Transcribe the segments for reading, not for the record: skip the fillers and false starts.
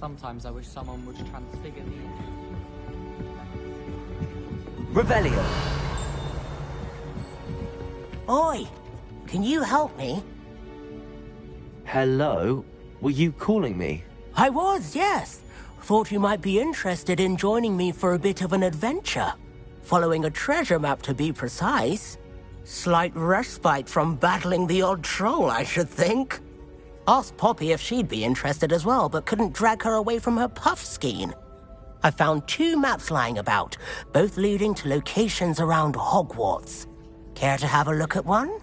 Sometimes I wish someone would transfigure me. Revelio. Oi! Can you help me? Hello? Were you calling me? I was, yes. Thought you might be interested in joining me for a bit of an adventure. Following a treasure map, to be precise. Slight respite from battling the odd troll, I should think. Asked Poppy if she'd be interested as well, but couldn't drag her away from her puff skein. I found 2 maps lying about, both leading to locations around Hogwarts. Care to have a look at one?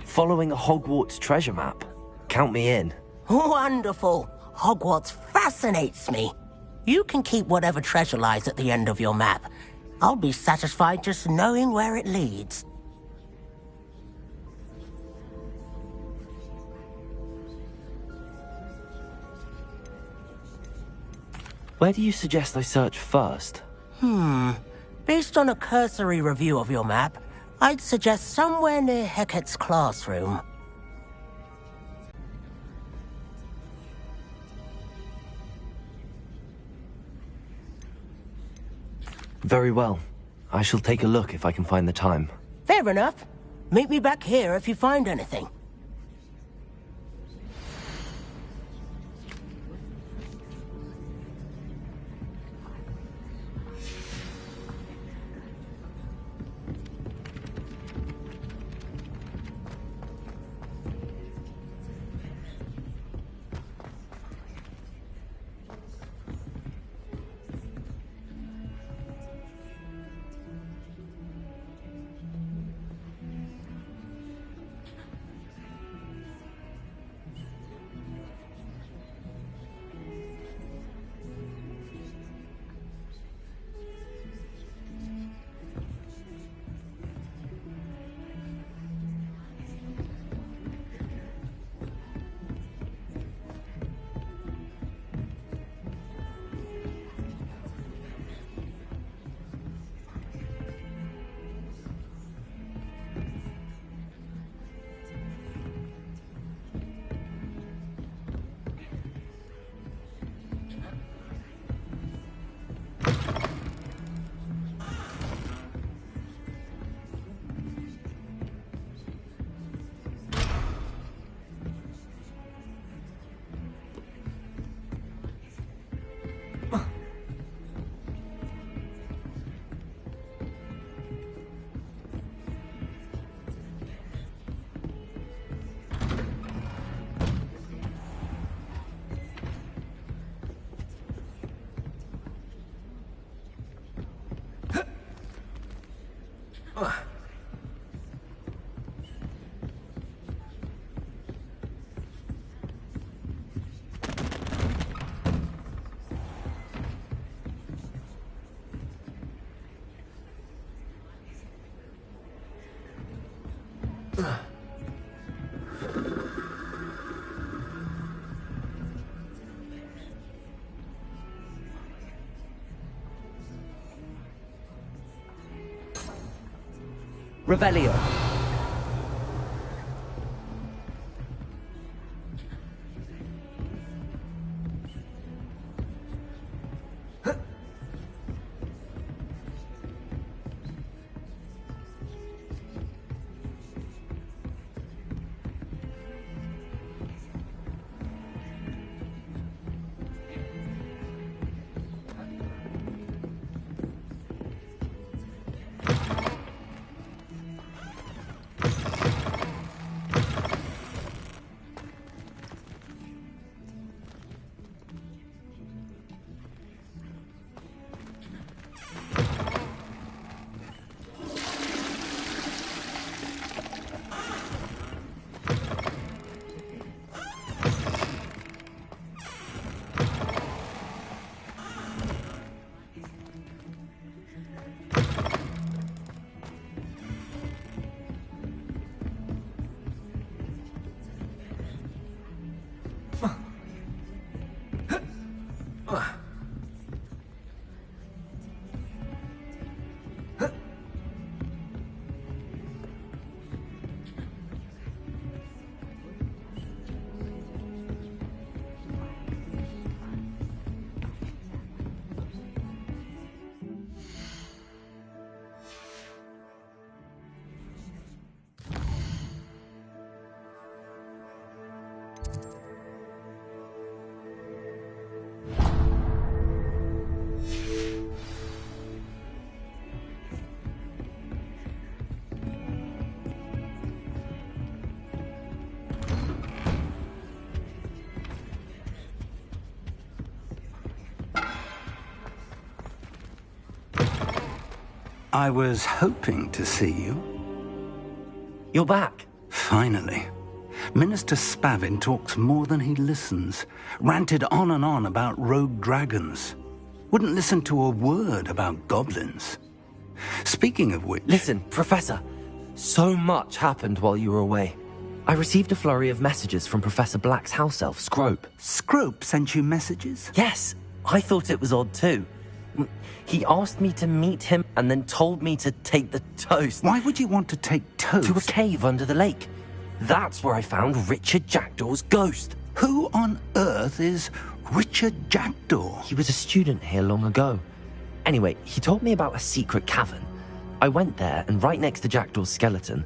Following a Hogwarts treasure map. Count me in. Wonderful. Hogwarts fascinates me. You can keep whatever treasure lies at the end of your map. I'll be satisfied just knowing where it leads. Where do you suggest I search first? Based on a cursory review of your map, I'd suggest somewhere near Hecat's classroom. Very well. I shall take a look if I can find the time. Fair enough. Meet me back here if you find anything. Revelio. I was hoping to see you. You're back. Finally. Minister Spavin talks more than he listens. Ranted on and on about rogue dragons. Wouldn't listen to a word about goblins. Speaking of which... Listen, Professor. So much happened while you were away. I received a flurry of messages from Professor Black's house elf, Scrope. Scrope sent you messages? Yes, I thought it was odd too. He asked me to meet him and then told me to take the toast. Why would you want to take toast? To a cave under the lake. That's where I found Richard Jackdaw's ghost. Who on earth is Richard Jackdaw? He was a student here long ago. Anyway, he told me about a secret cavern. I went there, and right next to Jackdaw's skeleton,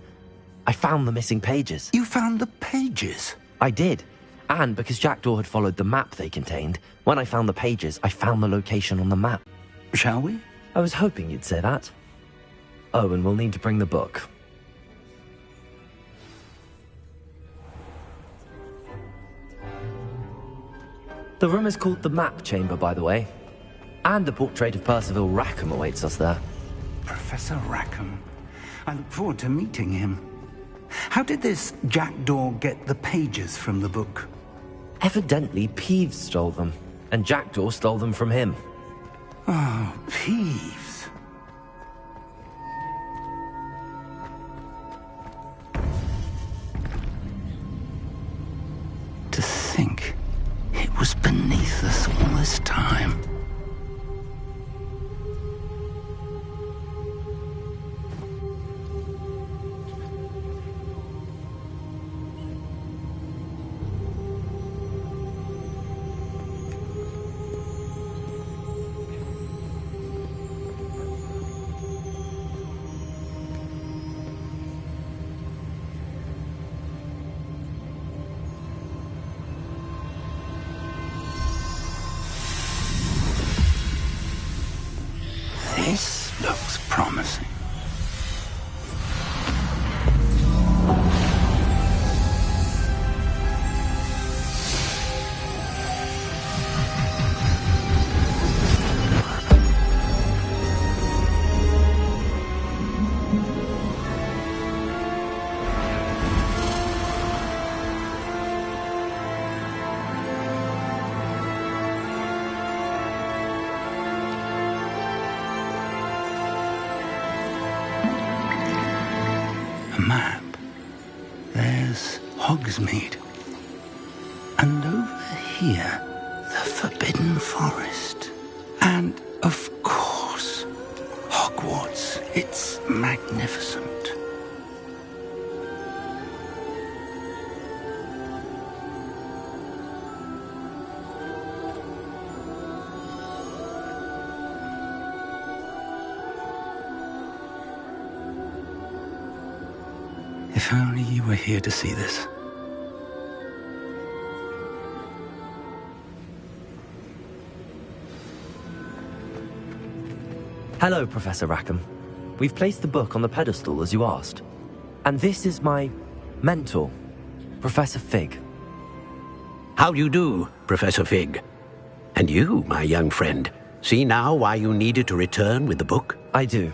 I found the missing pages. You found the pages? I did. And because Jackdaw had followed the map they contained, when I found the pages, I found the location on the map. Shall we? I was hoping you'd say that. Oh, and we'll need to bring the book. The room is called the Map Chamber, by the way. And the portrait of Percival Rackham awaits us there. Professor Rackham. I look forward to meeting him. How did this Jackdaw get the pages from the book? Evidently, Peeves stole them, and Jackdaw stole them from him. Oh, Peeves. To think it was beneath us all this time. This looks promising. A map. There's Hogsmeade. And over here, the Forbidden Forest. And, of course, Hogwarts. It's magnificent. If only you were here to see this. Hello, Professor Rackham. We've placed the book on the pedestal as you asked. And this is my mentor, Professor Fig. How do you do, Professor Fig? And you, my young friend, see now why you needed to return with the book? I do.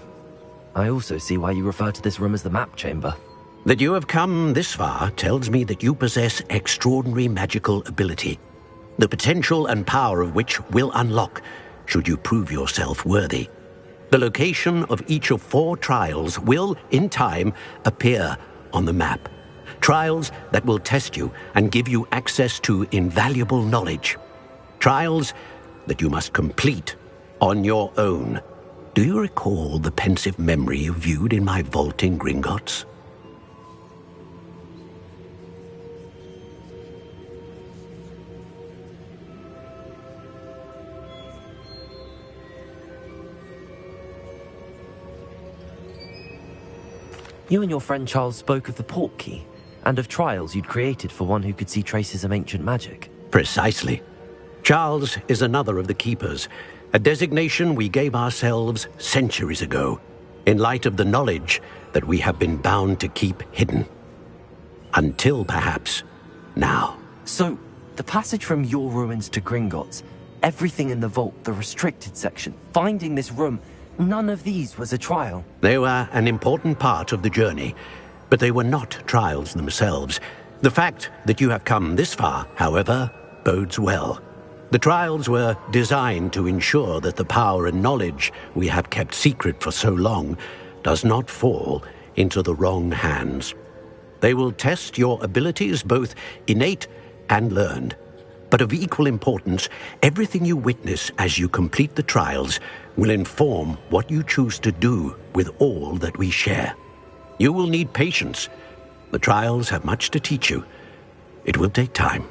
I also see why you refer to this room as the Map Chamber. That you have come this far tells me that you possess extraordinary magical ability, the potential and power of which will unlock should you prove yourself worthy. The location of each of 4 trials will, in time, appear on the map. Trials that will test you and give you access to invaluable knowledge. Trials that you must complete on your own. Do you recall the pensive memory you viewed in my vault in Gringotts? You and your friend Charles spoke of the Portkey, and of trials you'd created for one who could see traces of ancient magic. Precisely. Charles is another of the Keepers, a designation we gave ourselves centuries ago, in light of the knowledge that we have been bound to keep hidden. Until, perhaps, now. So, the passage from your ruins to Gringotts, everything in the vault, the restricted section, finding this room, none of these was a trial. They were an important part of the journey, but they were not trials themselves. The fact that you have come this far, however, bodes well. The trials were designed to ensure that the power and knowledge we have kept secret for so long does not fall into the wrong hands. They will test your abilities, both innate and learned. But of equal importance, everything you witness as you complete the trials will inform what you choose to do with all that we share. You will need patience. The trials have much to teach you. It will take time.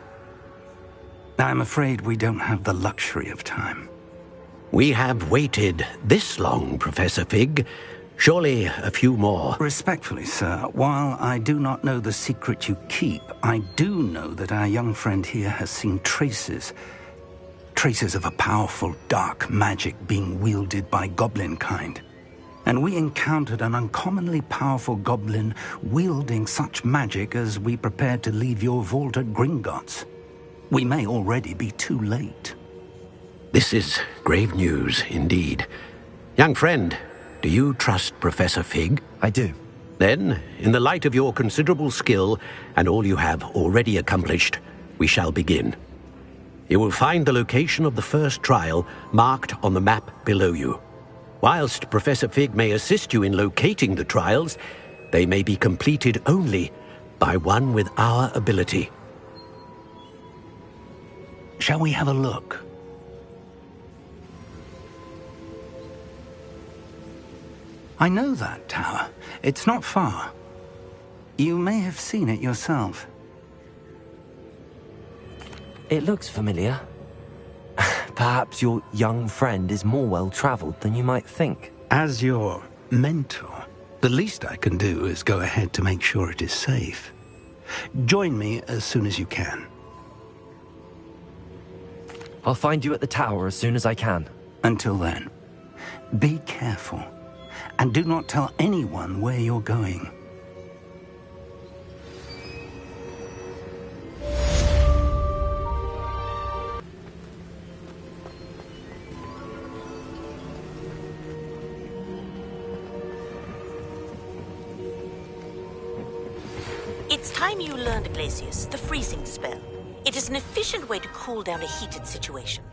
I'm afraid we don't have the luxury of time. We have waited this long, Professor Fig. Surely a few more. Respectfully, sir, while I do not know the secret you keep, I do know that our young friend here has seen traces of a powerful dark magic being wielded by goblin kind. And we encountered an uncommonly powerful goblin wielding such magic as we prepared to leave your vault at Gringotts. We may already be too late. This is grave news indeed. Young friend, do you trust Professor Fig? I do. Then, in the light of your considerable skill and all you have already accomplished, we shall begin. You will find the location of the first trial marked on the map below you. Whilst Professor Fig may assist you in locating the trials, they may be completed only by one with our ability. Shall we have a look? I know that tower. It's not far. You may have seen it yourself. It looks familiar. Perhaps your young friend is more well-traveled than you might think. As your mentor, the least I can do is go ahead to make sure it is safe. Join me as soon as you can. I'll find you at the tower as soon as I can. Until then, be careful. And do not tell anyone where you're going. It's time you learned, Glacius, the freezing spell. It is an efficient way to cool down a heated situation.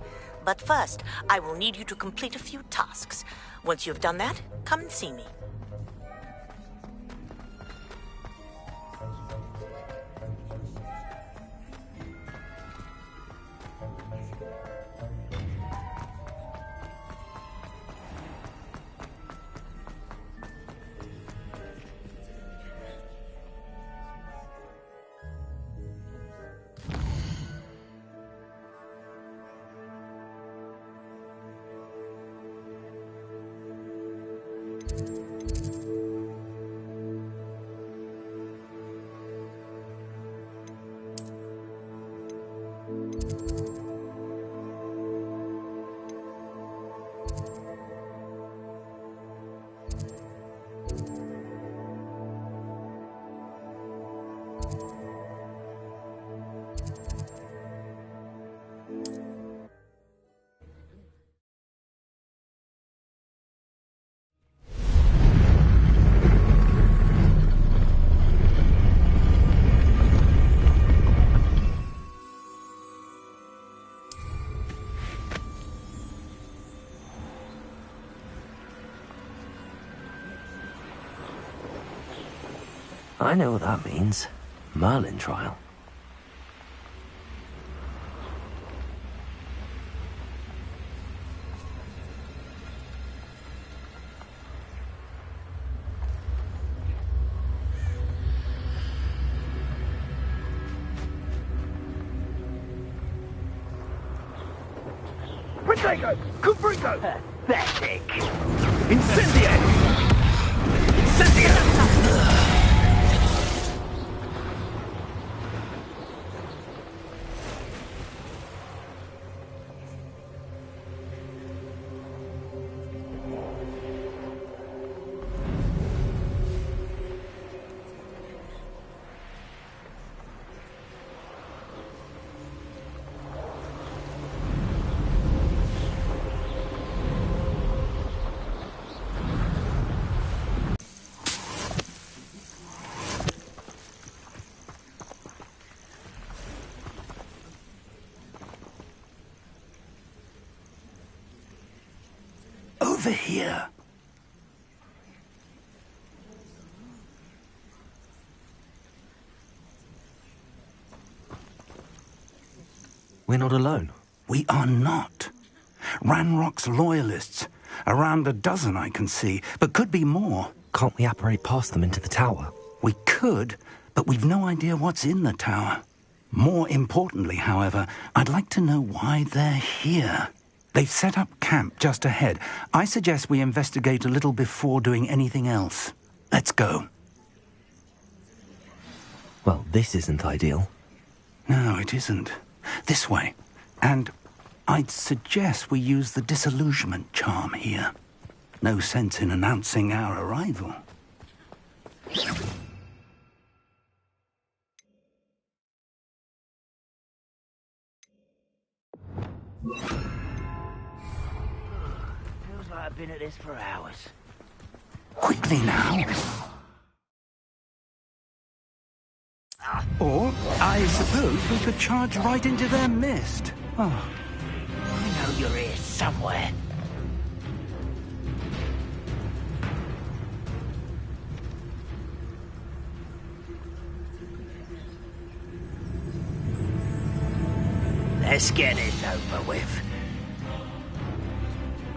But first, I will need you to complete a few tasks. Once you've done that, come and see me. I know what that means. Merlin trial. Protego! Cubrito! Pathetic! Incendiate! Incendiate! over here. We're not alone. We are not. Ranrock's loyalists. Around a dozen I can see, but could be more. Can't we apparate past them into the tower? We could, but we've no idea what's in the tower. More importantly, however, I'd like to know why they're here. They've set up camp just ahead. I suggest we investigate a little before doing anything else. Let's go. Well, this isn't ideal. No, it isn't. This way. And I'd suggest we use the disillusionment charm here. No sense in announcing our arrival. Feels like I've been at this for hours. Quickly now. Or, I suppose we could charge right into their midst. Oh. I know you're here somewhere. Let's get this over with.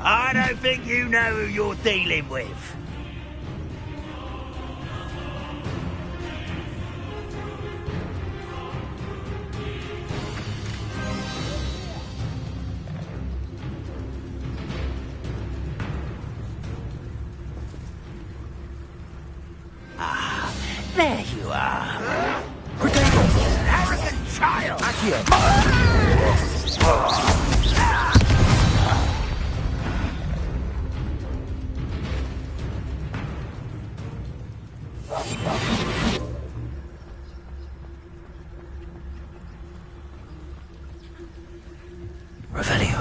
I don't think you know who you're dealing with. Ah, there you are. Arrogant child! Revelio.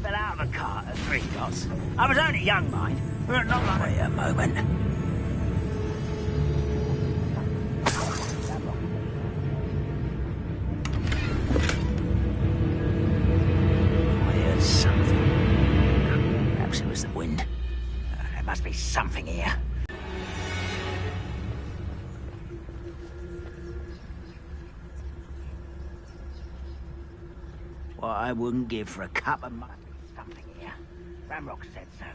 Fell out of a cart at Three Dots. I was only young, mind. Not like... Wait a moment. I heard something. Perhaps it was the wind. There must be something here. What I wouldn't give for a cup of mud. Something here. Ramrock said so.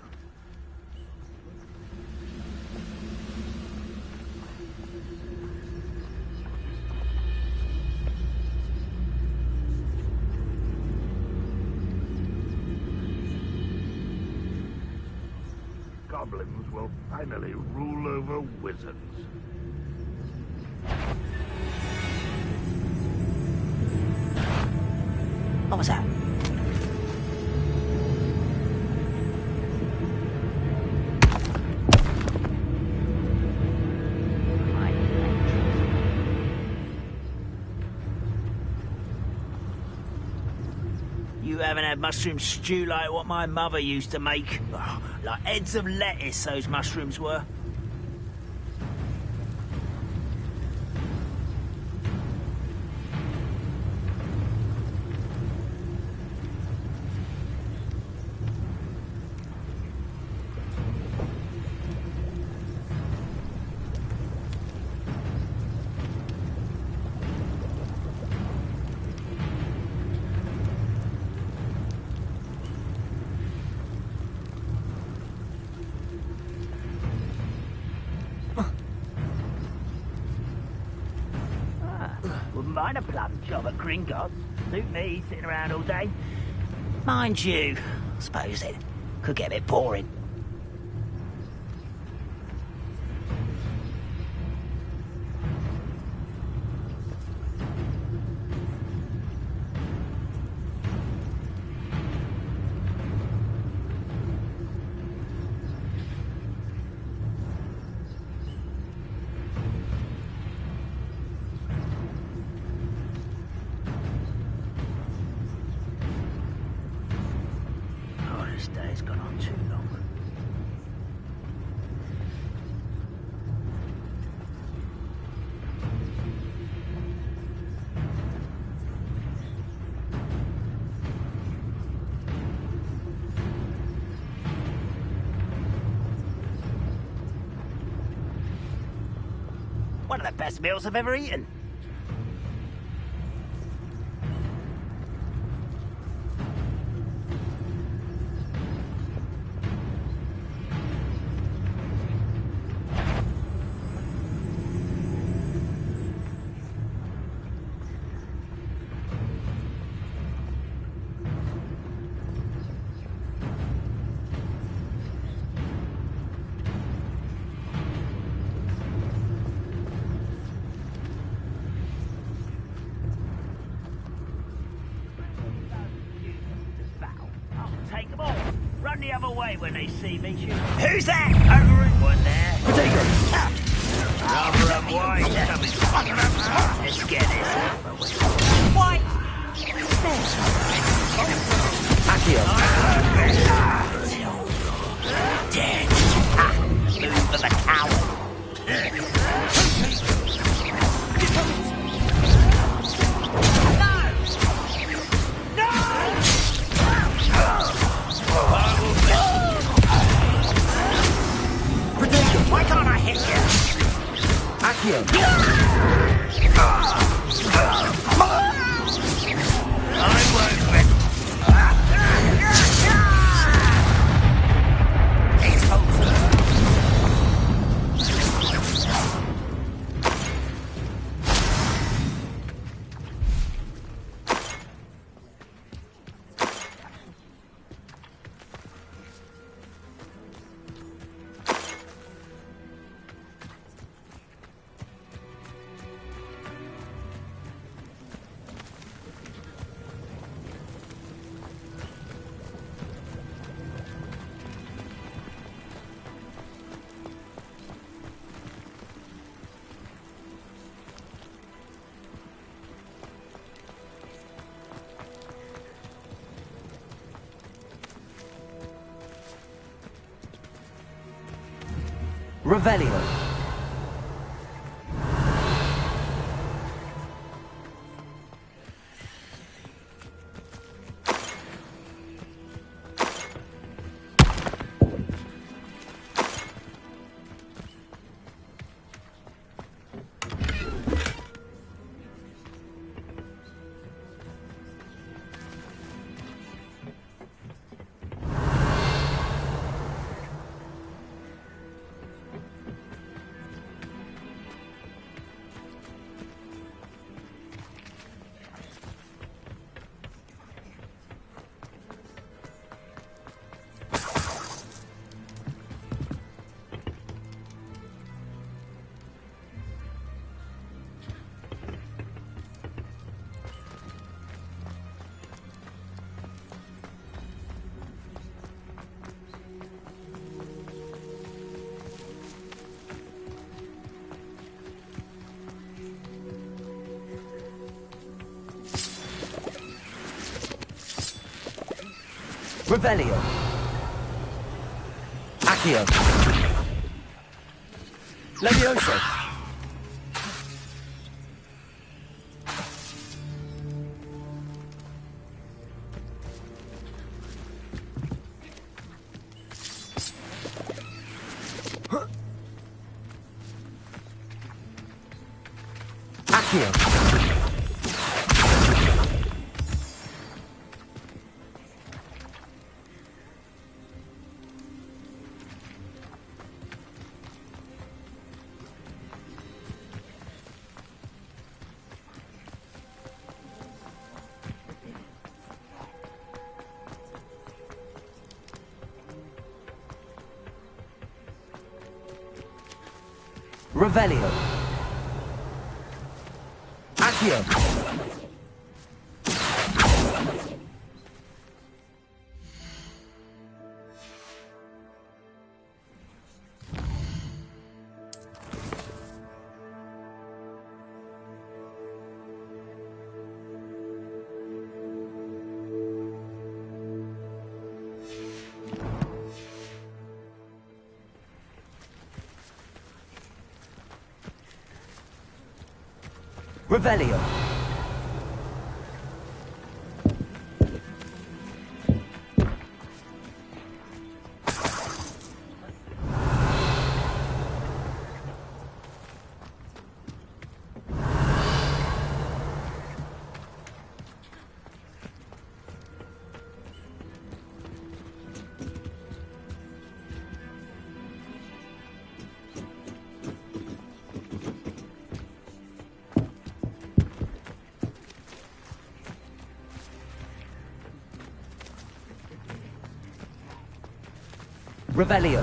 Goblins will finally rule over wizards. What was that? You haven't had mushroom stew like what my mother used to make. Oh, like heads of lettuce, those mushrooms were. Wouldn't mind a plum job at Gringotts. Suit me, sitting around all day. Mind you, I suppose it could get a bit boring. day's gone on too long. One of the best meals I've ever eaten. Take them all. Run the other way when they see me. Who's that? Over in one there. Potatoes. Rather up wide. Let's get this over with. Why? Accio. Dead. Move for the coward. Why can't I hit you? Accio. I won't bet. It's over. Revelio. Revelio. Accio. Levioso. Accio. Revelio. Accio. Revelio. Revelio.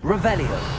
Revelio.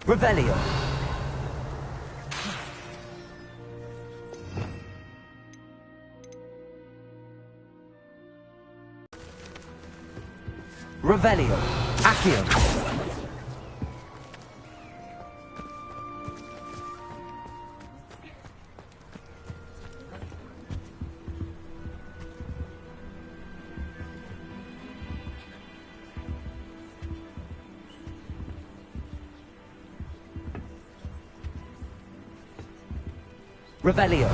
Revelio. Revelio. Accio. Revelio.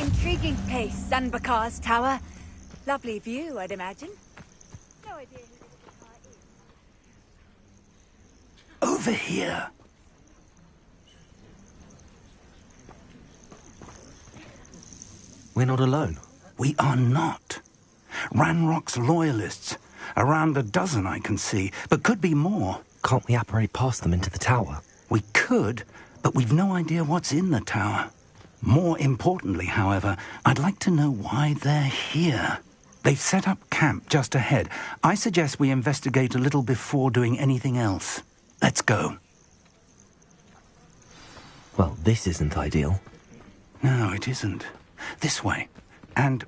Intriguing place, Sanbakar's tower. Lovely view, I'd imagine. No idea who this tower is. Over here. We're not alone. We are not. Ranrock's loyalists. Around a dozen I can see, but could be more. Can't we apparate past them into the tower? We could, but we've no idea what's in the tower. More importantly, however, I'd like to know why they're here. They've set up camp just ahead. I suggest we investigate a little before doing anything else. Let's go. Well, this isn't ideal. No, it isn't. This way. And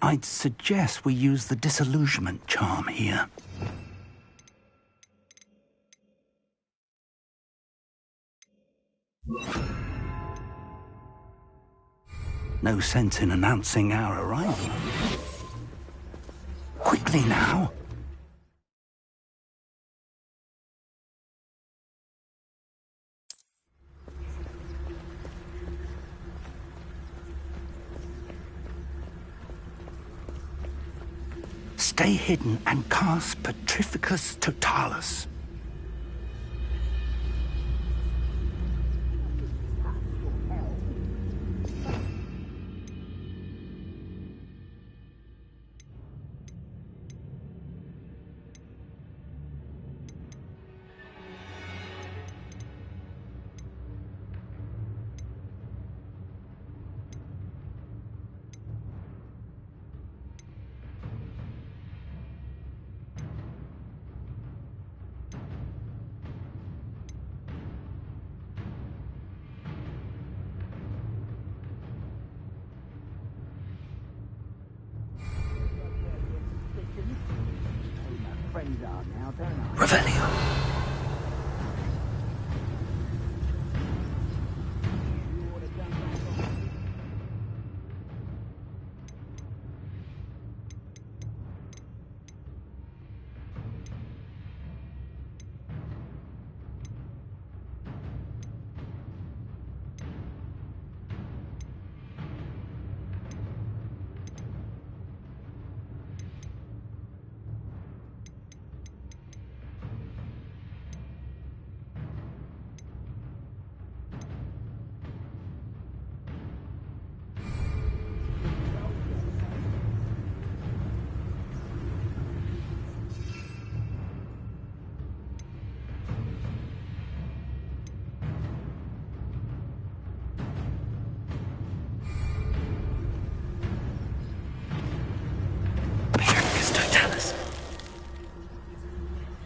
I'd suggest we use the disillusionment charm here. No sense in announcing our arrival. Quickly now. Stay hidden and cast Petrificus Totalis. Revelio.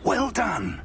Well done.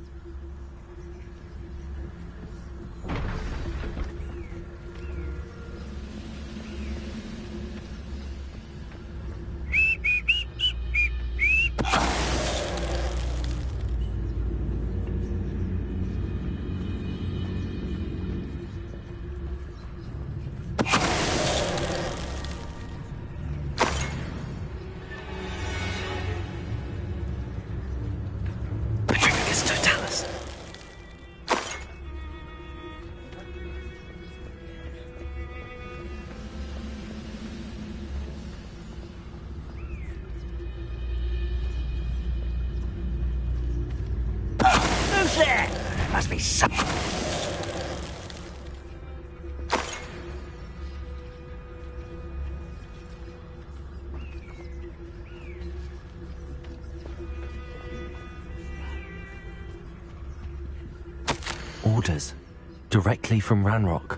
Must be some... Orders. Directly from Ranrock.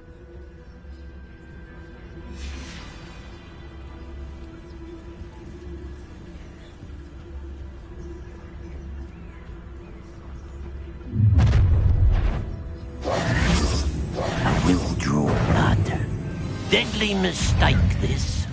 Deadly mistake, this.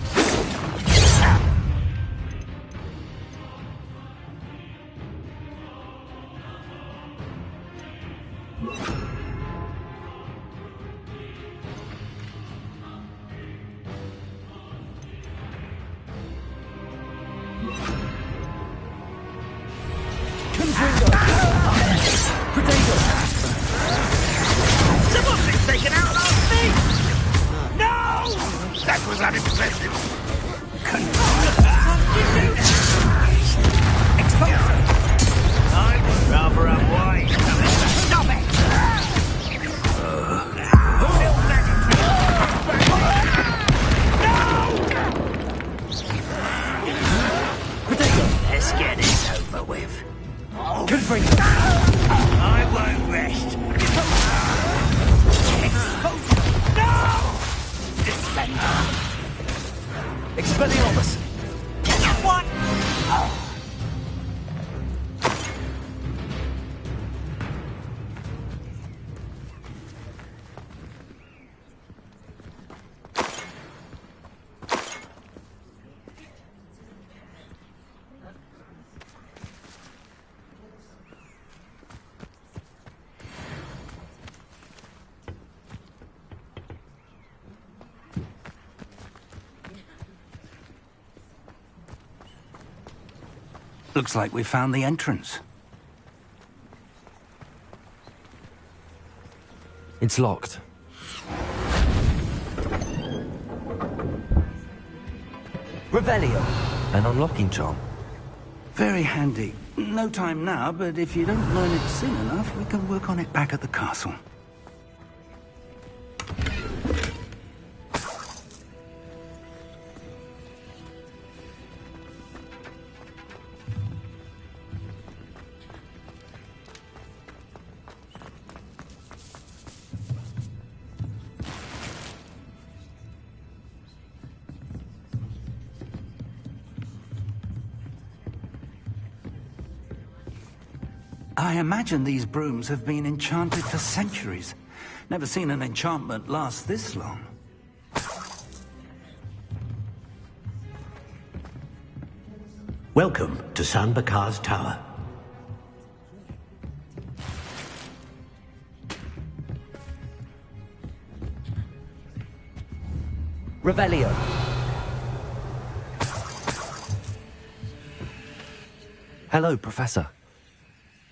Someone's been taken out last week! That was unimpressive. I would rather unwise coming back. Stop it! No! Let's get this over with. I won't rest. No! Expelliarmus! What? Looks like we found the entrance. It's locked. Revelio. An unlocking charm. Very handy. No time now, but if you don't learn it soon enough, we can work on it back at the castle. I imagine these brooms have been enchanted for centuries. Never seen an enchantment last this long. Welcome to San Bakar's Tower. Revelio. Hello, Professor.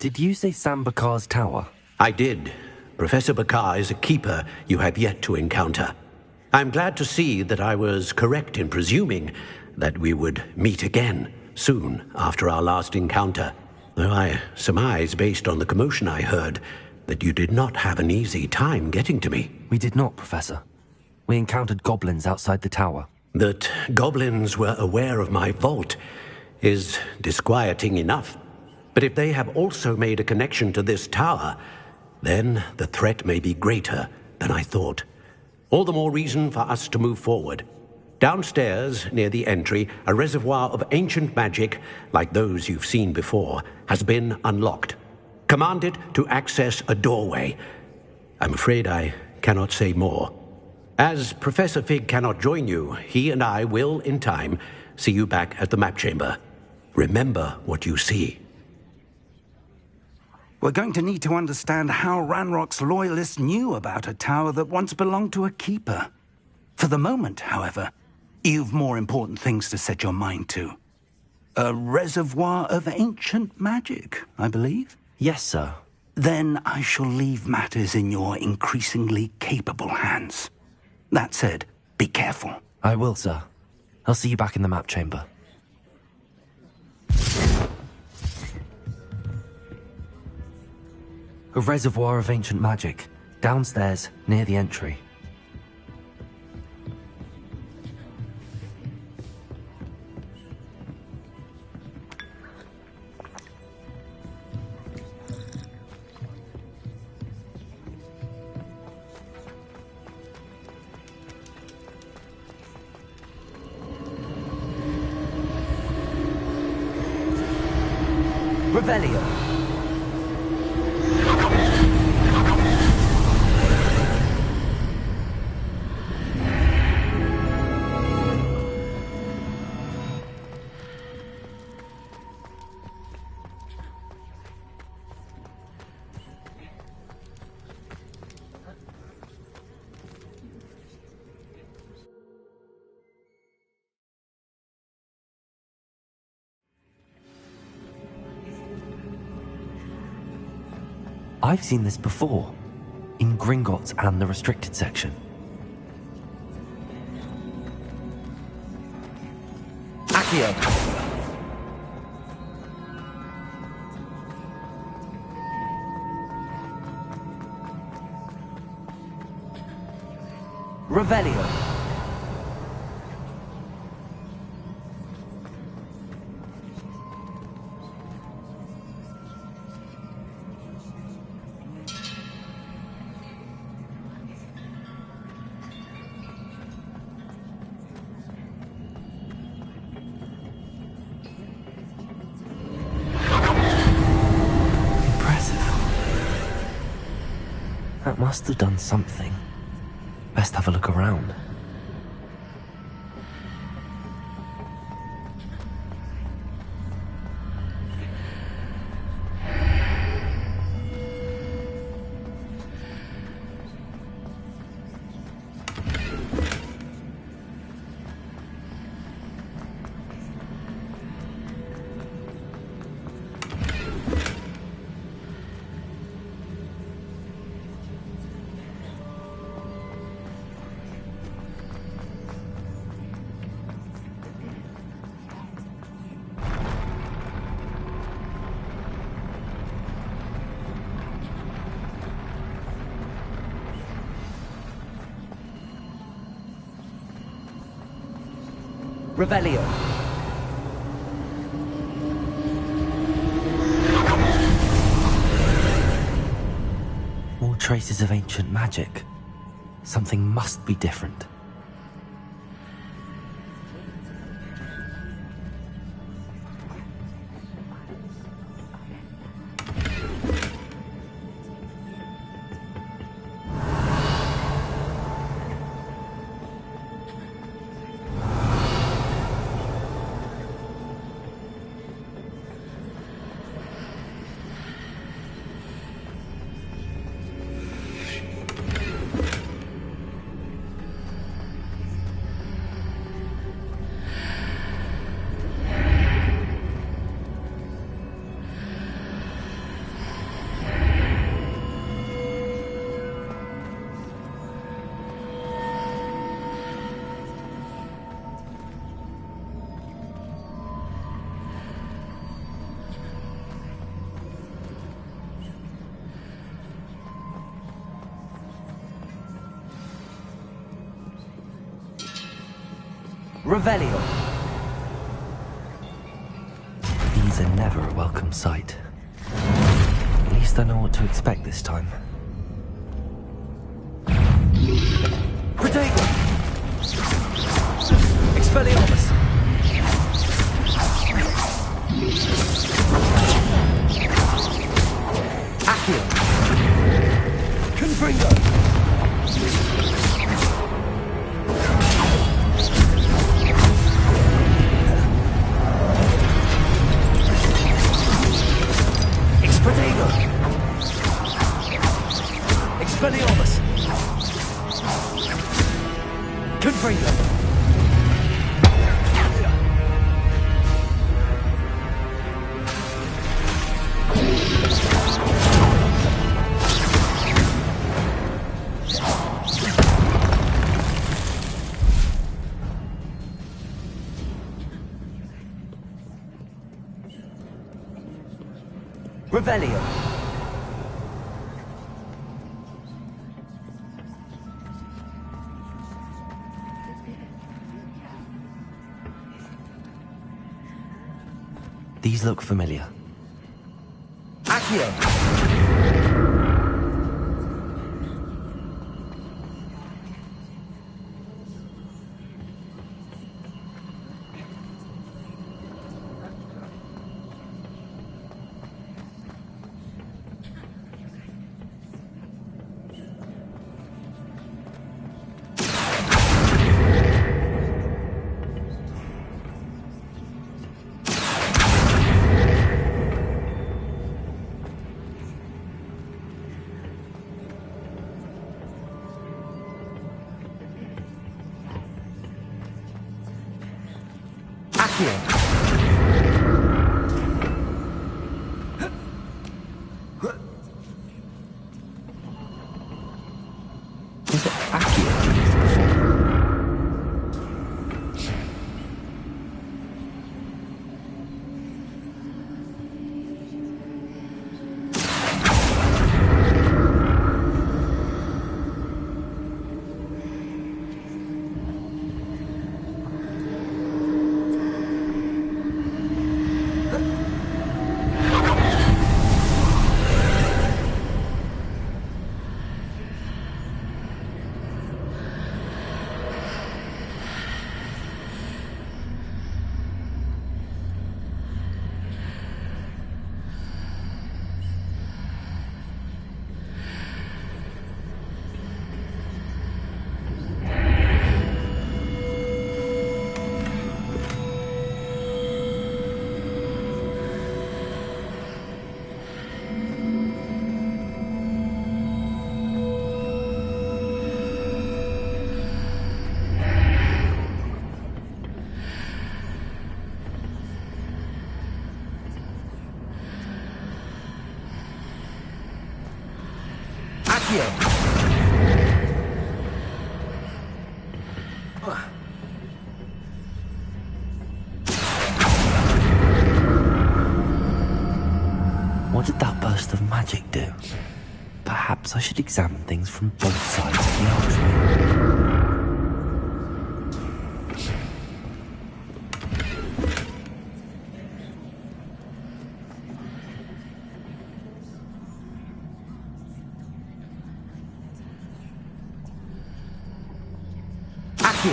Did you say San Bakar's Tower? I did. Professor Bakar is a keeper you have yet to encounter. I'm glad to see that I was correct in presuming that we would meet again soon after our last encounter, though I surmise, based on the commotion I heard, that you did not have an easy time getting to me. We did not, Professor. We encountered goblins outside the tower. That goblins were aware of my vault is disquieting enough. But if they have also made a connection to this tower, then the threat may be greater than I thought. All the more reason for us to move forward. Downstairs, near the entry, a reservoir of ancient magic, like those you've seen before, has been unlocked. Command it to access a doorway. I'm afraid I cannot say more. As Professor Fig cannot join you, he and I will, in time, see you back at the map chamber. Remember what you see. We're going to need to understand how Ranrock's loyalists knew about a tower that once belonged to a keeper. For the moment, however, you've more important things to set your mind to. A reservoir of ancient magic, I believe? Yes, sir. Then I shall leave matters in your increasingly capable hands. That said, be careful. I will, sir. I'll see you back in the map chamber. A reservoir of ancient magic, downstairs, near the entry. Revelio. I've seen this before, in Gringotts and the restricted section. Accio! Revelio! That must have done something. Best have a look around. Revelio. More traces of ancient magic. Something must be different. Revelio. These are never a welcome sight. At least I know what to expect this time. Protego! Expelliarmus! Accio! Confringo! Expelliarmus! Confringo! Revelio! These look familiar. Accio! Was it Accio I used before? What did that burst of magic do? Perhaps I should examine things from both sides of the archway. The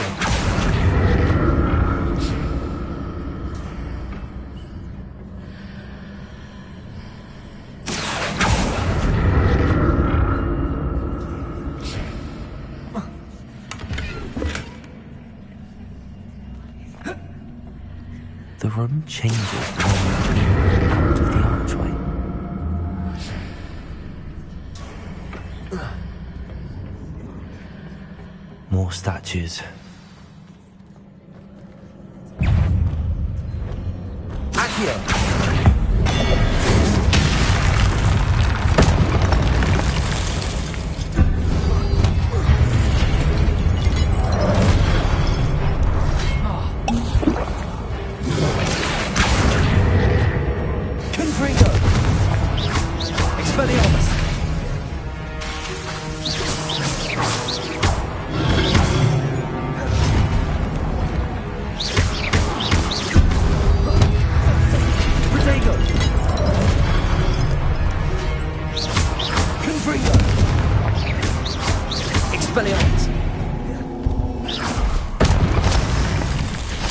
room changes when you're out of the archway. More statues. Accio!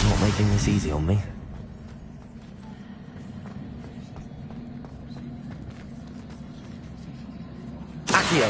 Not making this easy on me. Accio!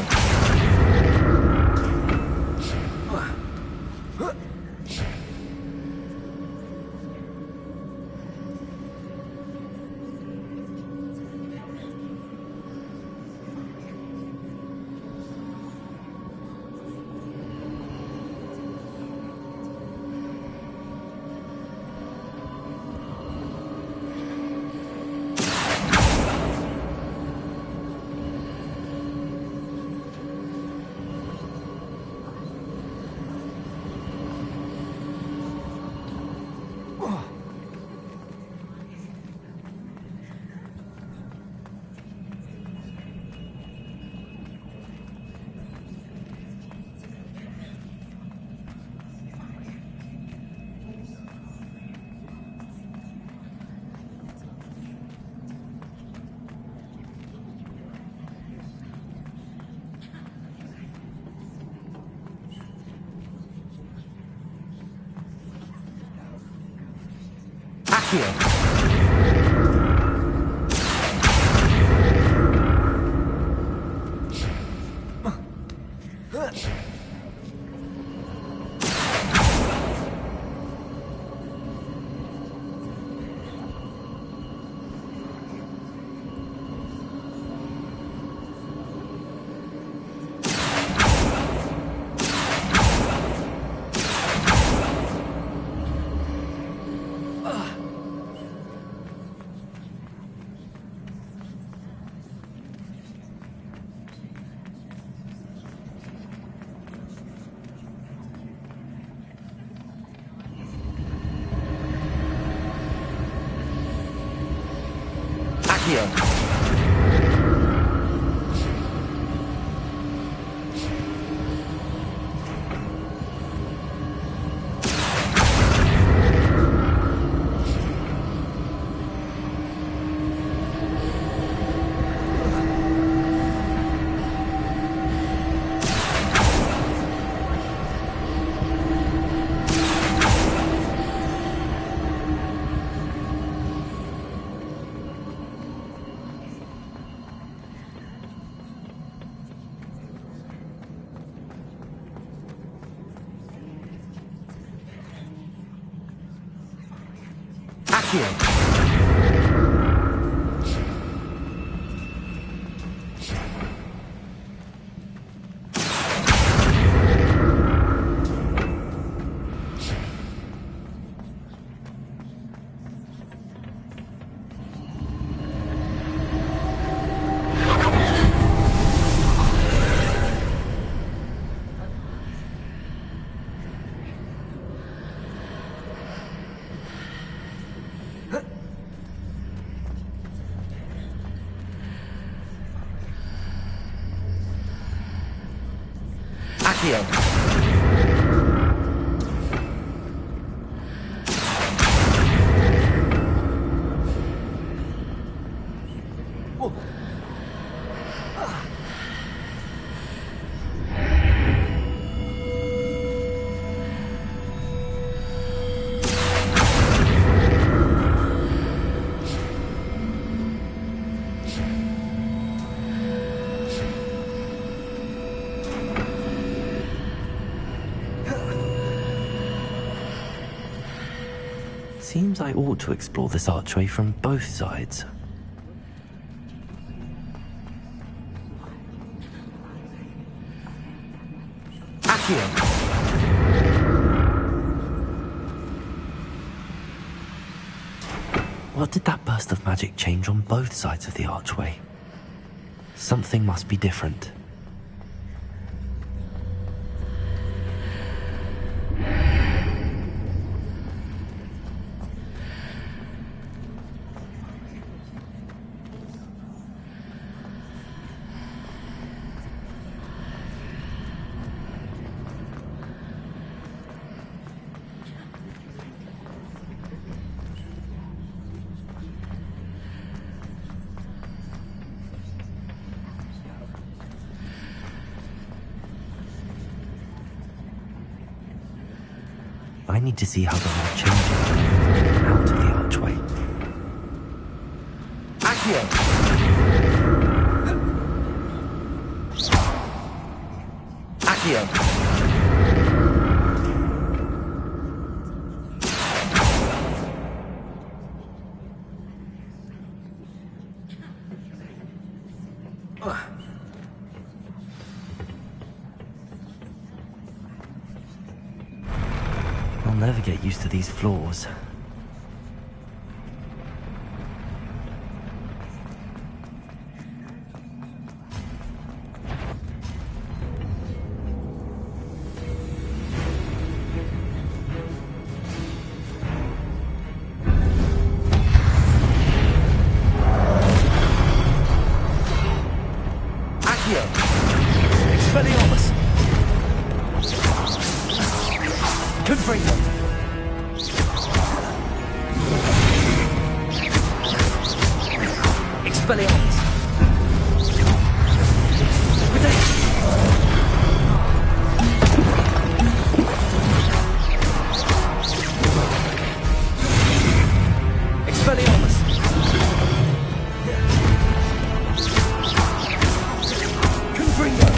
Accio! Accio! Accio! Accio! Seems I ought to explore this archway from both sides. Accio! What did that burst of magic change on both sides of the archway? Something must be different. I need to see how the light changes when I come out of the archway. Accio! Accio! I'll never get used to these floors. Accio! Expelliarmus! Confringo! Expelliarmus! Expelliarmus! Confringo!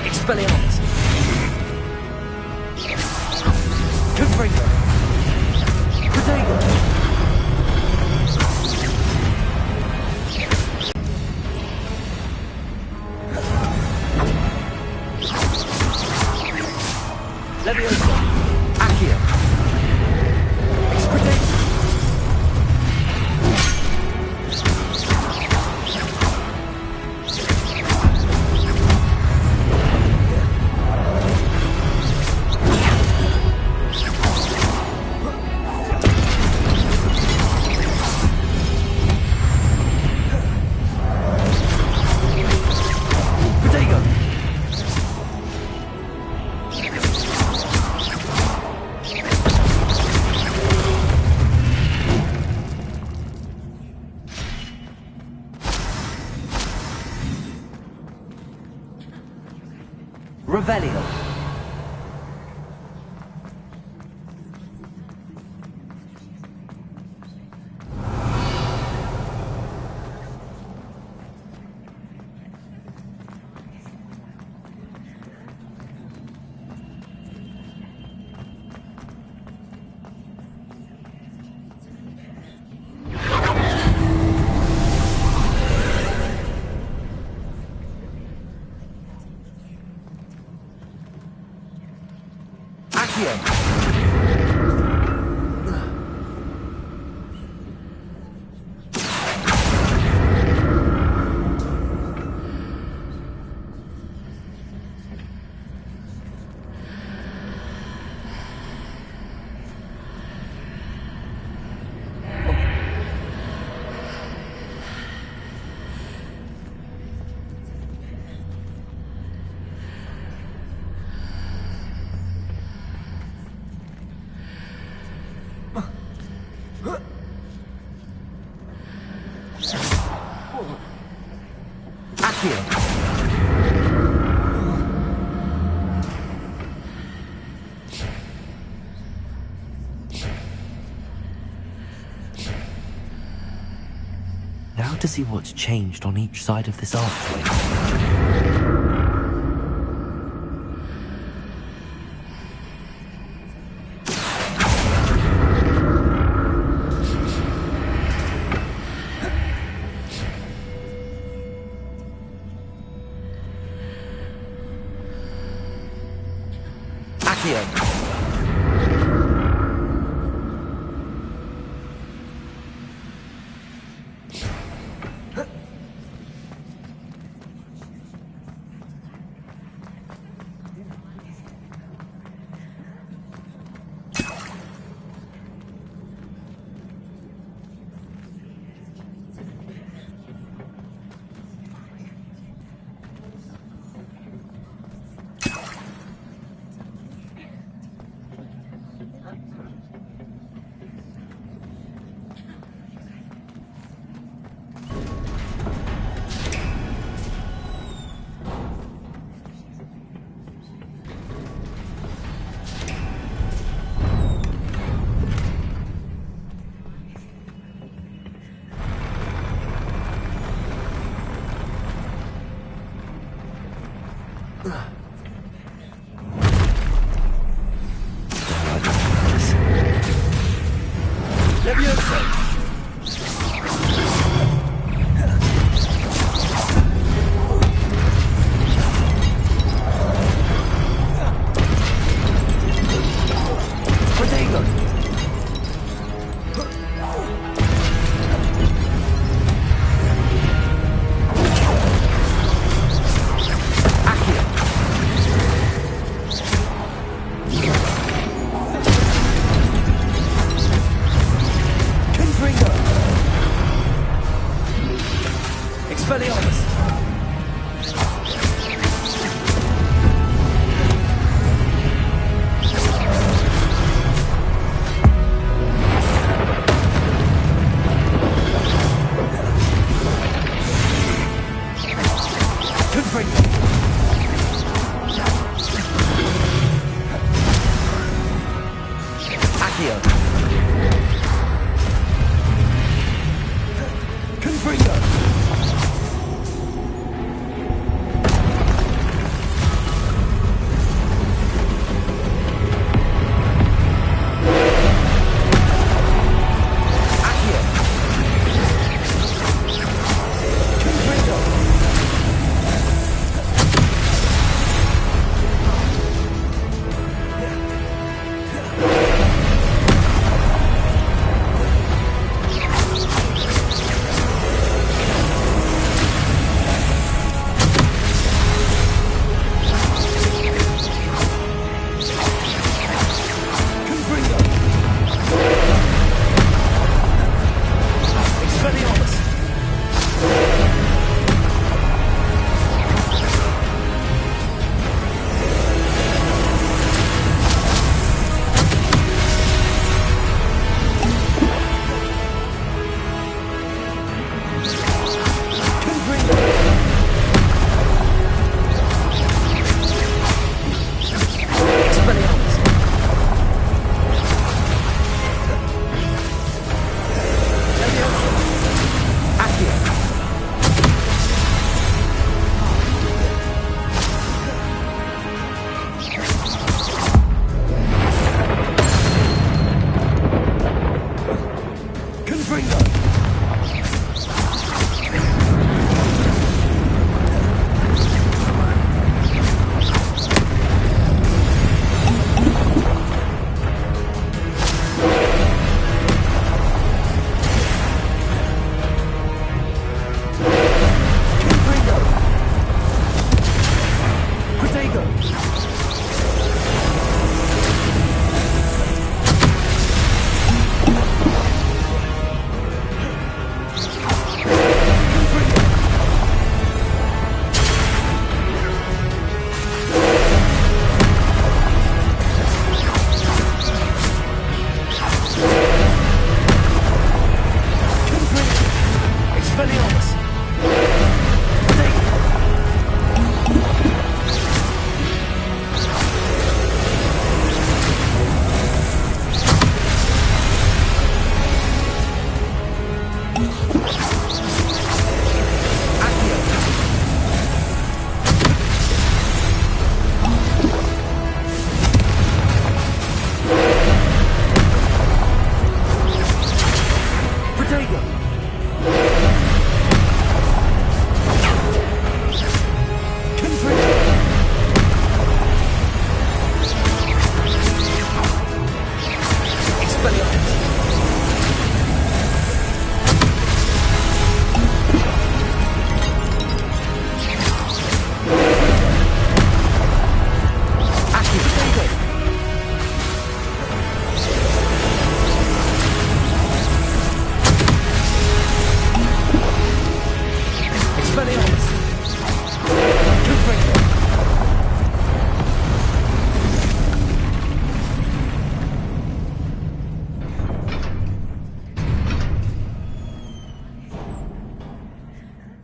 Expelliarmus! Confringo! Protego! Leviosa! Accio! Expedite! Protego! Revelio. to see what's changed on each side of this archway.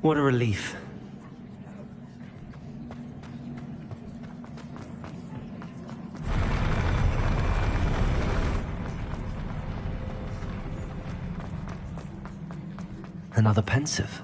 What a relief. Another pensive.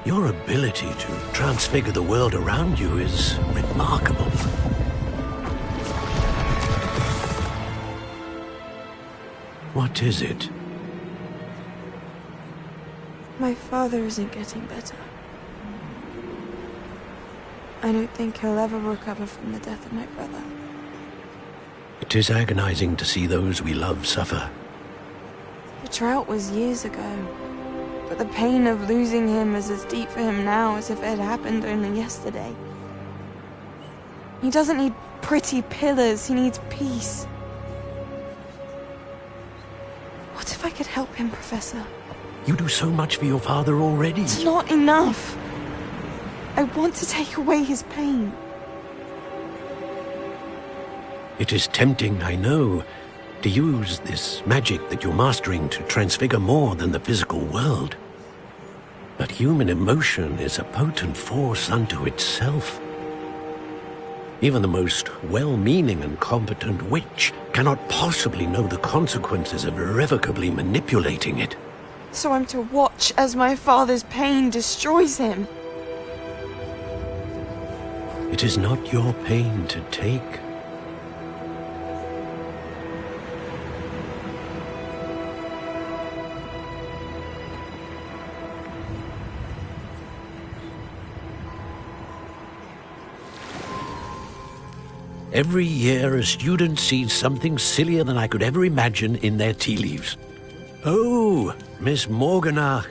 Your ability to transfigure the world around you is remarkable. What is it? My father isn't getting better. I don't think he'll ever recover from the death of my brother. It is agonizing to see those we love suffer. The drought was years ago, but the pain of losing him is as deep for him now as if it had happened only yesterday. He doesn't need pretty pillars, he needs peace. What if I could help him, Professor? You do so much for your father already. It's not enough. I want to take away his pain. It is tempting, I know, to use this magic that you're mastering to transfigure more than the physical world. But human emotion is a potent force unto itself. Even the most well-meaning and competent witch cannot possibly know the consequences of irrevocably manipulating it. So I'm to watch as my father's pain destroys him. It is not your pain to take. Every year, a student sees something sillier than I could ever imagine in their tea leaves. Oh, Miss Morganach,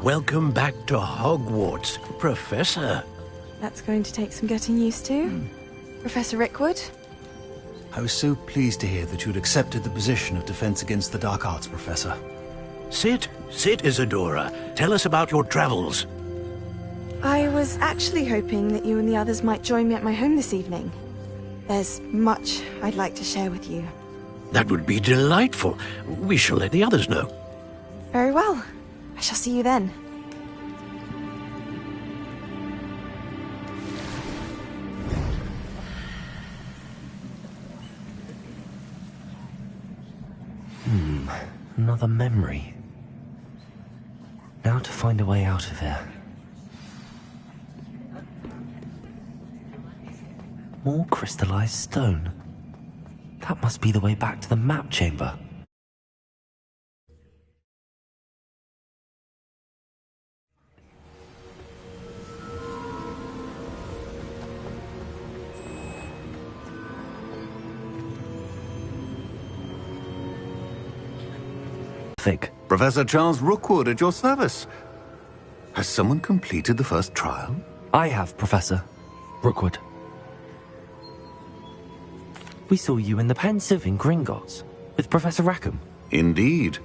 welcome back to Hogwarts, Professor. That's going to take some getting used to. Professor Rickwood? I was so pleased to hear that you'd accepted the position of Defense Against the Dark Arts, Professor. Sit, Isadora. Tell us about your travels. I was actually hoping that you and the others might join me at my home this evening. There's much I'd like to share with you. That would be delightful. We shall let the others know. Very well. I shall see you then. Another memory. Now to find a way out of here. More crystallized stone. That must be the way back to the map chamber. Professor Charles Rookwood at your service. Has someone completed the first trial? I have, Professor Rookwood. We saw you in the Pensive in Gringotts with Professor Rackham. Indeed.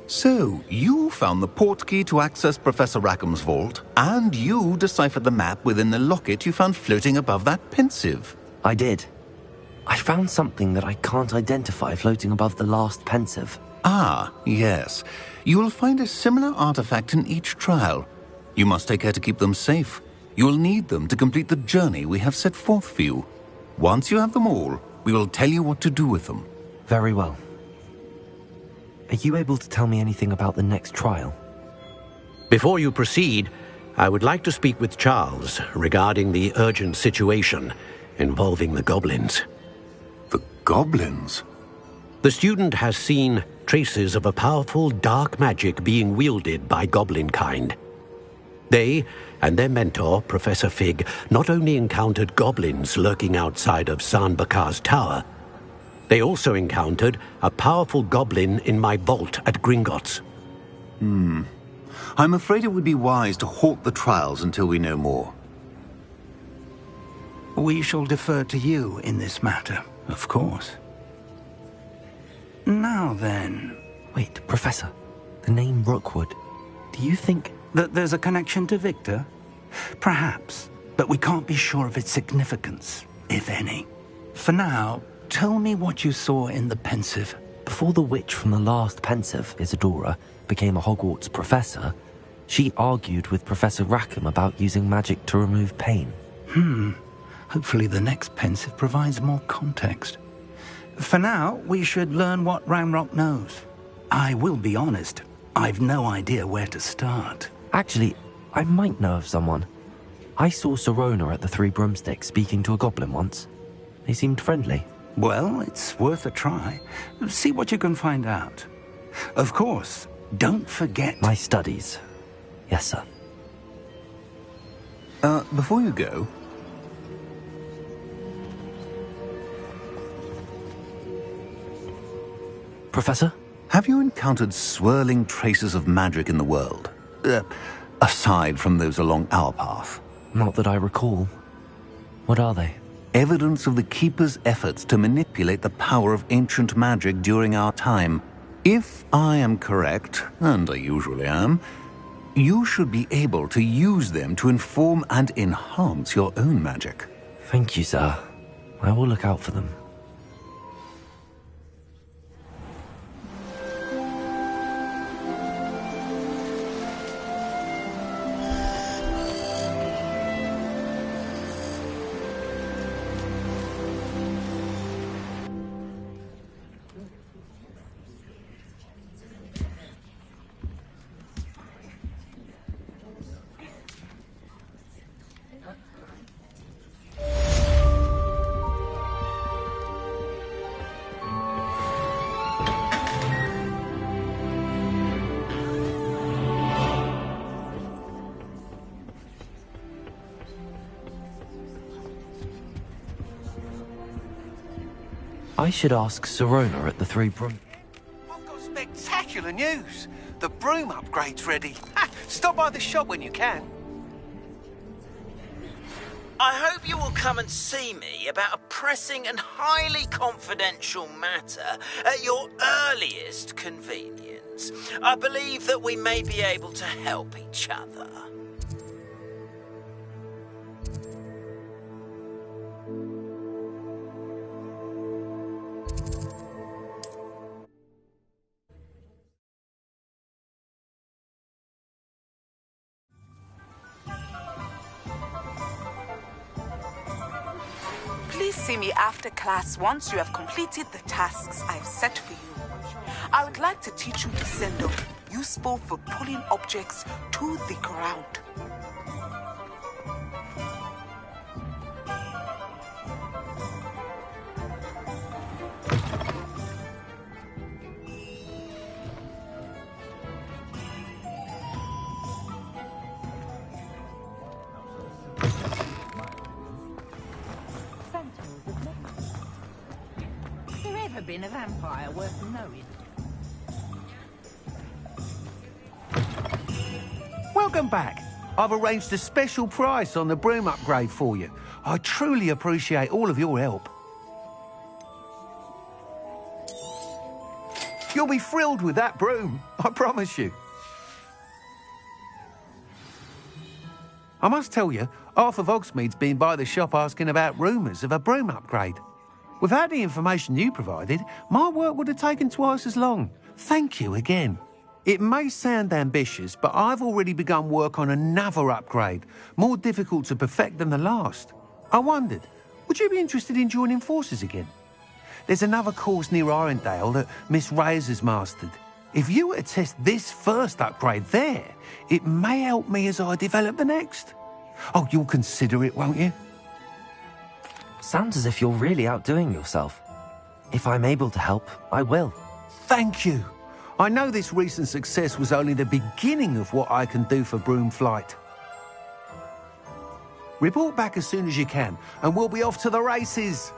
So, you found the portkey to access Professor Rackham's vault, and you deciphered the map within the locket you found floating above that Pensive. I did. I found something that I can't identify floating above the last Pensive. Ah, yes. You will find a similar artifact in each trial. You must take care to keep them safe. You will need them to complete the journey we have set forth for you. Once you have them all, we will tell you what to do with them. Very well. Are you able to tell me anything about the next trial? Before you proceed, I would like to speak with Charles regarding the urgent situation involving the goblins. The goblins? The student has seen traces of a powerful dark magic being wielded by goblin kind. They, and their mentor, Professor Fig, not only encountered goblins lurking outside of Sanbakar's tower, they also encountered a powerful goblin in my vault at Gringotts. I'm afraid it would be wise to halt the trials until we know more. We shall defer to you in this matter, of course. Now then... Wait, Professor. The name Rookwood. Do you think... that there's a connection to Victor? Perhaps, but we can't be sure of its significance, if any. For now, tell me what you saw in the Pensive. Before the witch from the last Pensive, Isadora, became a Hogwarts professor, she argued with Professor Rackham about using magic to remove pain. Hopefully the next Pensive provides more context. For now, we should learn what Ranrock knows. I will be honest, I've no idea where to start. Actually, I might know of someone. I saw Sirona at the Three Broomsticks speaking to a goblin once. They seemed friendly. Well, it's worth a try. See what you can find out. Of course, don't forget... my studies. Yes, sir. Before you go... Professor? Have you encountered swirling traces of magic in the world? Aside from those along our path? Not that I recall. What are they? Evidence of the Keeper's efforts to manipulate the power of ancient magic during our time. If I am correct, and I usually am, you should be able to use them to inform and enhance your own magic. Thank you, sir. I will look out for them. I should ask Sirona at the Three Broom... I've got spectacular news! The broom upgrade's ready. Stop by the shop when you can. I hope you will come and see me about a pressing and highly confidential matter at your earliest convenience. I believe that we may be able to help each other. Please see me after class once you have completed the tasks I've set for you. I would like to teach you Descendo, useful for pulling objects to the ground. Been a vampire worth knowing. Welcome back. I've arranged a special price on the broom upgrade for you. I truly appreciate all of your help. You'll be thrilled with that broom, I promise you. I must tell you, half of Hogsmeade's been by the shop asking about rumours of a broom upgrade. Without the information you provided, my work would have taken twice as long. Thank you again. It may sound ambitious, but I've already begun work on another upgrade, more difficult to perfect than the last. I wondered, would you be interested in joining forces again? There's another course near Irondale that Miss Reyes has mastered. If you were to test this first upgrade there, it may help me as I develop the next. Oh, you'll consider it, won't you? Sounds as if you're really outdoing yourself. If I'm able to help, I will. Thank you. I know this recent success was only the beginning of what I can do for Broomflight. Report back as soon as you can, and we'll be off to the races.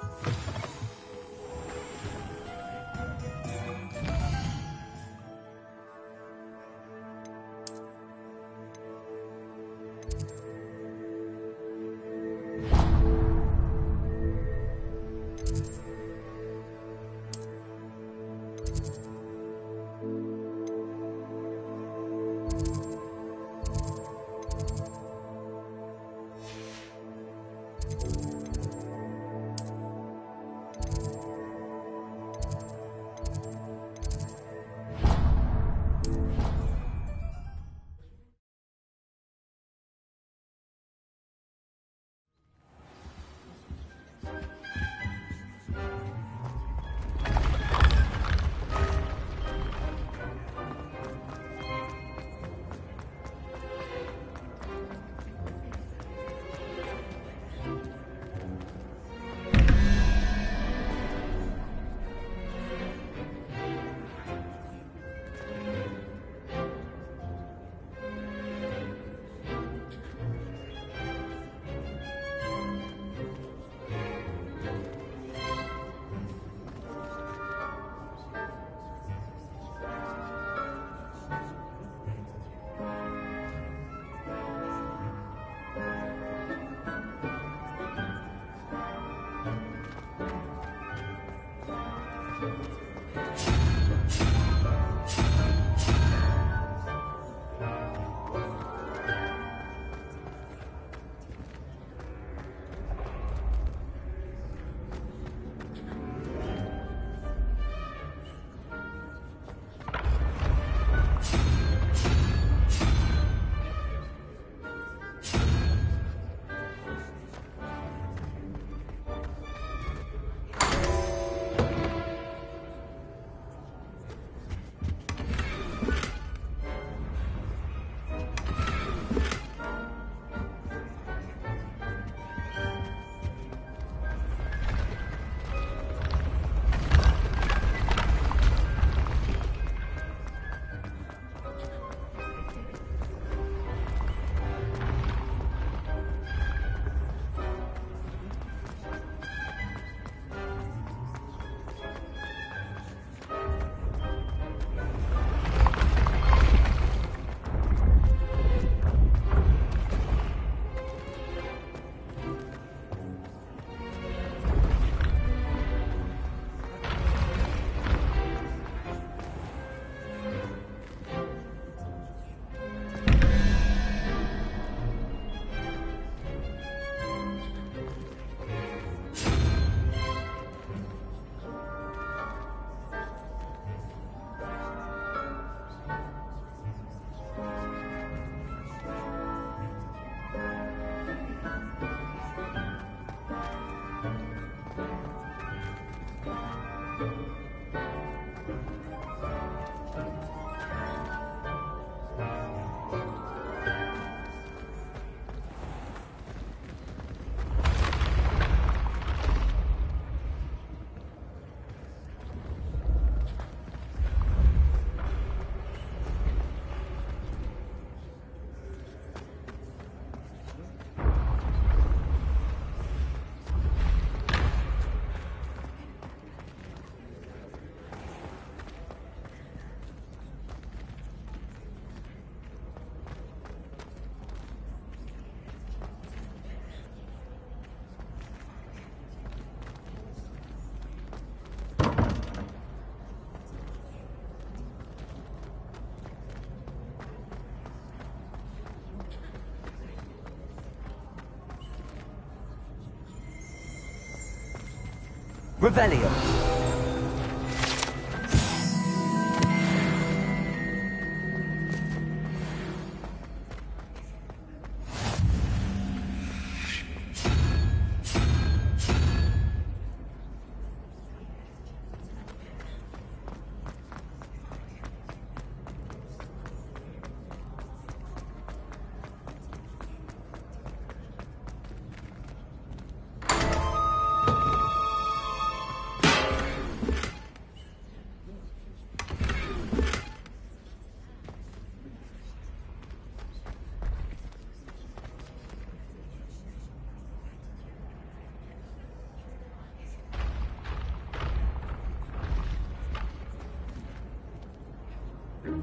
Revelio.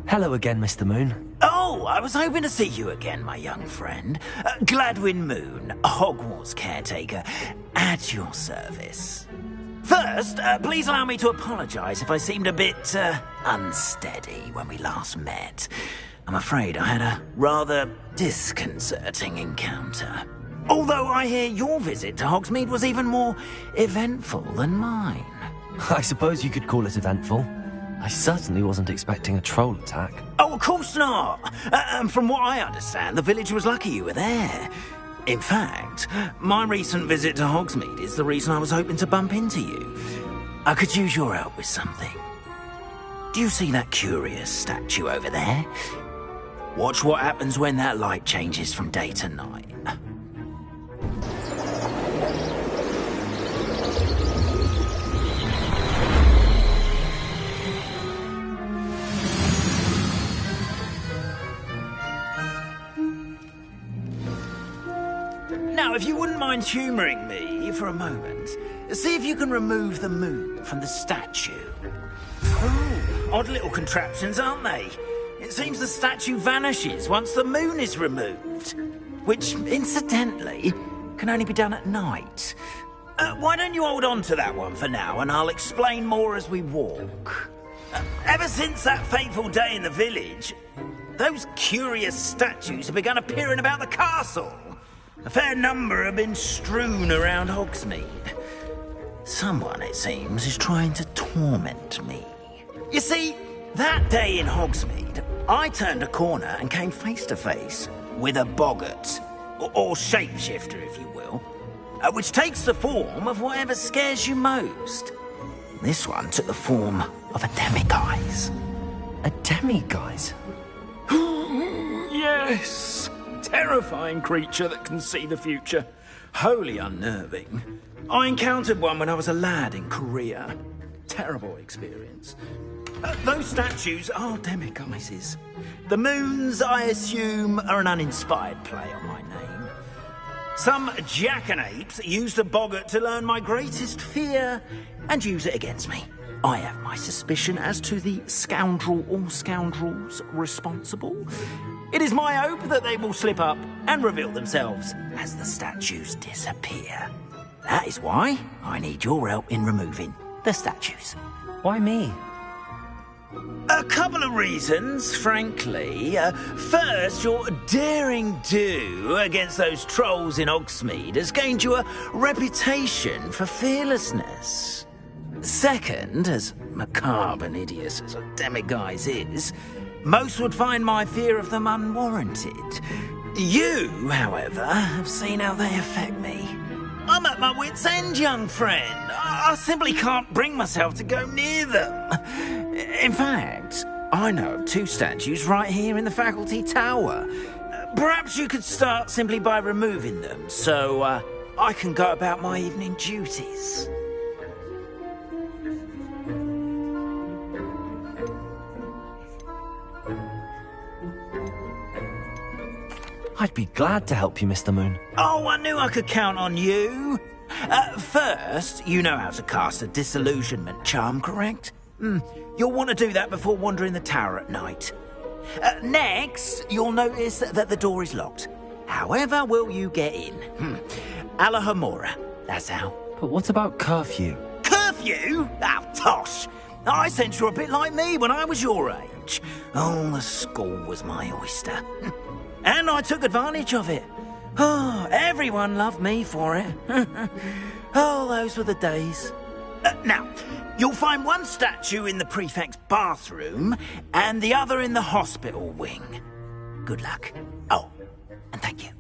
Hello again, Mr. Moon. Oh, I was hoping to see you again, my young friend. Gladwin Moon, Hogwarts caretaker, at your service. First, please allow me to apologise if I seemed a bit unsteady when we last met. I'm afraid I had a rather disconcerting encounter. Although I hear your visit to Hogsmeade was even more eventful than mine. I suppose you could call it eventful. I certainly wasn't expecting a troll attack. Oh, of course not. From what I understand, the village was lucky you were there. In fact, my recent visit to Hogsmeade is the reason I was hoping to bump into you. I could use your help with something. Do you see that curious statue over there? Watch what happens when that light changes from day to night. Now, if you wouldn't mind humouring me for a moment, see if you can remove the moon from the statue. Oh, odd little contraptions, aren't they? It seems the statue vanishes once the moon is removed, which, incidentally, can only be done at night. Why don't you hold on to that one for now, and I'll explain more as we walk. Ever since that fateful day in the village, those curious statues have begun appearing about the castle. A fair number have been strewn around Hogsmeade. Someone, it seems, is trying to torment me. You see, that day in Hogsmeade, I turned a corner and came face to face with a boggart, or shapeshifter, if you will, which takes the form of whatever scares you most. This one took the form of a demiguise. A demiguise? Yes! Terrifying creature that can see the future. Wholly unnerving. I encountered one when I was a lad in Korea. Terrible experience. Those statues are demiguises. The moons, I assume, are an uninspired play on my name. Some jackanapes used a boggart to learn my greatest fear and use it against me. I have my suspicion as to the scoundrel or scoundrels responsible. It is my hope that they will slip up and reveal themselves as the statues disappear. That is why I need your help in removing the statues. Why me? A couple of reasons, frankly. First, your daring do against those trolls in Hogsmeade has gained you a reputation for fearlessness. Second, as macabre and hideous as a demiguise is, most would find my fear of them unwarranted. You, however, have seen how they affect me. I'm at my wit's end, young friend. I simply can't bring myself to go near them. In fact, I know of two statues right here in the faculty tower. Perhaps you could start simply by removing them, so I can go about my evening duties. I'd be glad to help you, Mr. Moon. Oh, I knew I could count on you. First, you know how to cast a disillusionment charm, correct? You'll want to do that before wandering the tower at night. Next, you'll notice that the door is locked. However will you get in? Alahomora, that's how. But what about curfew? Curfew? Oh, tosh. I sense you're a bit like me when I was your age. Oh, the school was my oyster. And I took advantage of it. Oh, everyone loved me for it. Oh, those were the days. Now, you'll find one statue in the prefect's bathroom and the other in the hospital wing. Good luck. Oh, and thank you.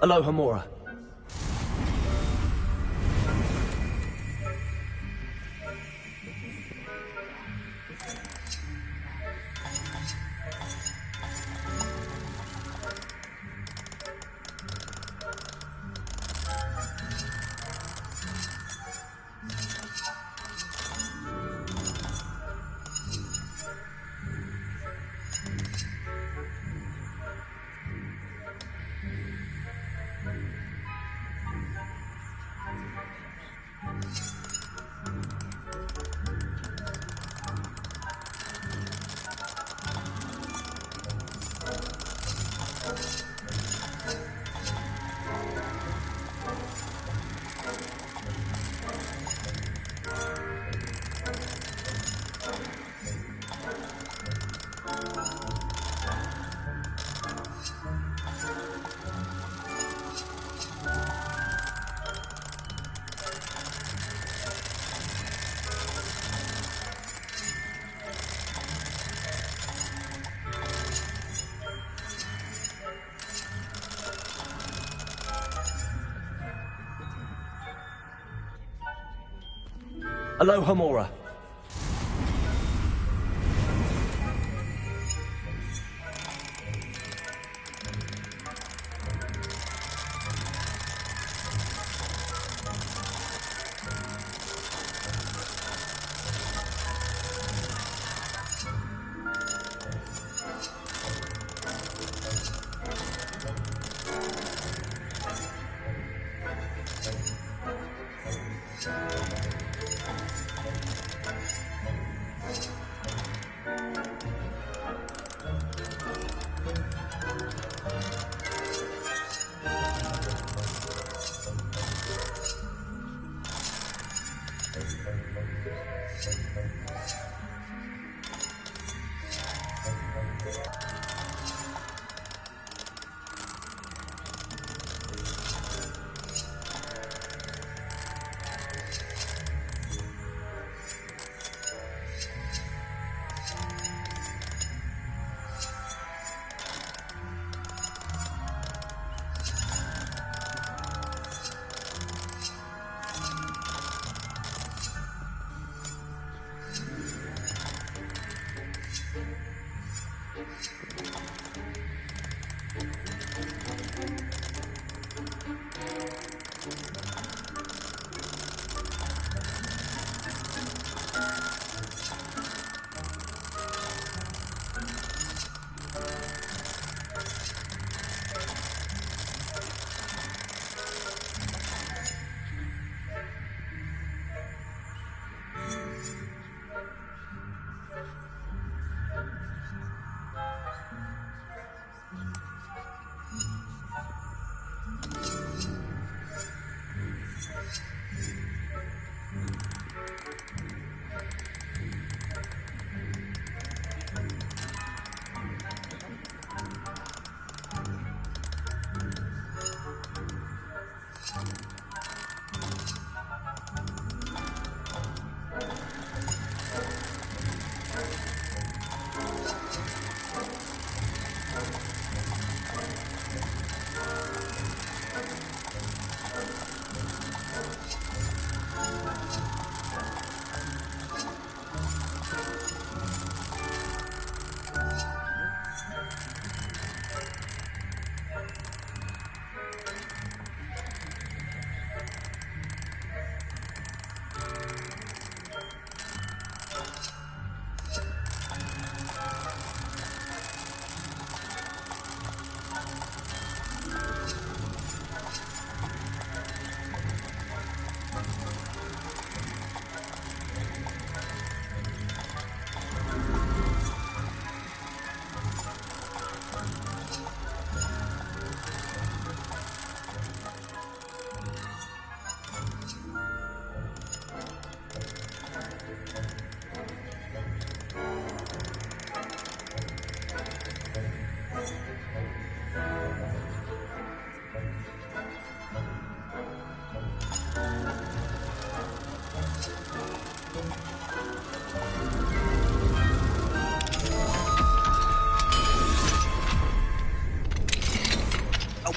Alohomora. Aloha, Mora.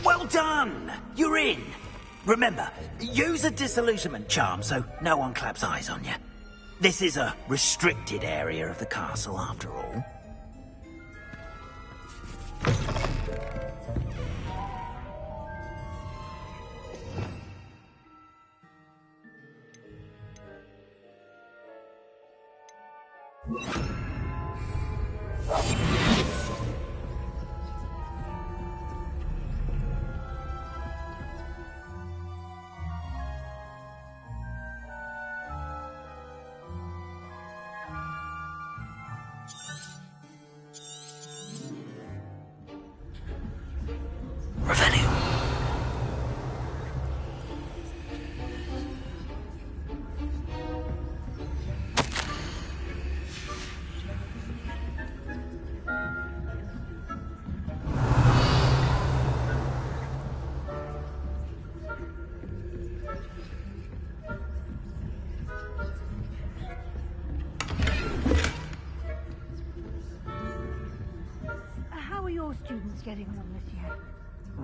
Well done! You're in! Remember, use a disillusionment charm so no one claps eyes on you. This is a restricted area of the castle, after all.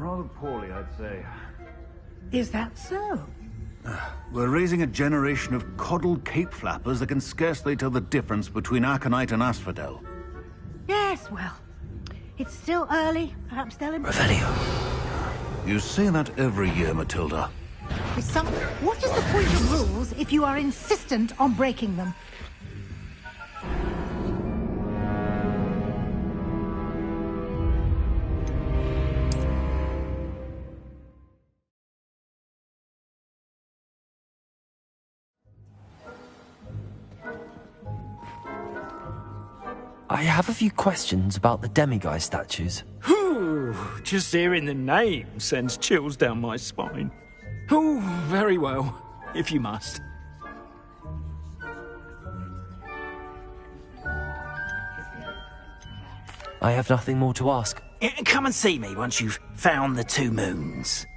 Rather poorly, I'd say. Is that so? We're raising a generation of coddled cape flappers that can scarcely tell the difference between aconite and asphodel. Yes, well, it's still early. Perhaps they'll improve. You say that every year, Matilda. What is the point of rules if you are insistent on breaking them? I have a few questions about the demiguise statues. Whew, just hearing the name sends chills down my spine. Oh, very well, if you must. I have nothing more to ask. Come and see me once you've found the 2 moons.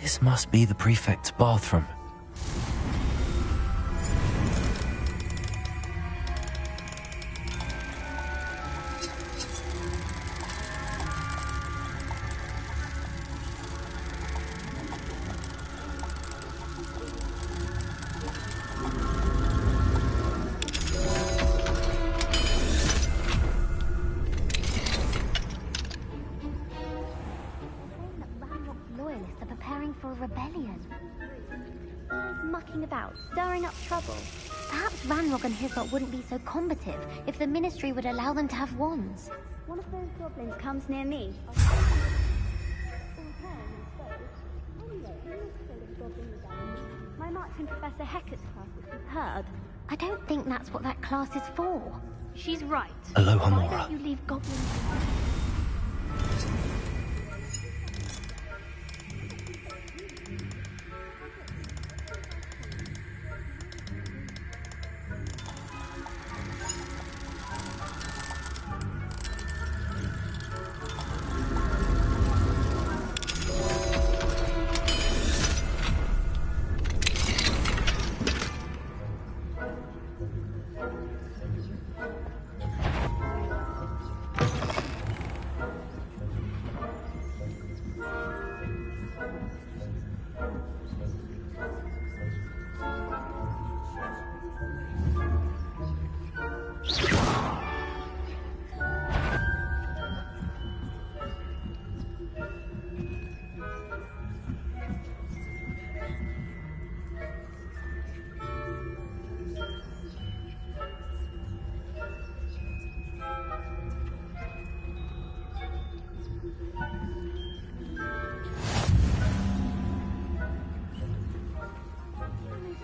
This must be the prefect's bathroom. Loyalists are preparing for a rebellion. Mucking about, stirring up trouble. Perhaps Ranrock and his lot wouldn't be so combative if the Ministry would allow them to have wands. One of those goblins comes near me. My marksman Professor Hecat's class was superb. I don't think that's what that class is for. She's right. Aloha Why Mora. don't you leave goblins alone?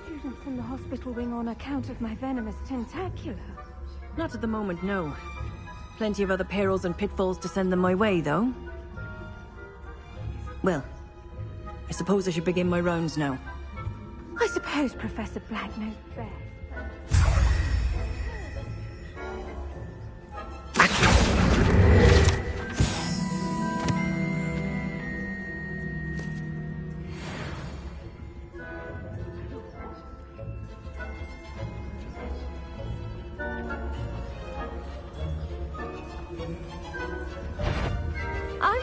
Students in the hospital wing on account of my venomous tentacula. Not at the moment, no. Plenty of other perils and pitfalls to send them my way, though. Well, I suppose I should begin my rounds now. I suppose Professor Black knows best.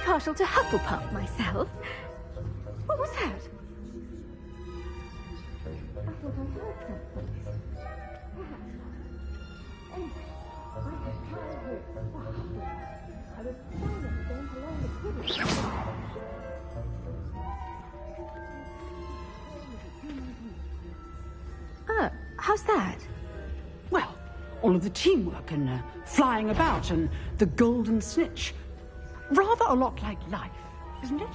partial to Hufflepuff myself. What was that? I thought I heard something. I had tried it for Hufflepuff. I was silent going along the Quidditch. How's that? Well, all of the teamwork and flying about and the golden snitch. Rather a lot like life, isn't it?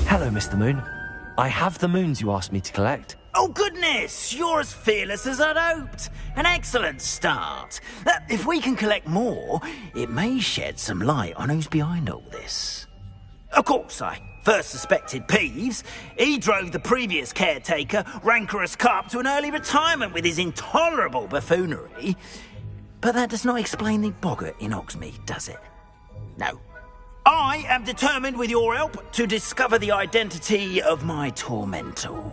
Hello, Mr. Moon. I have the moons you asked me to collect. Oh, goodness! You're as fearless as I'd hoped. An excellent start. If we can collect more, it may shed some light on who's behind all this. Of course, I first suspected Peeves. He drove the previous caretaker, Rancorous Carp, to an early retirement with his intolerable buffoonery. But that does not explain the boggart in Hogsmeade, does it? No. I am determined, with your help, to discover the identity of my tormentor.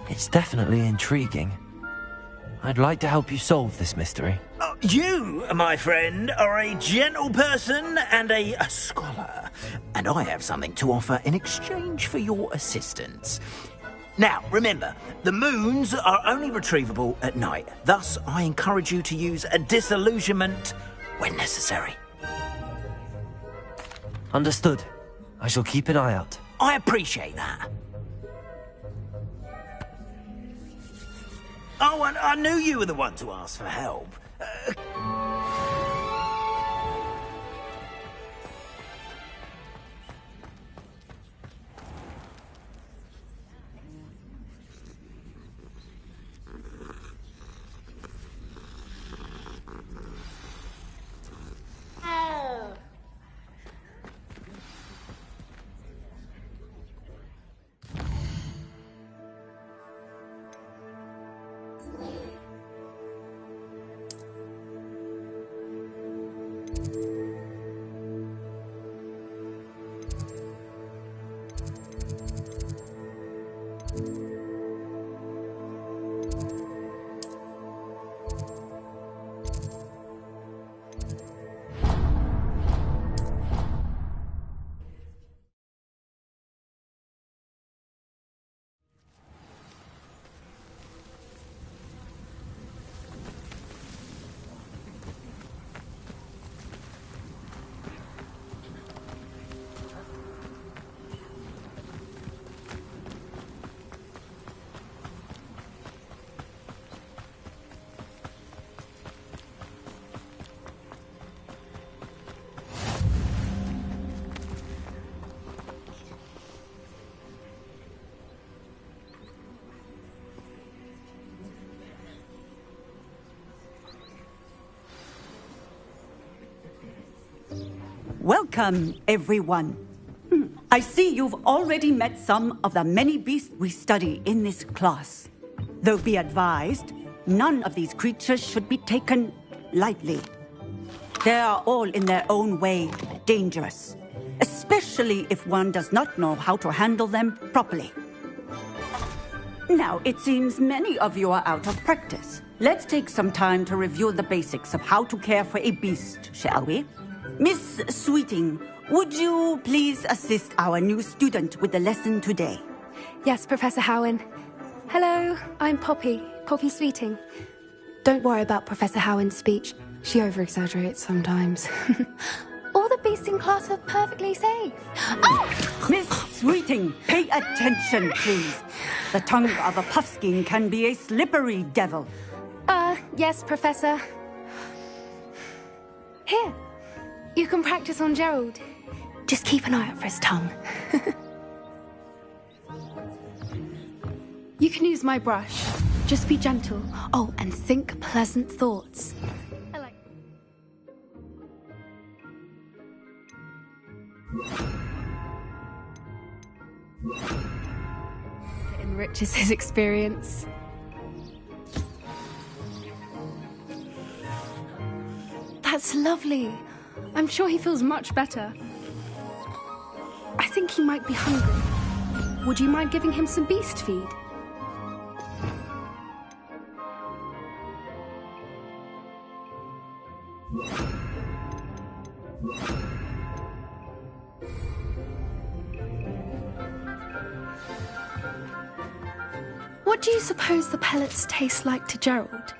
It's definitely intriguing. I'd like to help you solve this mystery. You, my friend, are a gentle person and a scholar, and I have something to offer in exchange for your assistance. Now, remember, the moons are only retrievable at night. Thus, I encourage you to use a disillusionment when necessary. Understood. I shall keep an eye out. I appreciate that. Oh, and I knew you were the one to ask for help. Welcome, everyone. I see you've already met some of the many beasts we study in this class. Though be advised, none of these creatures should be taken lightly. They are all in their own way dangerous, especially if one does not know how to handle them properly. Now, it seems many of you are out of practice. Let's take some time to review the basics of how to care for a beast, shall we? Miss Sweeting, would you please assist our new student with the lesson today? Yes, Professor Howen. Hello, I'm Poppy Sweeting. Don't worry about Professor Howen's speech. She over-exaggerates sometimes. All the beasts in class are perfectly safe. Oh! Miss Sweeting, pay attention, please. The tongue of a puffskein can be a slippery devil. Yes, Professor. Here, you can practice on Gerald. Just keep an eye out for his tongue. You can use my brush. Just be gentle. Oh, and think pleasant thoughts. It enriches his experience. That's lovely. I'm sure he feels much better. I think he might be hungry. Would you mind giving him some beast feed? What do you suppose the pellets taste like to Gerald?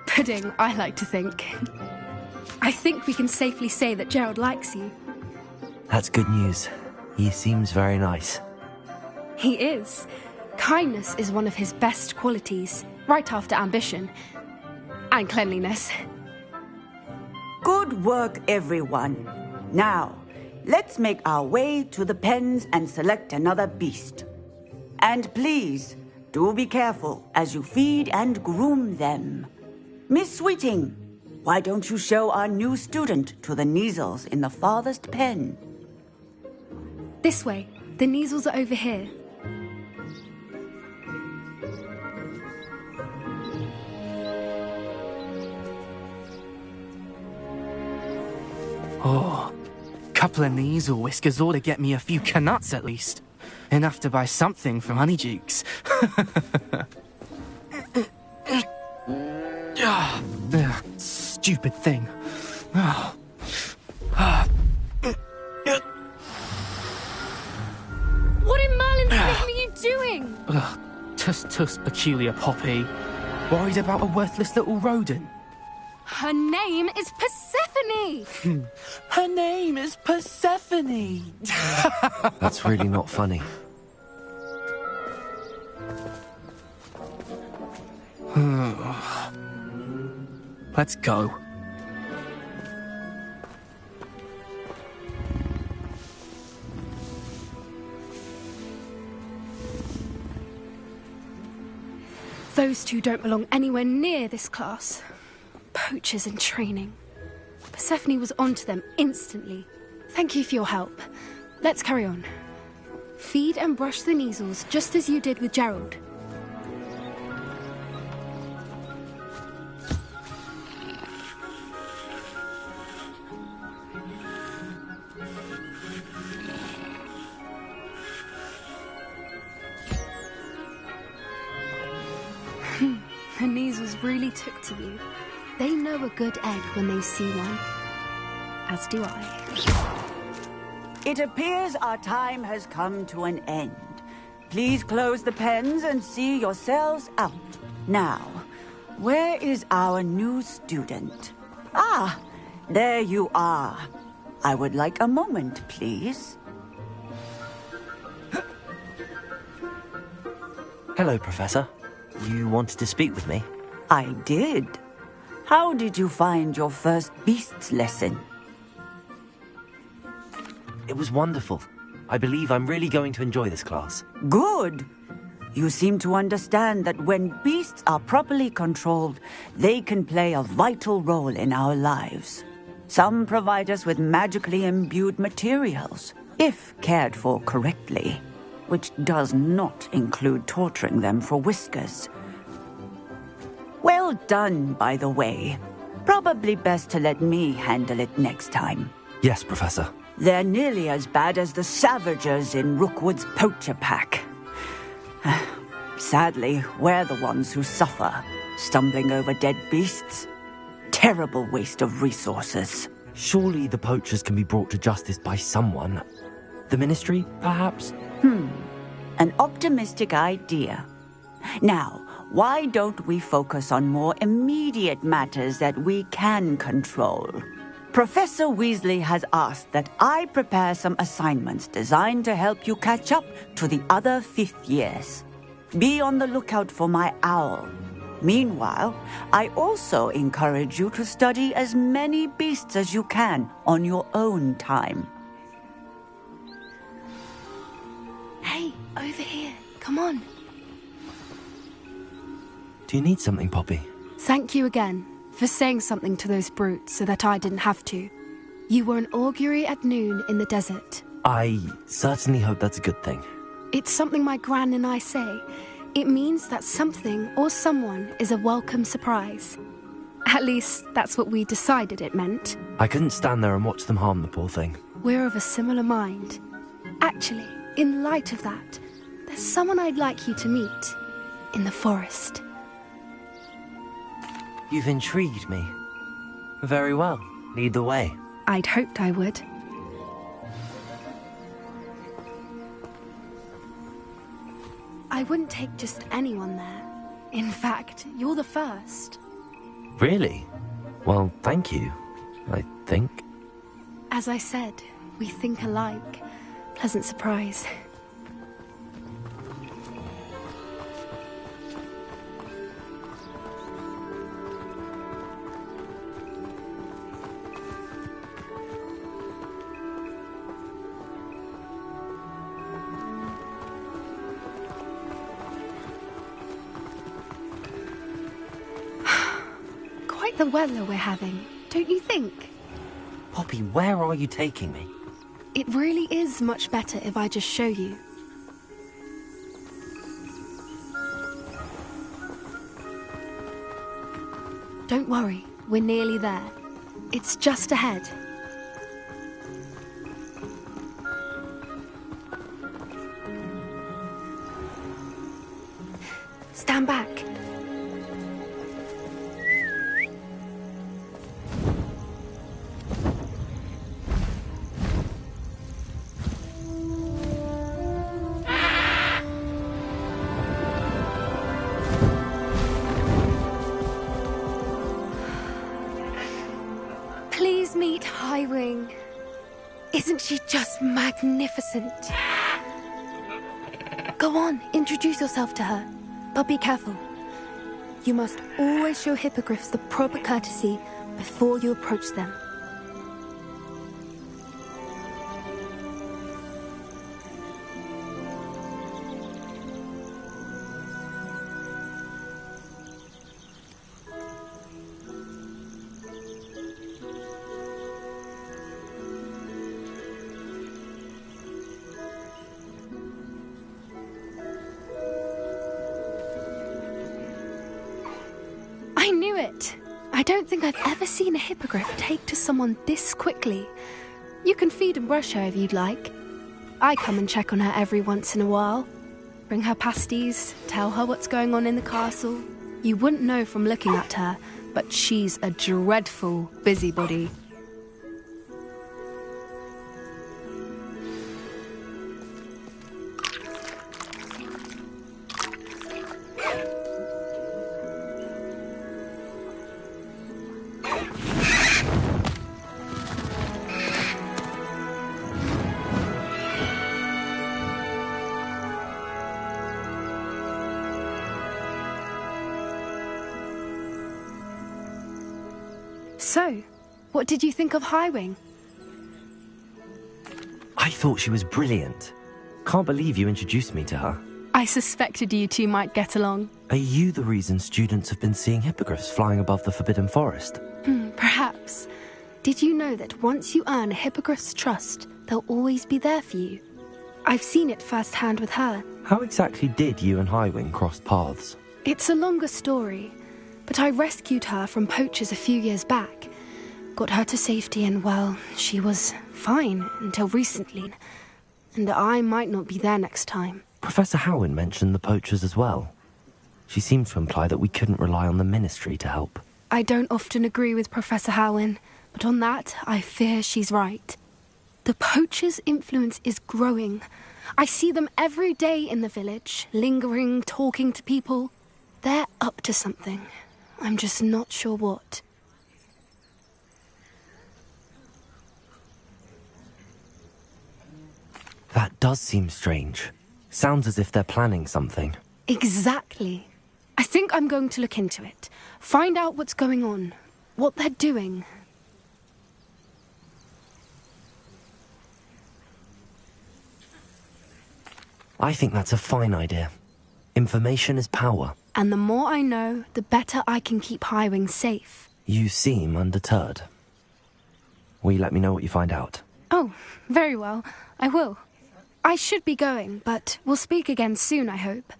Pudding, I like to think. I think we can safely say that Gerald likes you. That's good news. He seems very nice. He is. Kindness is one of his best qualities, right after ambition. And cleanliness. Good work, everyone. Now, let's make our way to the pens and select another beast. And please, do be careful as you feed and groom them. Miss Sweeting, why don't you show our new student to the Kneazles in the farthest pen? This way. The Kneazles are over here. Oh, couple of Kneazle whiskers ought to get me a few canuts at least. Enough to buy something from Honeydukes. Stupid thing. What in Merlin's name are you doing? Tuss, peculiar Poppy. Worried about a worthless little rodent? Her name is Persephone! Her name is Persephone! That's really not funny. Let's go. Those two don't belong anywhere near this class. Poachers in training. Persephone was onto them instantly. Thank you for your help. Let's carry on. Feed and brush the Kneazles just as you did with Gerald. The Kneazles really took to you. They know a good egg when they see one. As do I. It appears our time has come to an end. Please close the pens and see yourselves out. Now, where is our new student? Ah, there you are. I would like a moment, please. Hello, Professor. You wanted to speak with me? I did. How did you find your first beasts lesson? It was wonderful. I believe I'm really going to enjoy this class. Good. You seem to understand that when beasts are properly controlled, they can play a vital role in our lives. Some provide us with magically imbued materials, if cared for correctly, which does not include torturing them for whiskers. Well done, by the way. Probably best to let me handle it next time. Yes, Professor. They're nearly as bad as the Savagers in Rookwood's poacher pack. Sadly, we're the ones who suffer, stumbling over dead beasts. Terrible waste of resources. Surely the poachers can be brought to justice by someone. The Ministry, perhaps? An optimistic idea. Now, why don't we focus on more immediate matters that we can control? Professor Weasley has asked that I prepare some assignments designed to help you catch up to the other 5th years. Be on the lookout for my owl. Meanwhile, I also encourage you to study as many beasts as you can on your own time. Hey, over here. Come on. Do you need something, Poppy? Thank you again for saying something to those brutes so that I didn't have to. You were an augury at noon in the desert. I certainly hope that's a good thing. It's something my gran and I say. It means that something or someone is a welcome surprise. At least, that's what we decided it meant. I couldn't stand there and watch them harm the poor thing. We're of a similar mind. Actually, in light of that, there's someone I'd like you to meet in the forest. You've intrigued me. Very well. Lead the way. I'd hoped I would. I wouldn't take just anyone there. In fact, you're the first. Really? Well, thank you, I think. As I said, we think alike. Pleasant surprise. Quite the weather we're having, don't you think? Poppy, where are you taking me? It really is much better if I just show you. Don't worry, we're nearly there. It's just ahead. Stand back. Please meet Highwing. Isn't she just magnificent? Go on, introduce yourself to her. But be careful. You must always show hippogriffs the proper courtesy before you approach them. I knew it! I don't think I've ever seen a hippogriff take to someone this quickly. You can feed and brush her if you'd like. I come and check on her every once in a while. Bring her pasties, tell her what's going on in the castle. You wouldn't know from looking at her, but she's a dreadful busybody. So, what did you think of Highwing? I thought she was brilliant. Can't believe you introduced me to her. I suspected you two might get along. Are you the reason students have been seeing hippogriffs flying above the Forbidden Forest? Perhaps. Did you know that once you earn a hippogriff's trust, they'll always be there for you? I've seen it firsthand with her. How exactly did you and Highwing cross paths? It's a longer story. But I rescued her from poachers a few years back. Got her to safety and, well, she was fine until recently. And I might not be there next time. Professor Howin mentioned the poachers as well. She seemed to imply that we couldn't rely on the Ministry to help. I don't often agree with Professor Howin, but on that, I fear she's right. The poachers' influence is growing. I see them every day in the village, lingering, talking to people. They're up to something. I'm just not sure what. That does seem strange. Sounds as if they're planning something. Exactly. I think I'm going to look into it. Find out what's going on. What they're doing. I think that's a fine idea. Information is power. And the more I know, the better I can keep Highwing safe. You seem undeterred. Will you let me know what you find out? Oh, very well. I will. I should be going, but we'll speak again soon, I hope.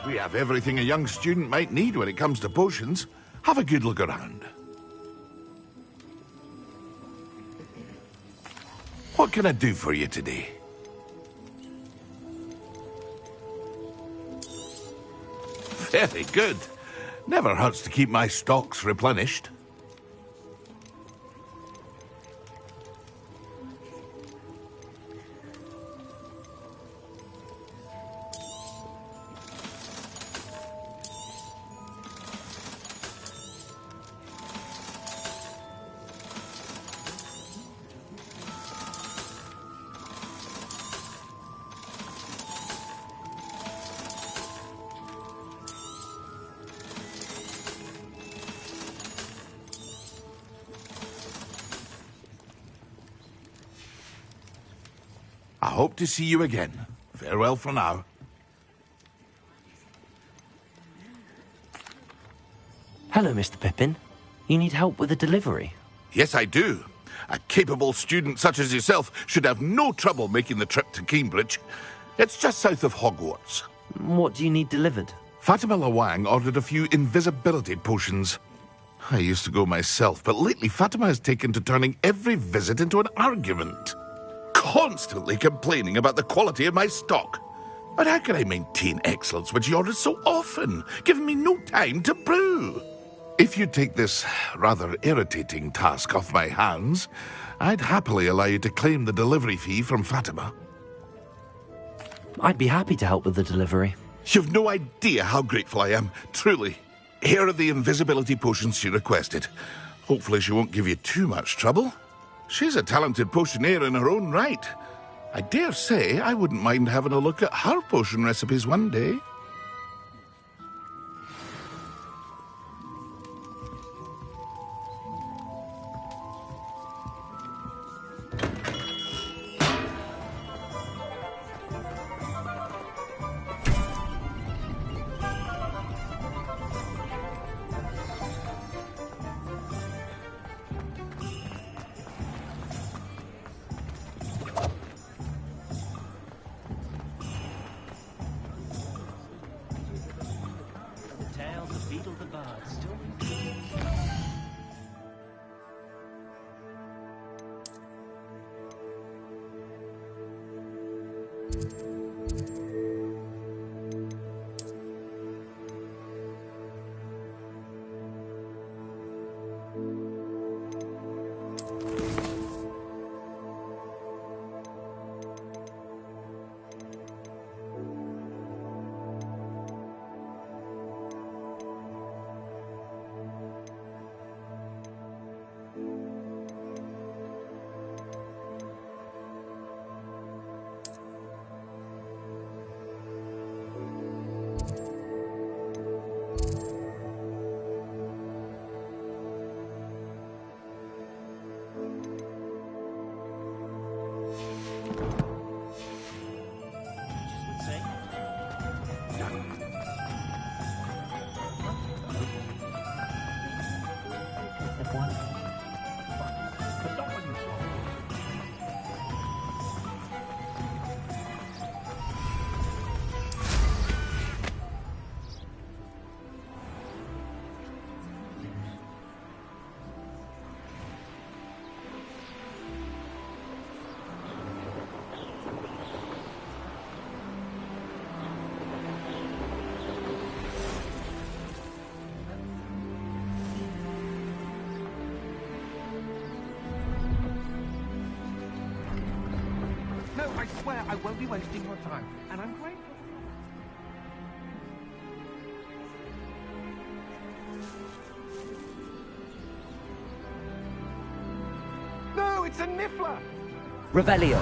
We have everything a young student might need when it comes to potions. Have a good look around. What can I do for you today? Very good. Never hurts to keep my stocks replenished. I hope to see you again. Farewell for now. Hello, Mr. Pippin. You need help with a delivery? Yes, I do. A capable student such as yourself should have no trouble making the trip to Cambridge. It's just south of Hogwarts. What do you need delivered? Fatima Lawang ordered a few invisibility potions. I used to go myself, but lately Fatima has taken to turning every visit into an argument. Constantly complaining about the quality of my stock. But how can I maintain excellence when she orders so often, giving me no time to brew? If you take this rather irritating task off my hands, I'd happily allow you to claim the delivery fee from Fatima. I'd be happy to help with the delivery. You've no idea how grateful I am, truly. Here are the invisibility potions she requested. Hopefully she won't give you too much trouble. She's a talented potioneer in her own right. I dare say I wouldn't mind having a look at her potion recipes one day. No, I swear I won't be wasting your time, and I'm grateful. No, it's a niffler! Revelio.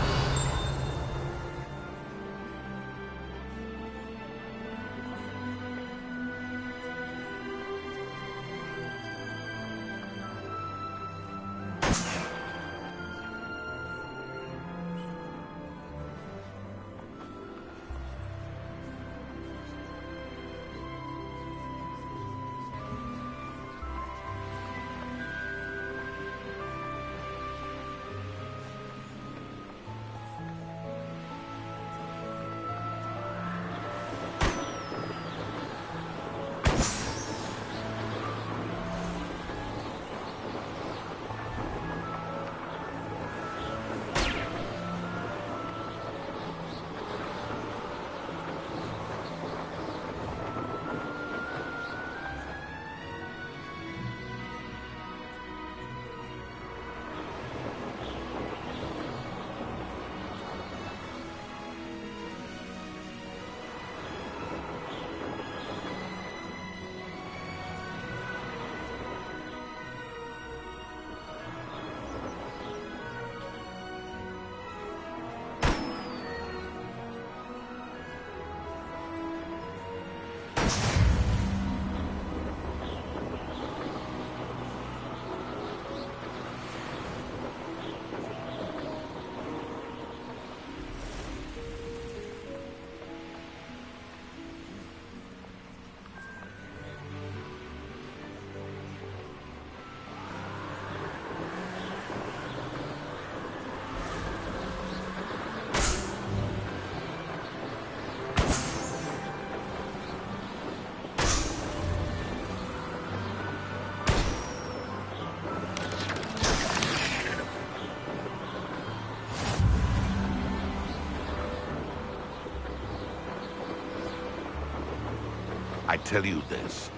I tell you this,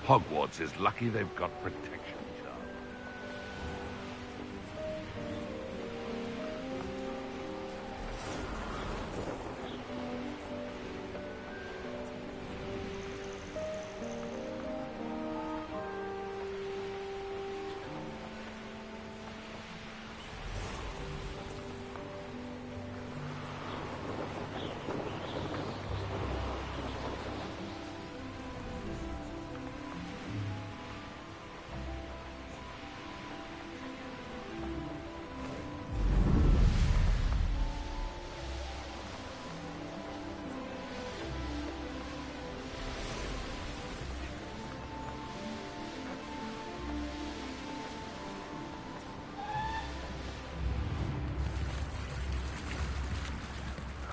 Hogwarts is lucky they've got protection.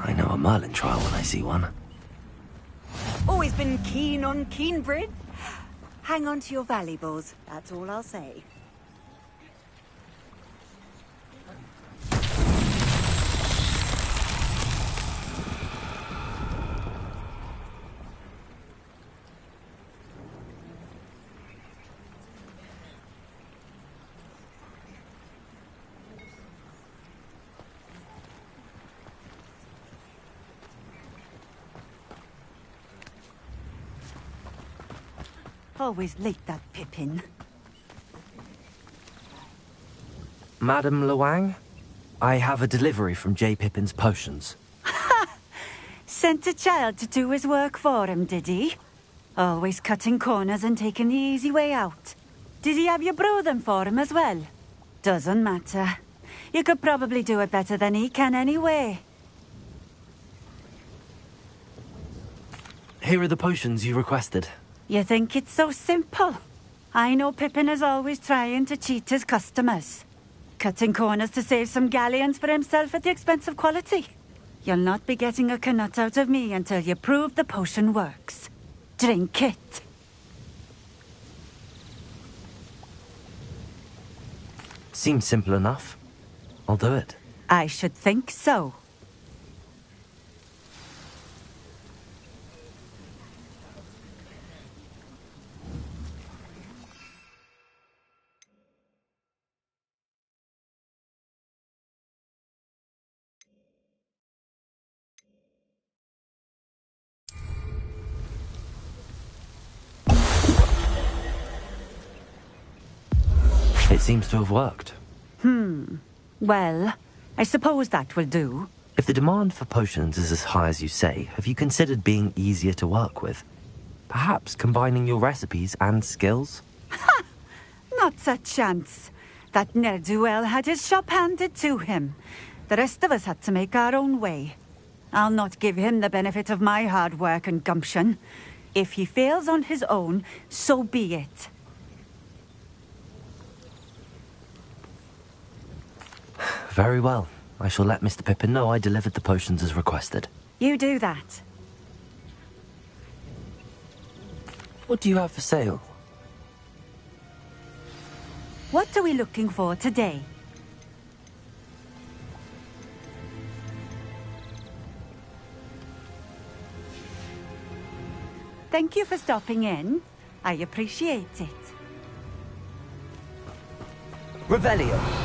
I know a Merlin trial when I see one. Always been keen on Keenbridge. Hang on to your valuables, that's all I'll say. Always late, that Pippin. Madame Luang, I have a delivery from J. Pippin's potions. Sent a child to do his work for him, did he? Always cutting corners and taking the easy way out. Did he have you brew them for him as well? Doesn't matter. You could probably do it better than he can anyway. Here are the potions you requested. You think it's so simple? I know Pippin is always trying to cheat his customers. Cutting corners to save some galleons for himself at the expense of quality. You'll not be getting a canut out of me until you prove the potion works. Drink it. Seems simple enough. I'll do it. I should think so. It seems to have worked. Well, I suppose that will do. If the demand for potions is as high as you say, have you considered being easier to work with? Perhaps combining your recipes and skills? Not a chance. That ne'er-do-well had his shop handed to him. The rest of us had to make our own way. I'll not give him the benefit of my hard work and gumption. If he fails on his own, so be it. Very well. I shall let Mr. Pippin know I delivered the potions as requested. You do that. What do you have for sale? What are we looking for today? Thank you for stopping in. I appreciate it. Revelio.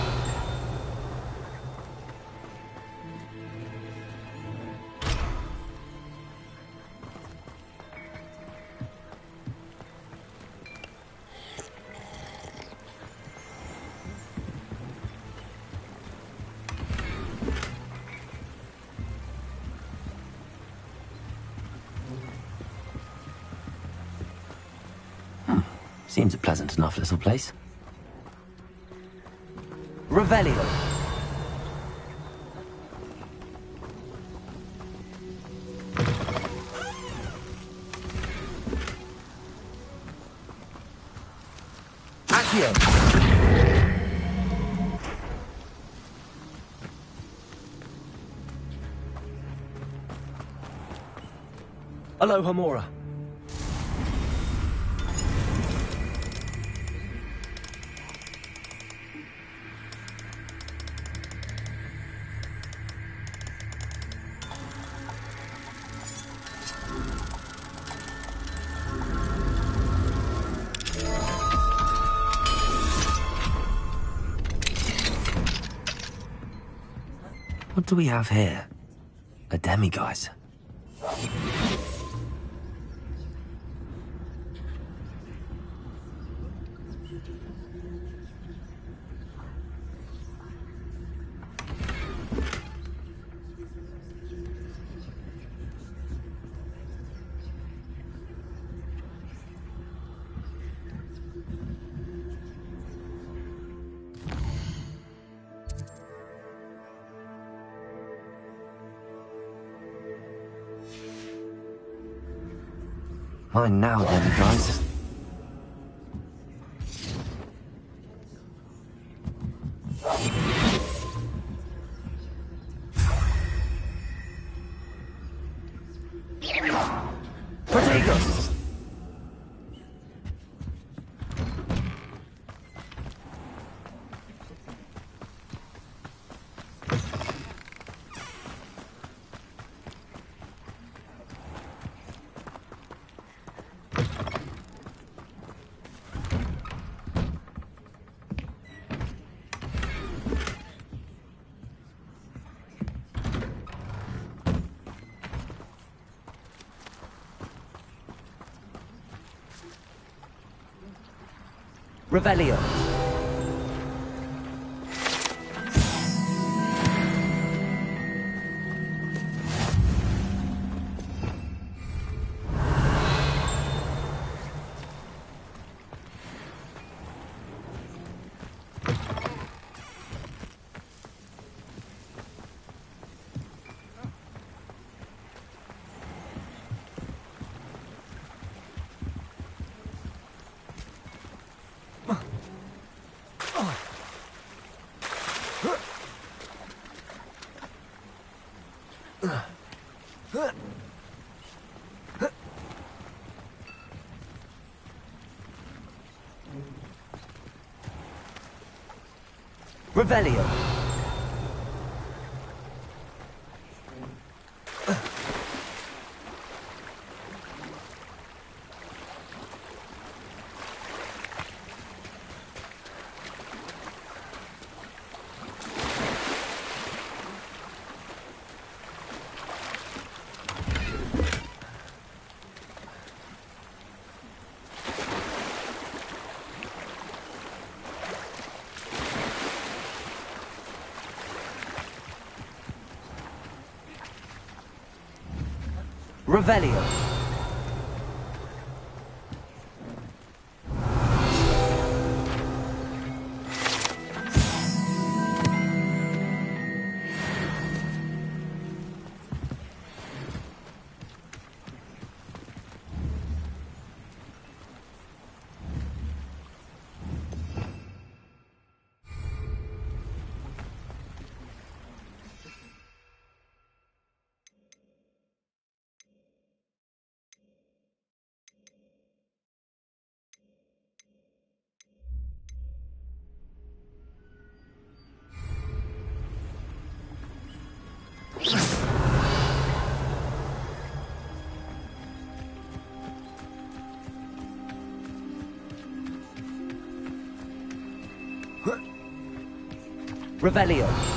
Seems a pleasant enough little place. Revelio. Accio. Aloha Mora. What do we have here? A demiguise. Mine now, demiguise. Potatoes! Revelio. Revelio. Revelio. Revelio.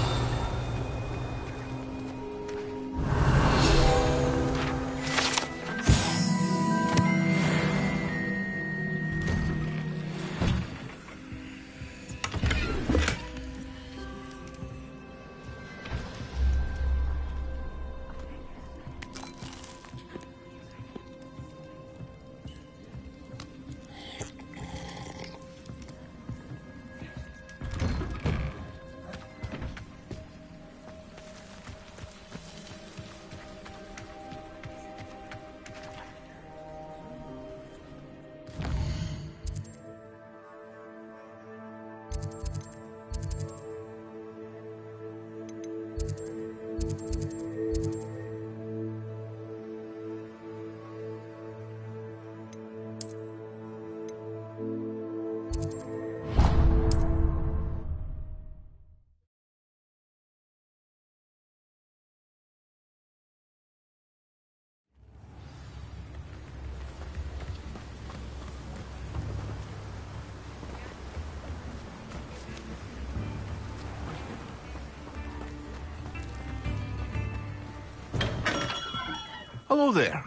Hello there.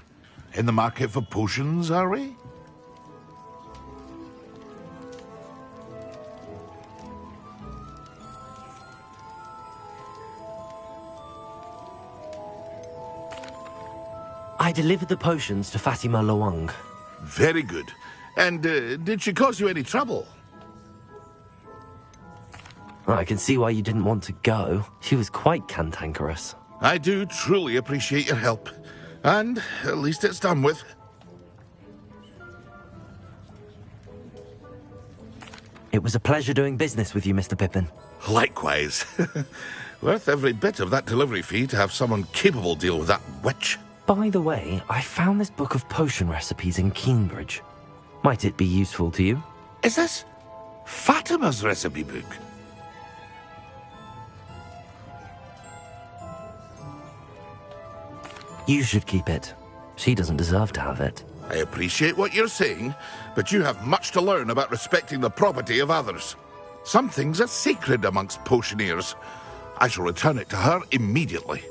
In the market for potions, are we? I delivered the potions to Fatima Loang. Very good. And did she cause you any trouble? I can see why you didn't want to go. She was quite cantankerous. I do truly appreciate your help. And at least it's done with. It was a pleasure doing business with you, Mr. Pippin. Likewise. Worth every bit of that delivery fee to have someone capable deal with that witch. By the way, I found this book of potion recipes in Keenbridge. Might it be useful to you? Is this Fatima's recipe book? You should keep it. She doesn't deserve to have it. I appreciate what you're saying, but you have much to learn about respecting the property of others. Some things are sacred amongst potioneers. I shall return it to her immediately.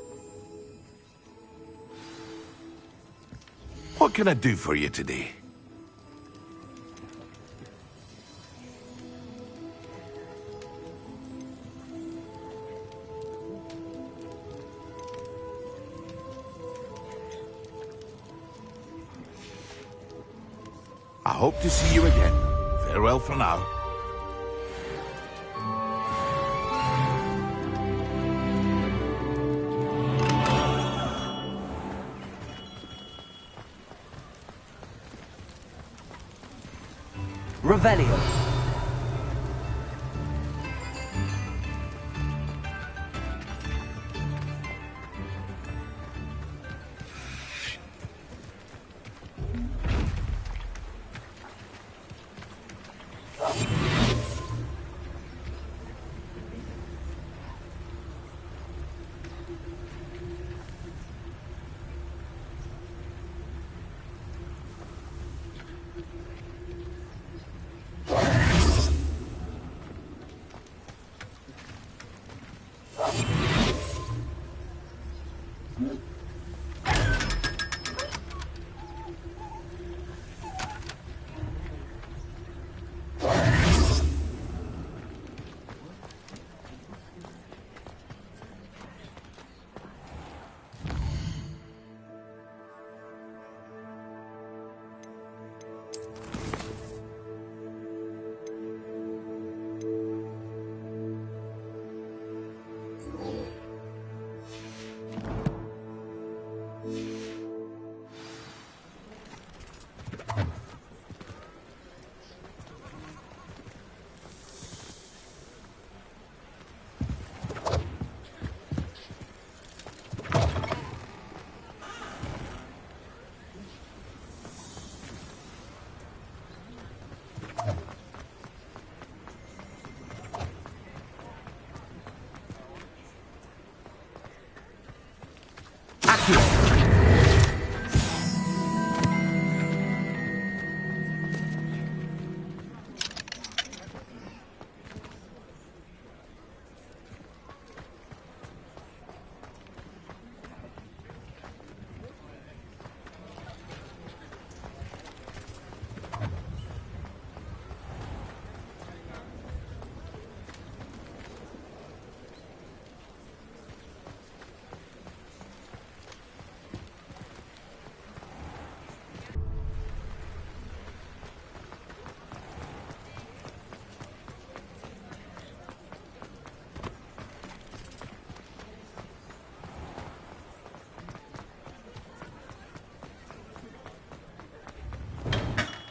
What can I do for you today? I hope to see you again. Farewell for now. Revelio.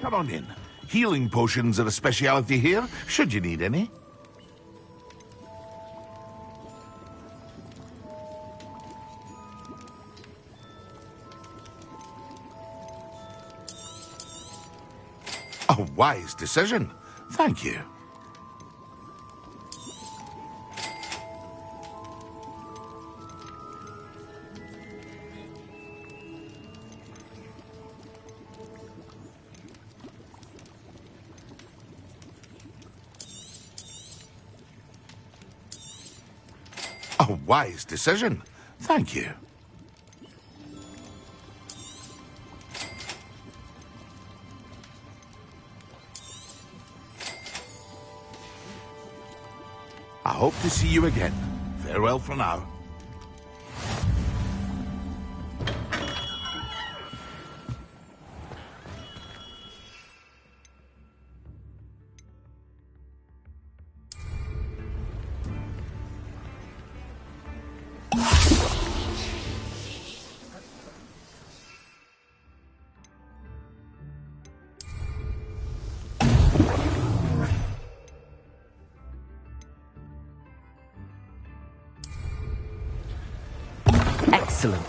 Come on in. Healing potions are a speciality here, should you need any. A wise decision. Thank you. A wise decision. Thank you. hope to see you again. Farewell for now. Excellent.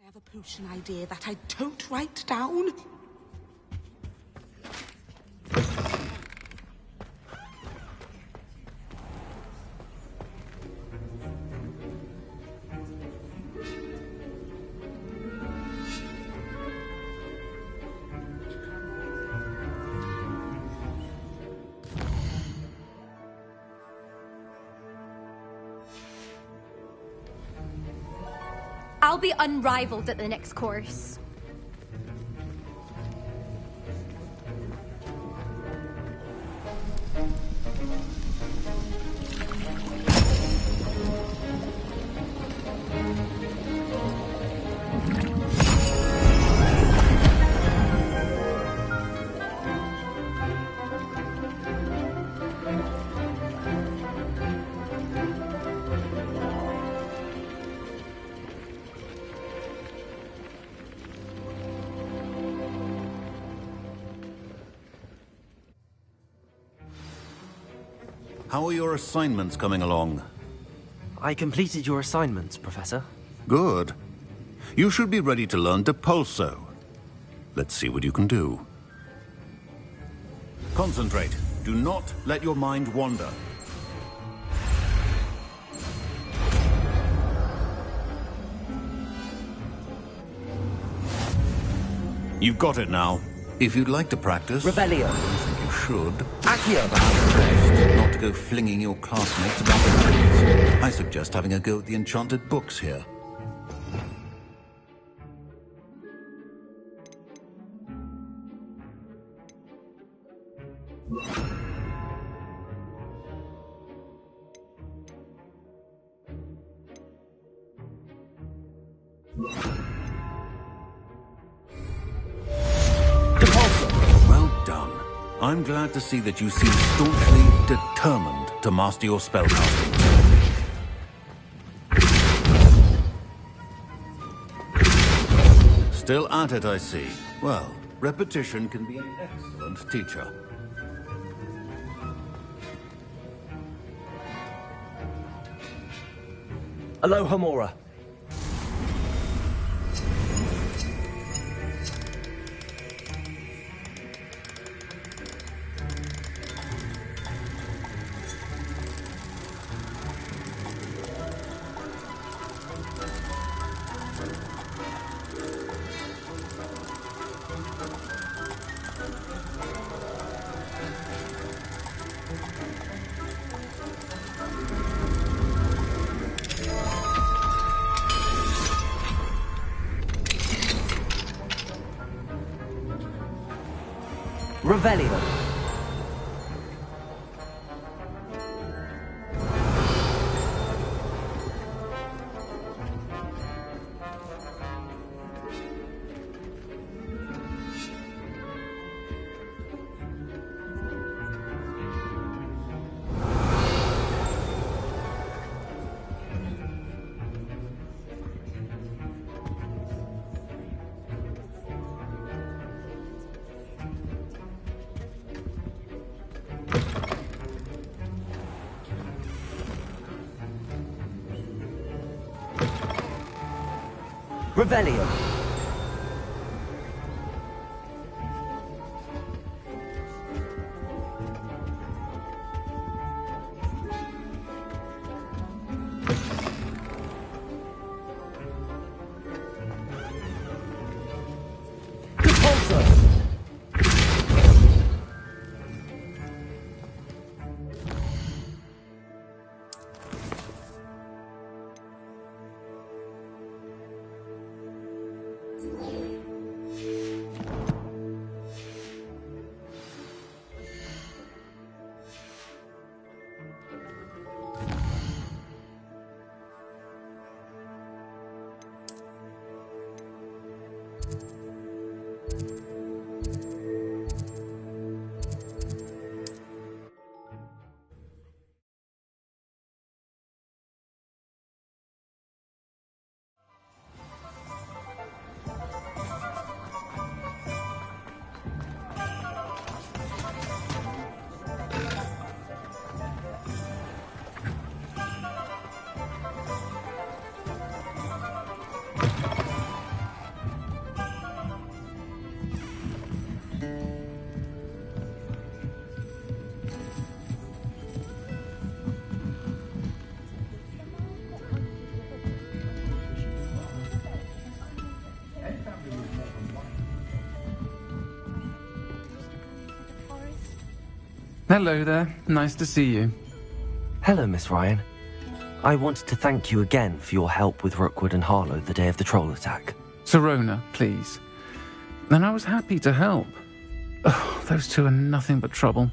I have a potion idea that I don't write down. I'll be unrivaled at the next course. How are your assignments coming along? I completed your assignments, Professor. Good. You should be ready to learn Depulso. Let's see what you can do. Concentrate. Do not let your mind wander. You've got it now. If you'd like to practice... Revelio. I think you should. Accio. Best not to go flinging your classmates about the streets. I suggest having a go at the enchanted books here. Well done. I'm glad to see that you seem staunchly determined to master your spellcasting. Still at it, I see. Well, repetition can be an excellent teacher. Alohomora. Revelio. Revelio. Hello there. Nice to see you. Hello, Miss Ryan. I wanted to thank you again for your help with Rookwood and Harlow the day of the troll attack. Sirona, please. And I was happy to help. Oh, those two are nothing but trouble.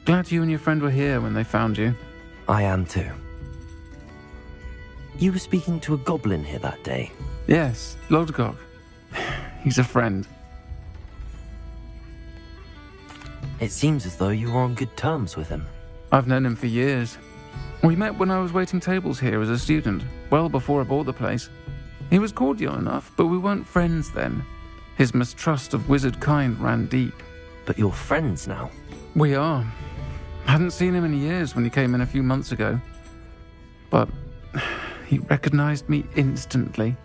Glad you and your friend were here when they found you. I am too. You were speaking to a goblin here that day? Yes, Lodgok. He's a friend. It seems as though you were on good terms with him. I've known him for years. We met when I was waiting tables here as a student, well before I bought the place. He was cordial enough, but we weren't friends then. His mistrust of wizard kind ran deep. But you're friends now? We are. Hadn't seen him in years when he came in a few months ago. But he recognized me instantly,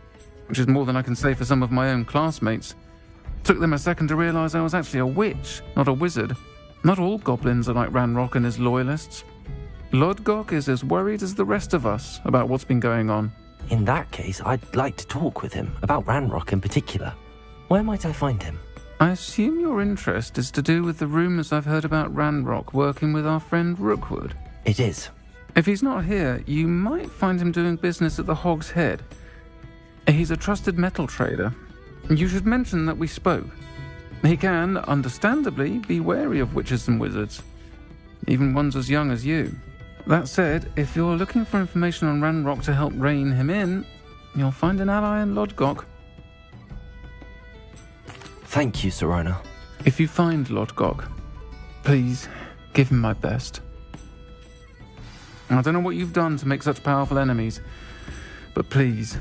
which is more than I can say for some of my own classmates. Took them a second to realize I was actually a witch, not a wizard. Not all goblins are like Ranrock and his loyalists. Lodgok is as worried as the rest of us about what's been going on. In that case, I'd like to talk with him, about Ranrock in particular. Where might I find him? I assume your interest is to do with the rumors I've heard about Ranrock working with our friend Rookwood. It is. If he's not here, you might find him doing business at the Hog's Head. He's a trusted metal trader. You should mention that we spoke. He can, understandably, be wary of witches and wizards, even ones as young as you. That said, if you're looking for information on Ranrock to help rein him in, you'll find an ally in Lodgok. Thank you, Sirona. If you find Lodgok, please give him my best. I don't know what you've done to make such powerful enemies, but please,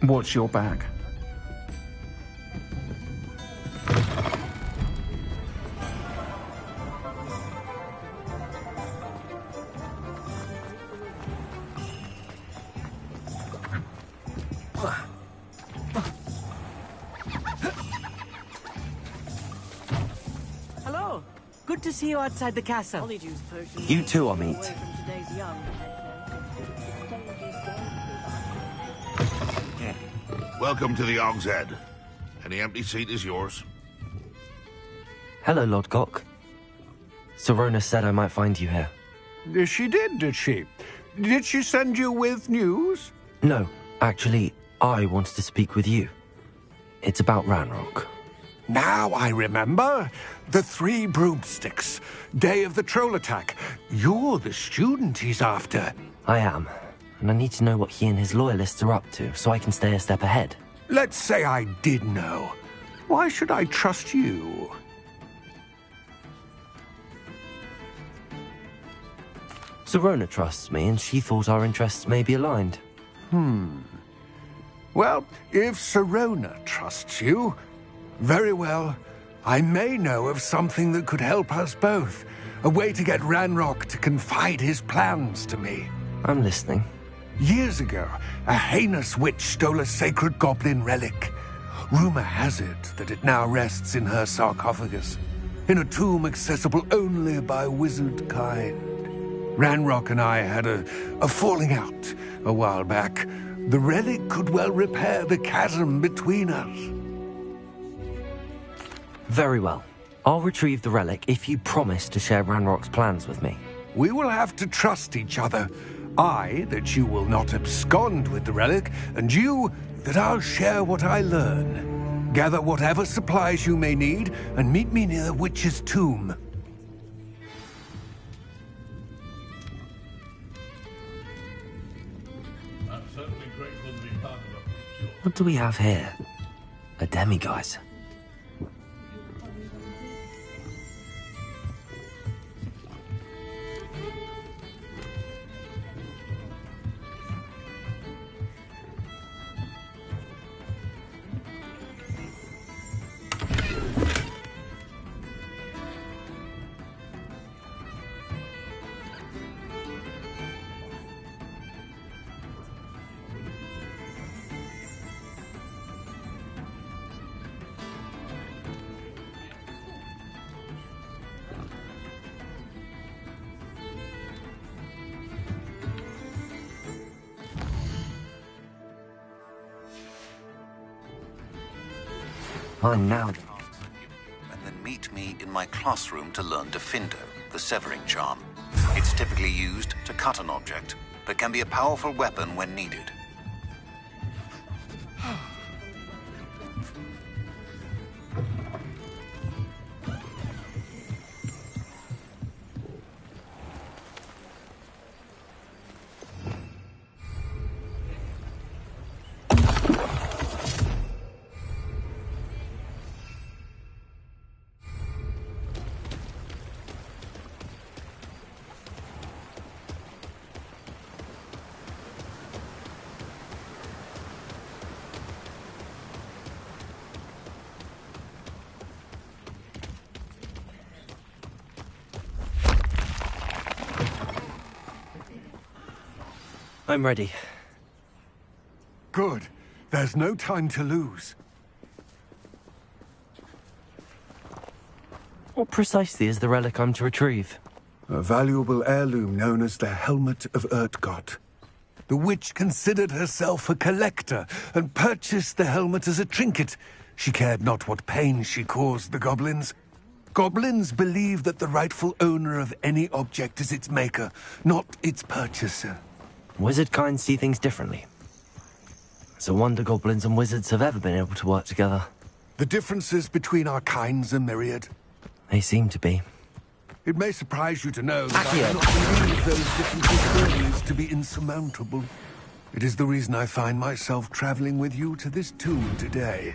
watch your back. Hello. Good to see you outside the castle. You too, Amit. Welcome to the Hog's Head. Any empty seat is yours. Hello, Lodgok. Sirona said I might find you here. She did she? Did she send you with news? No, actually, I wanted to speak with you. It's about Ranrock. Now I remember. The 3 broomsticks. Day of the troll attack. You're the student he's after. I am, and I need to know what he and his loyalists are up to, so I can stay a step ahead. Let's say I did know. Why should I trust you? Sirona trusts me, and she thought our interests may be aligned. Well, if Sirona trusts you, very well. I may know of something that could help us both. A way to get Ranrock to confide his plans to me. I'm listening. Years ago, a heinous witch stole a sacred goblin relic. Rumor has it that it now rests in her sarcophagus, in a tomb accessible only by wizard kind. Ranrock and I had a falling out a while back. The relic could well repair the chasm between us. Very well. I'll retrieve the relic if you promise to share Ranrock's plans with me. We will have to trust each other. I, that you will not abscond with the relic, and you, that I'll share what I learn. Gather whatever supplies you may need, and meet me near the witch's tomb. What do we have here? A demiguise. I'm now. And the meet me in my classroom to learn Defindo, the severing charm. It's typically used to cut an object, but can be a powerful weapon when needed. I'm ready. Good. There's no time to lose. What precisely is the relic I'm to retrieve? A valuable heirloom known as the Helmet of Urtgott. The witch considered herself a collector and purchased the helmet as a trinket. She cared not what pain she caused the goblins. Goblins believe that the rightful owner of any object is its maker, not its purchaser. Wizard kind see things differently. It's a wonder goblins and wizards have ever been able to work together. The differences between our kinds are myriad. They seem to be. It may surprise you to know that I do not believe those differences always to be insurmountable. It is the reason I find myself traveling with you to this tomb today.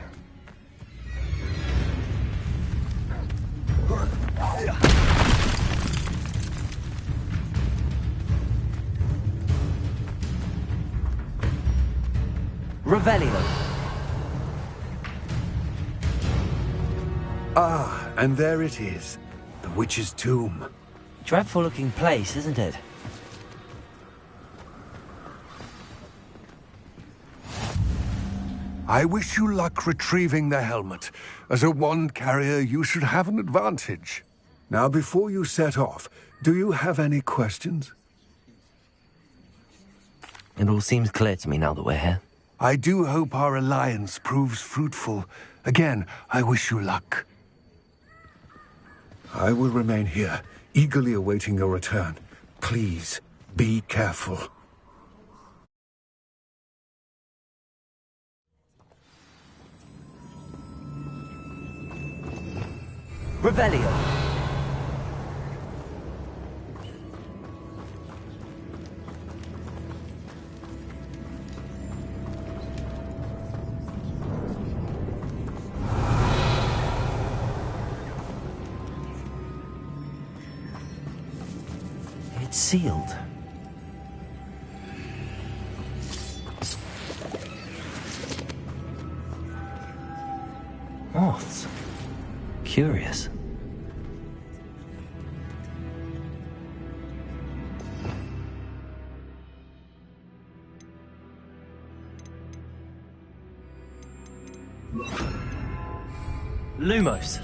Revelio. Ah, and there it is. The witch's tomb. Dreadful looking place, isn't it? I wish you luck retrieving the helmet. As a wand carrier, you should have an advantage. Now, before you set off, do you have any questions? It all seems clear to me now that we're here. I do hope our alliance proves fruitful. Again, I wish you luck. I will remain here, eagerly awaiting your return. Please, be careful. Revelio. It's sealed. Moths. Curious. Lumos.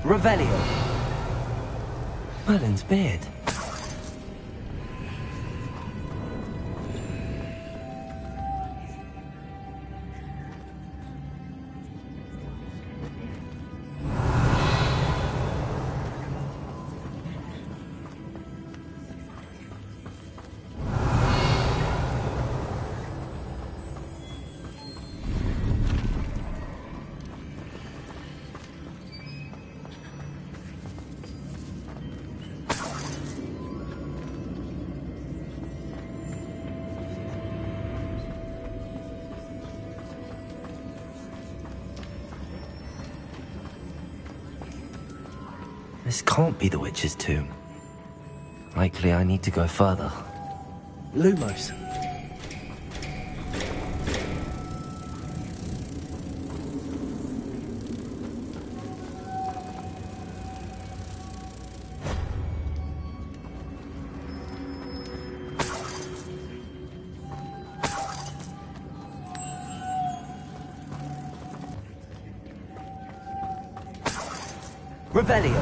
Revelio. Merlin's beard. This can't be the witch's tomb. Likely I need to go further. Lumos. Revelio.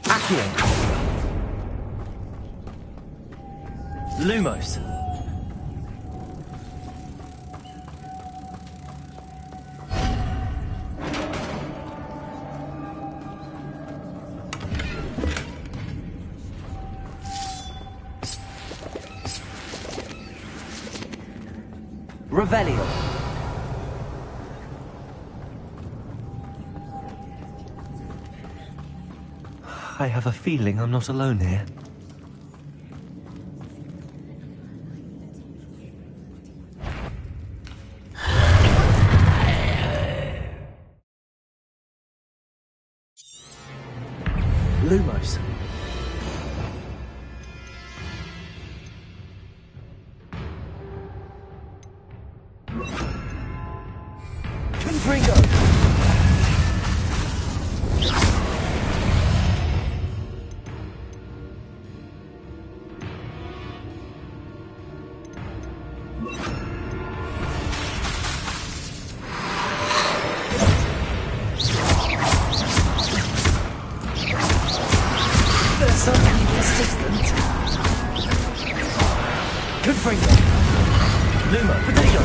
Accio. Lumos. Revelio. I have a feeling I'm not alone here. Lumos. Confringo. There's so many resistance. Confringo. Luma, Potato.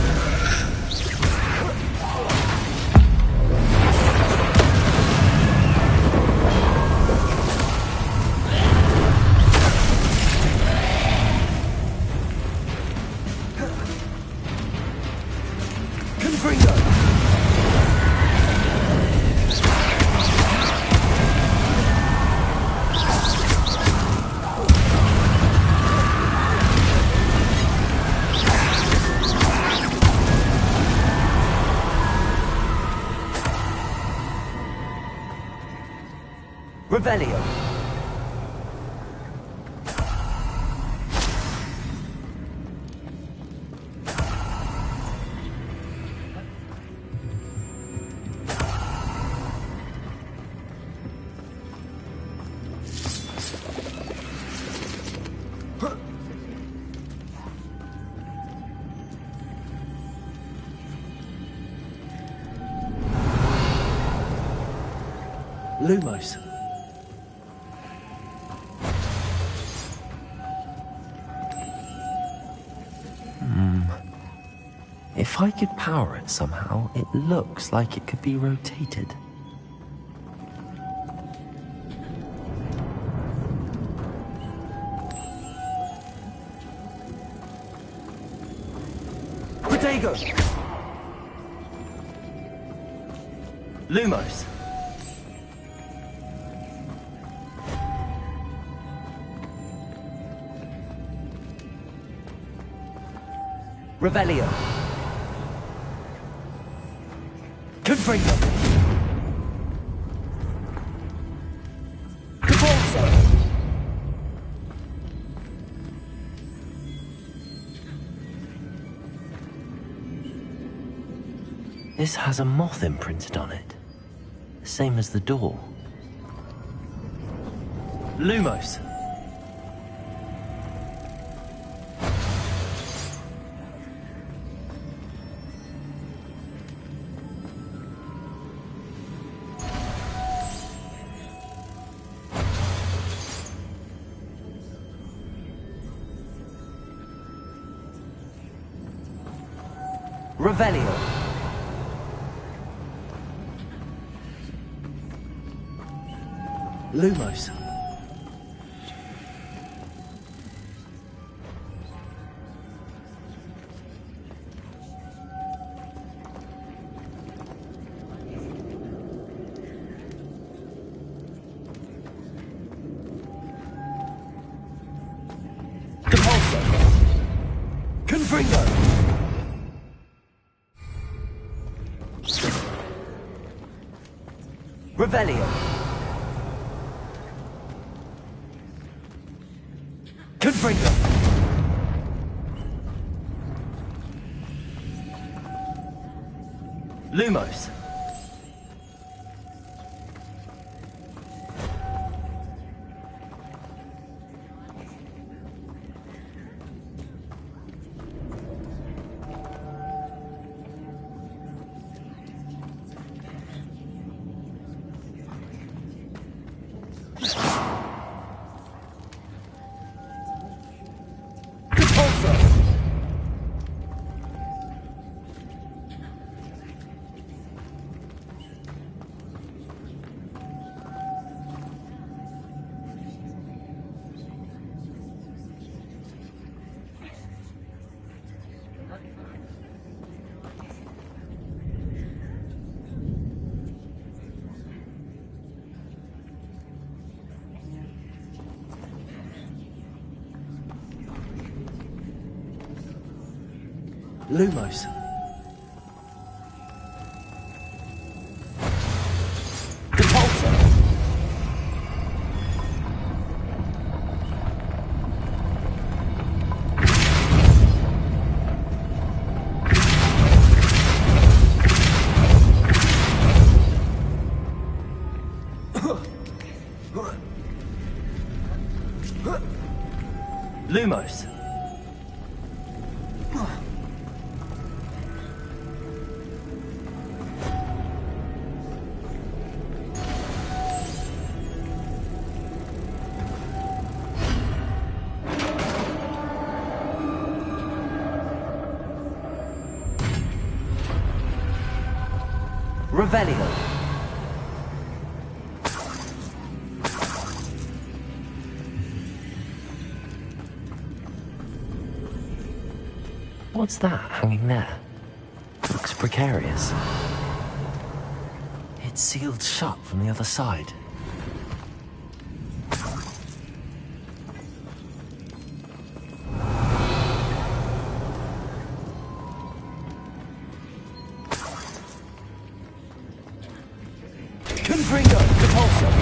Revelio. Lumos. If I could power it somehow, it looks like it could be rotated. Protego! Lumos. Revelio. Confringo. Cabalso. This has a moth imprinted on it. Same as the door. Lumos. Revelio. Lumos. Confringo! Revelio! Confringo! Lumos! Lumos. Depulsor. Lumos. Revelio. What's that hanging there? Looks precarious. It's sealed shut from the other side. Confringo, Depulsor.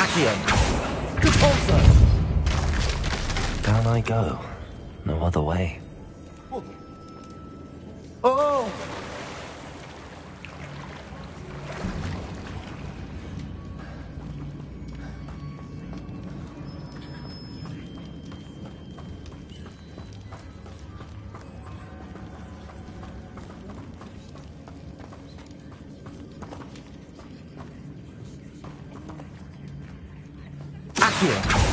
Accio. Depulsor! Down I go. No other way. Oh! Accio.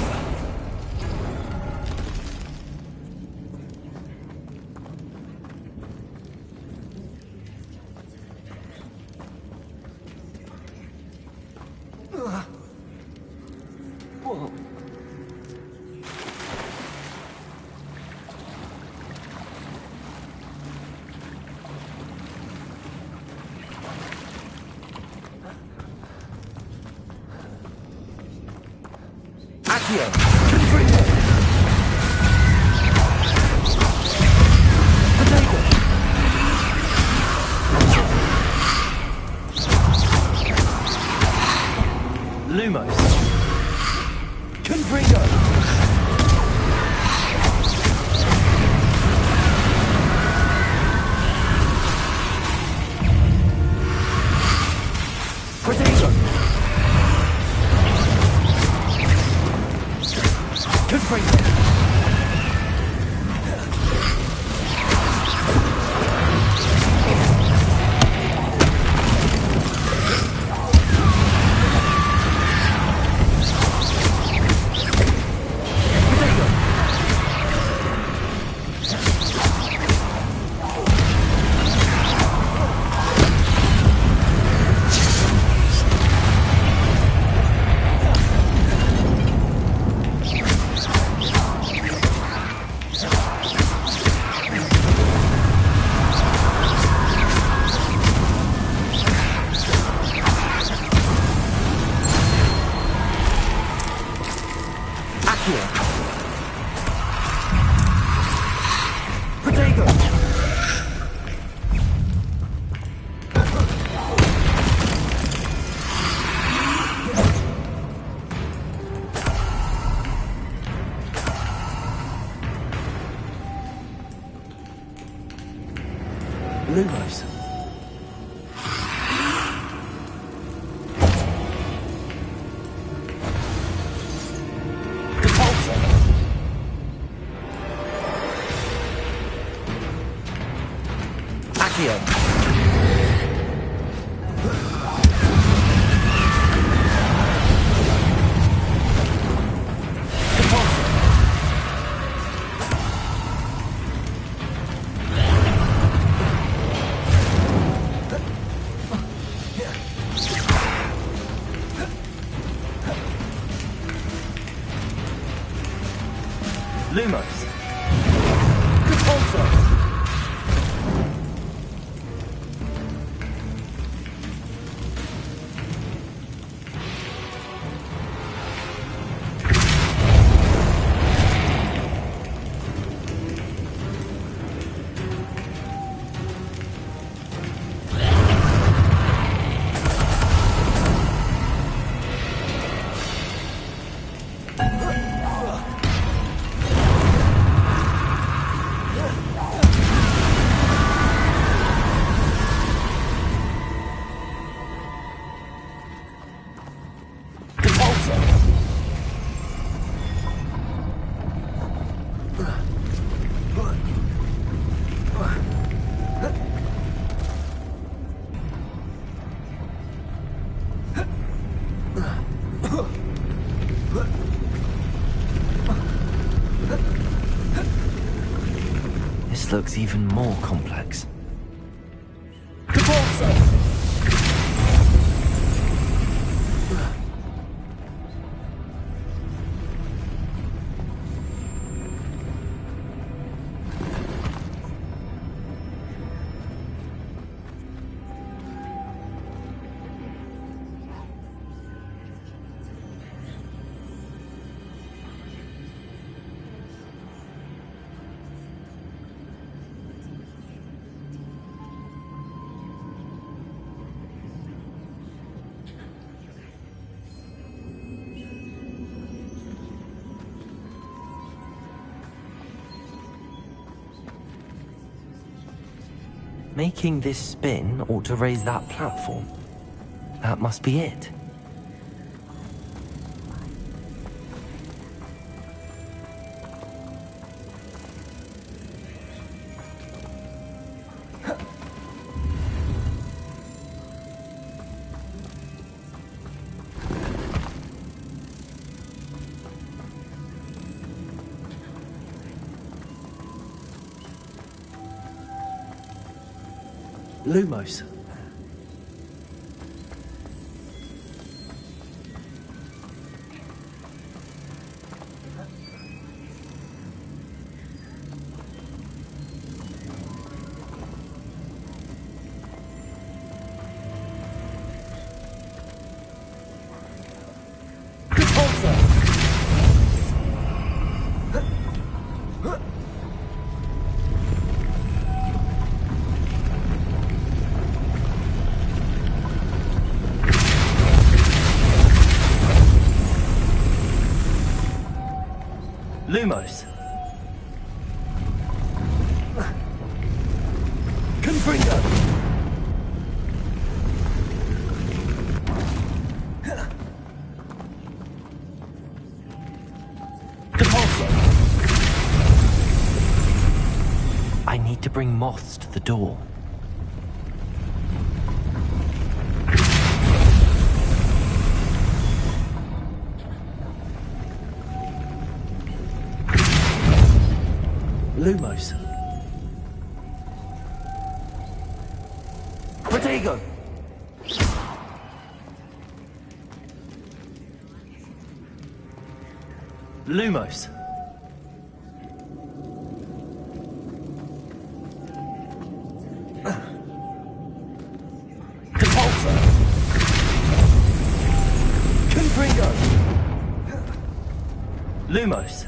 Accio. Confringo. Lumos. Confringo. Protego! Confringo! Lumos. Lumos. Repulsor. This looks even more complex. Making this spin ought to raise that platform. That must be it. Lumos. Lumos. Confringo. moths to the door. Lumos. Protego! Lumos. Depulso. Confringo. Lumos.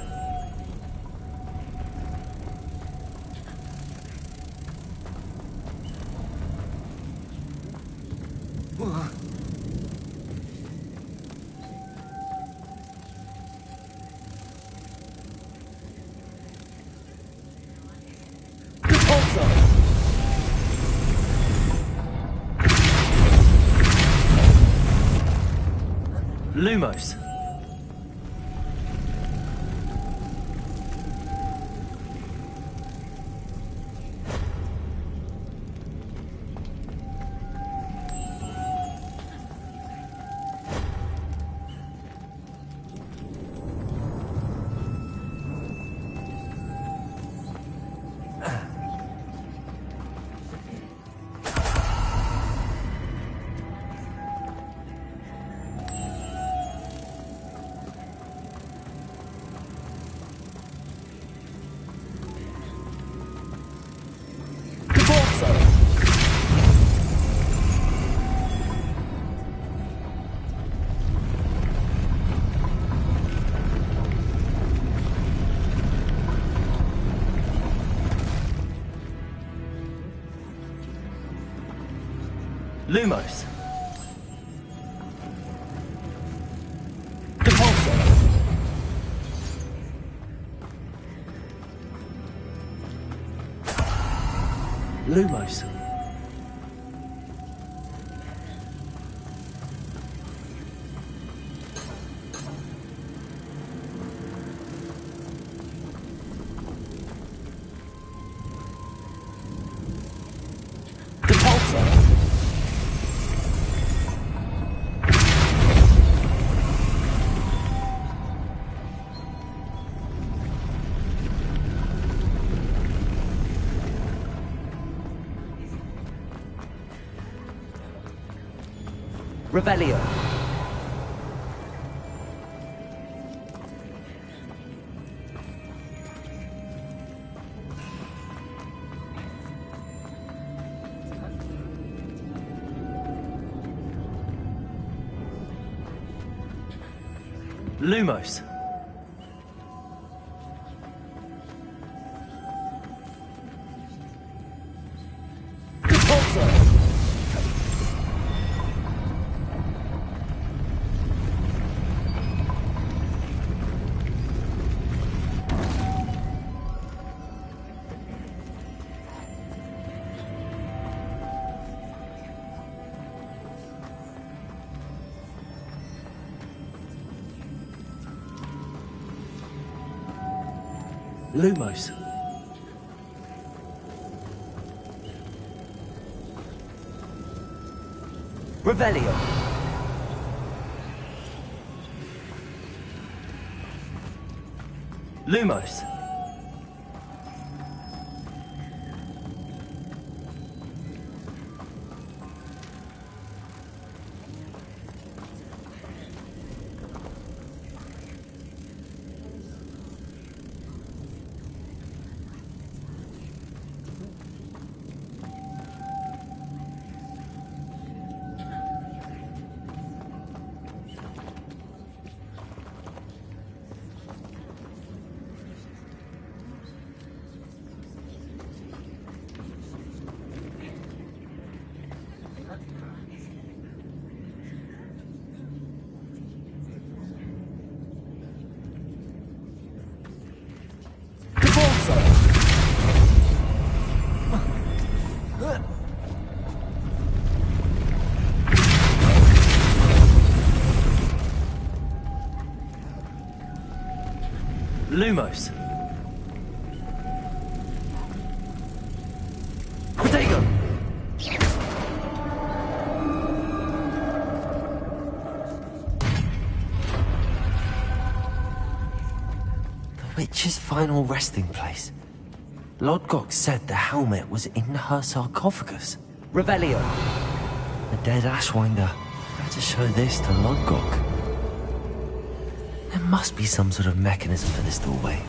Lumos. Lumos. Depulso. Lumos. Revelio. Lumos. Lumos. Revelio. Lumos. Lumos. witch's final resting place. Lodgok said the helmet was in her sarcophagus. Revelio. The dead Ashwinder had to show this to Lodgok. There must be some sort of mechanism for this doorway.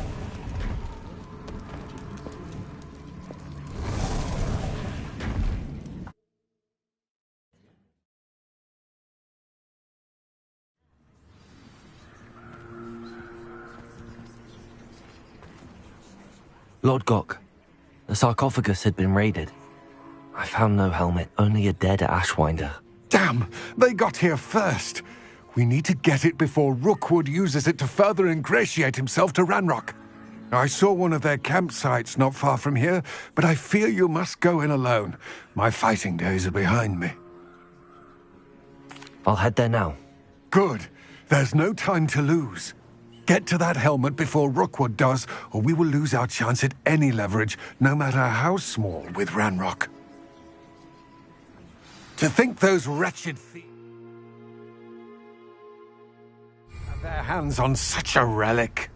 Lodgok, the sarcophagus had been raided. I found no helmet, only a dead Ashwinder. Damn! They got here first! We need to get it before Rookwood uses it to further ingratiate himself to Ranrock. I saw one of their campsites not far from here, but I fear you must go in alone. My fighting days are behind me. I'll head there now. Good. There's no time to lose. Get to that helmet before Rookwood does, or we will lose our chance at any leverage, no matter how small, with Ranrock. To think those wretched thieves have their hands on such a relic.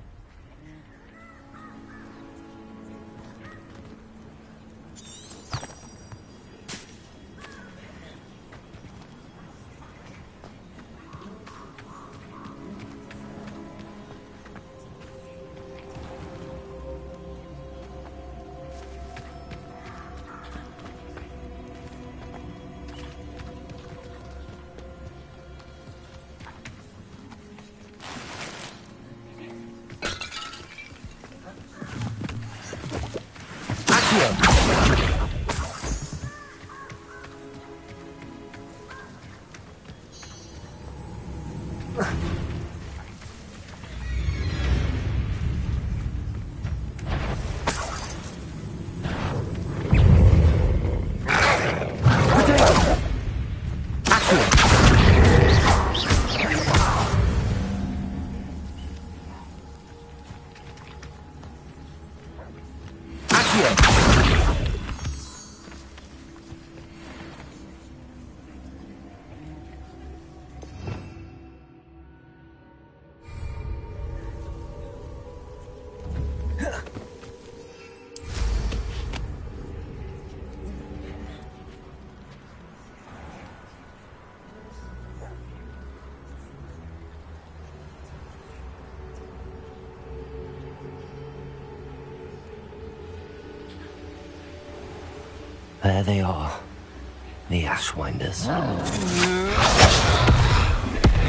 There they are. The Ashwinders.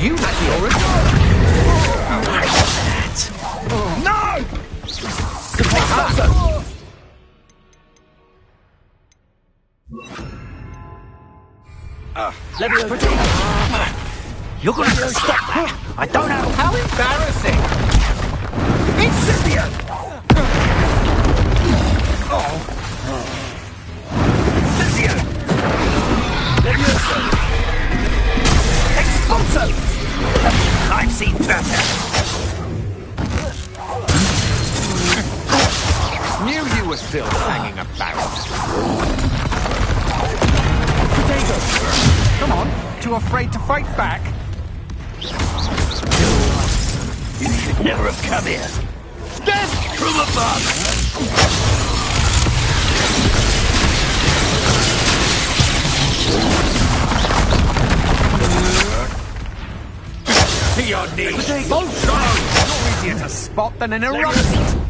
You let your No! You're gonna have to stop that! I don't know! How embarrassing! Incipient! Incipient! Levioso! Expulso! I've seen better! Knew you were still hanging about. Come on, too afraid to fight back? You should never have come here. Death from above! To your knees! Bullshit! You're easier to spot than an eruption!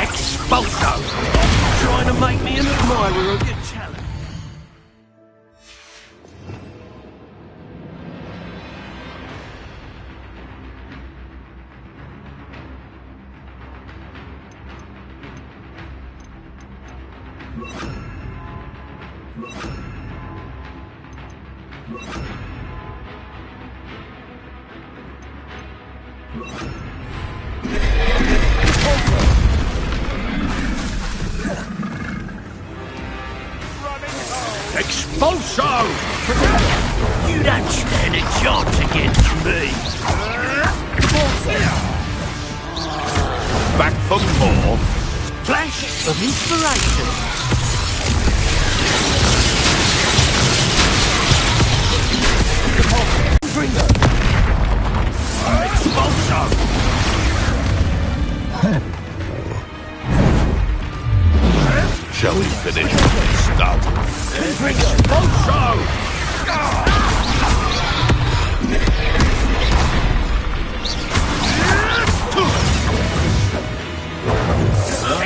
Expulso! Trying to make me an admirer of your talent. Expulso! You don't stand a chance against me. Back for more. Flash of inspiration. Bring her. Shall we finish what we started?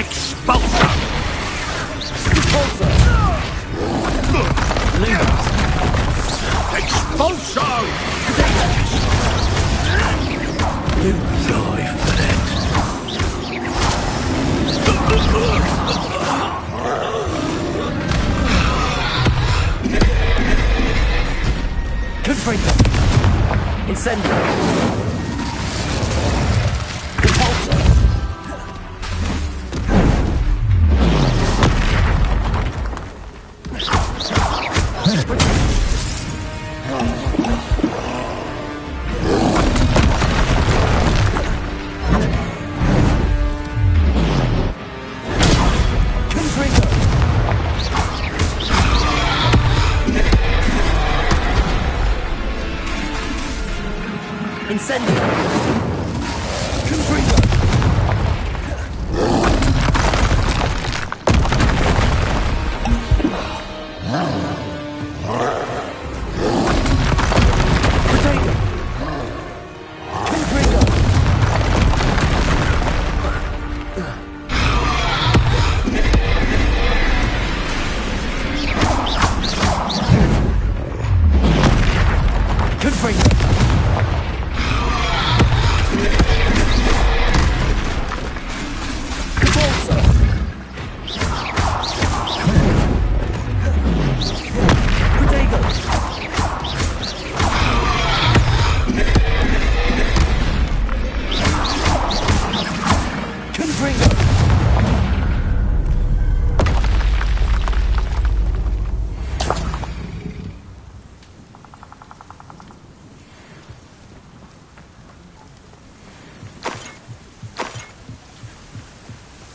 Expulsion! Expulsion! Die for it. Confringo! Incendio! Repulsor! Incendio! Confringo! Potato! Confringo! Confringo!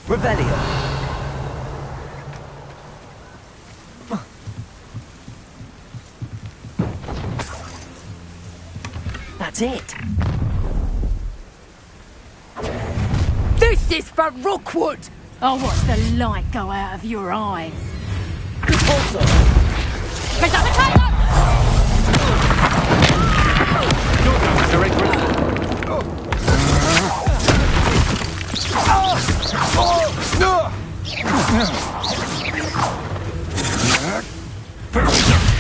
Revelio. That's it. This is for Rookwood! I'll watch the light go out of your eyes. Repulsor! Pick up the tiger! You're going to direct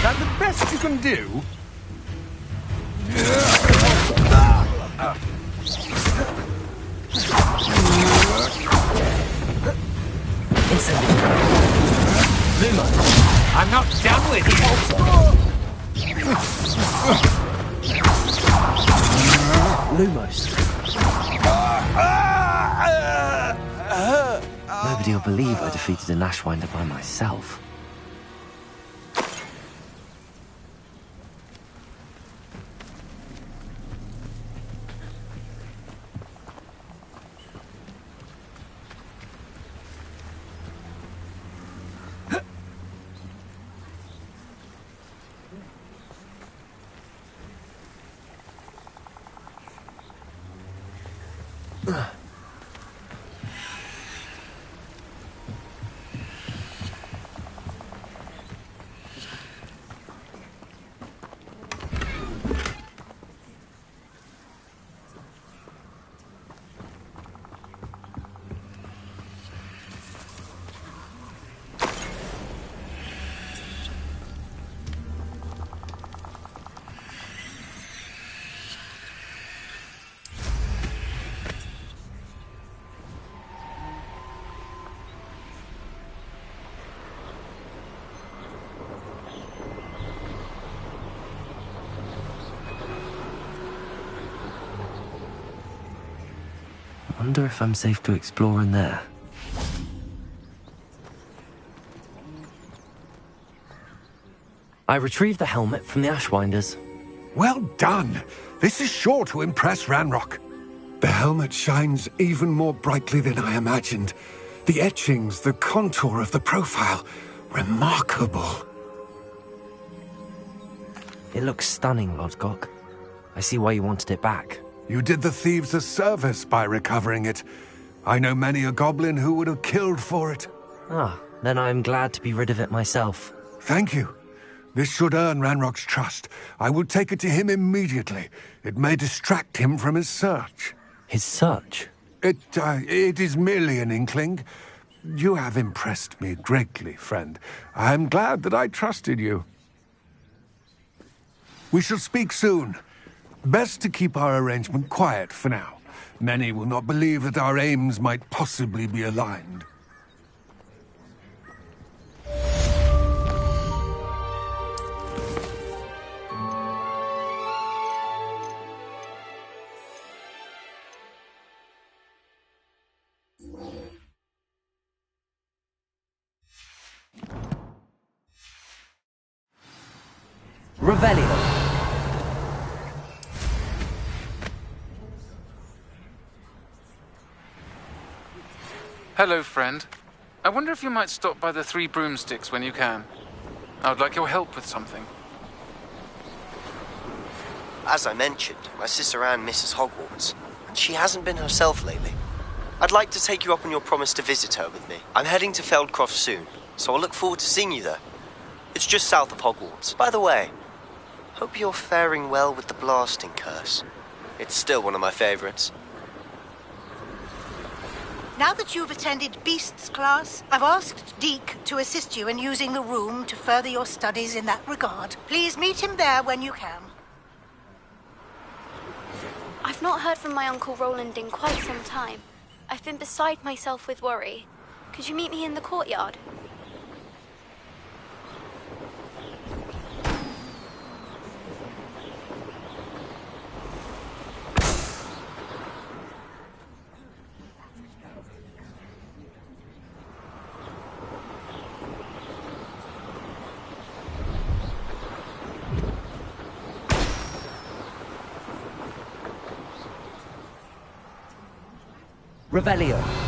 That the best you can do? Luma, I'm not done with you. Lumos. Nobody will believe I defeated an Ashwinder by myself. I wonder if I'm safe to explore in there. I retrieved the helmet from the Ashwinders. Well done. This is sure to impress Ranrock. The helmet shines even more brightly than I imagined. The etchings, the contour of the profile. Remarkable. It looks stunning, Lodgok. I see why you wanted it back. You did the thieves a service by recovering it. I know many a goblin who would have killed for it. Ah, then I'm glad to be rid of it myself. Thank you. This should earn Ranrock's trust. I will take it to him immediately. It may distract him from his search. His search? It is merely an inkling. You have impressed me greatly, friend. I am glad that I trusted you. We shall speak soon. Best to keep our arrangement quiet for now. Many will not believe that our aims might possibly be aligned. Revelio. Hello, friend. I wonder if you might stop by the Three Broomsticks when you can. I would like your help with something. As I mentioned, my sister Anne misses Hogwarts, and she hasn't been herself lately. I'd like to take you up on your promise to visit her with me. I'm heading to Feldcroft soon, so I'll look forward to seeing you there. It's just south of Hogwarts. By the way, hope you're faring well with the blasting curse. It's still one of my favorites. Now that you've attended Beasts class, I've asked Deke to assist you in using the room to further your studies in that regard. Please meet him there when you can. I've not heard from my Uncle Roland in quite some time. I've been beside myself with worry. Could you meet me in the courtyard? Revelio.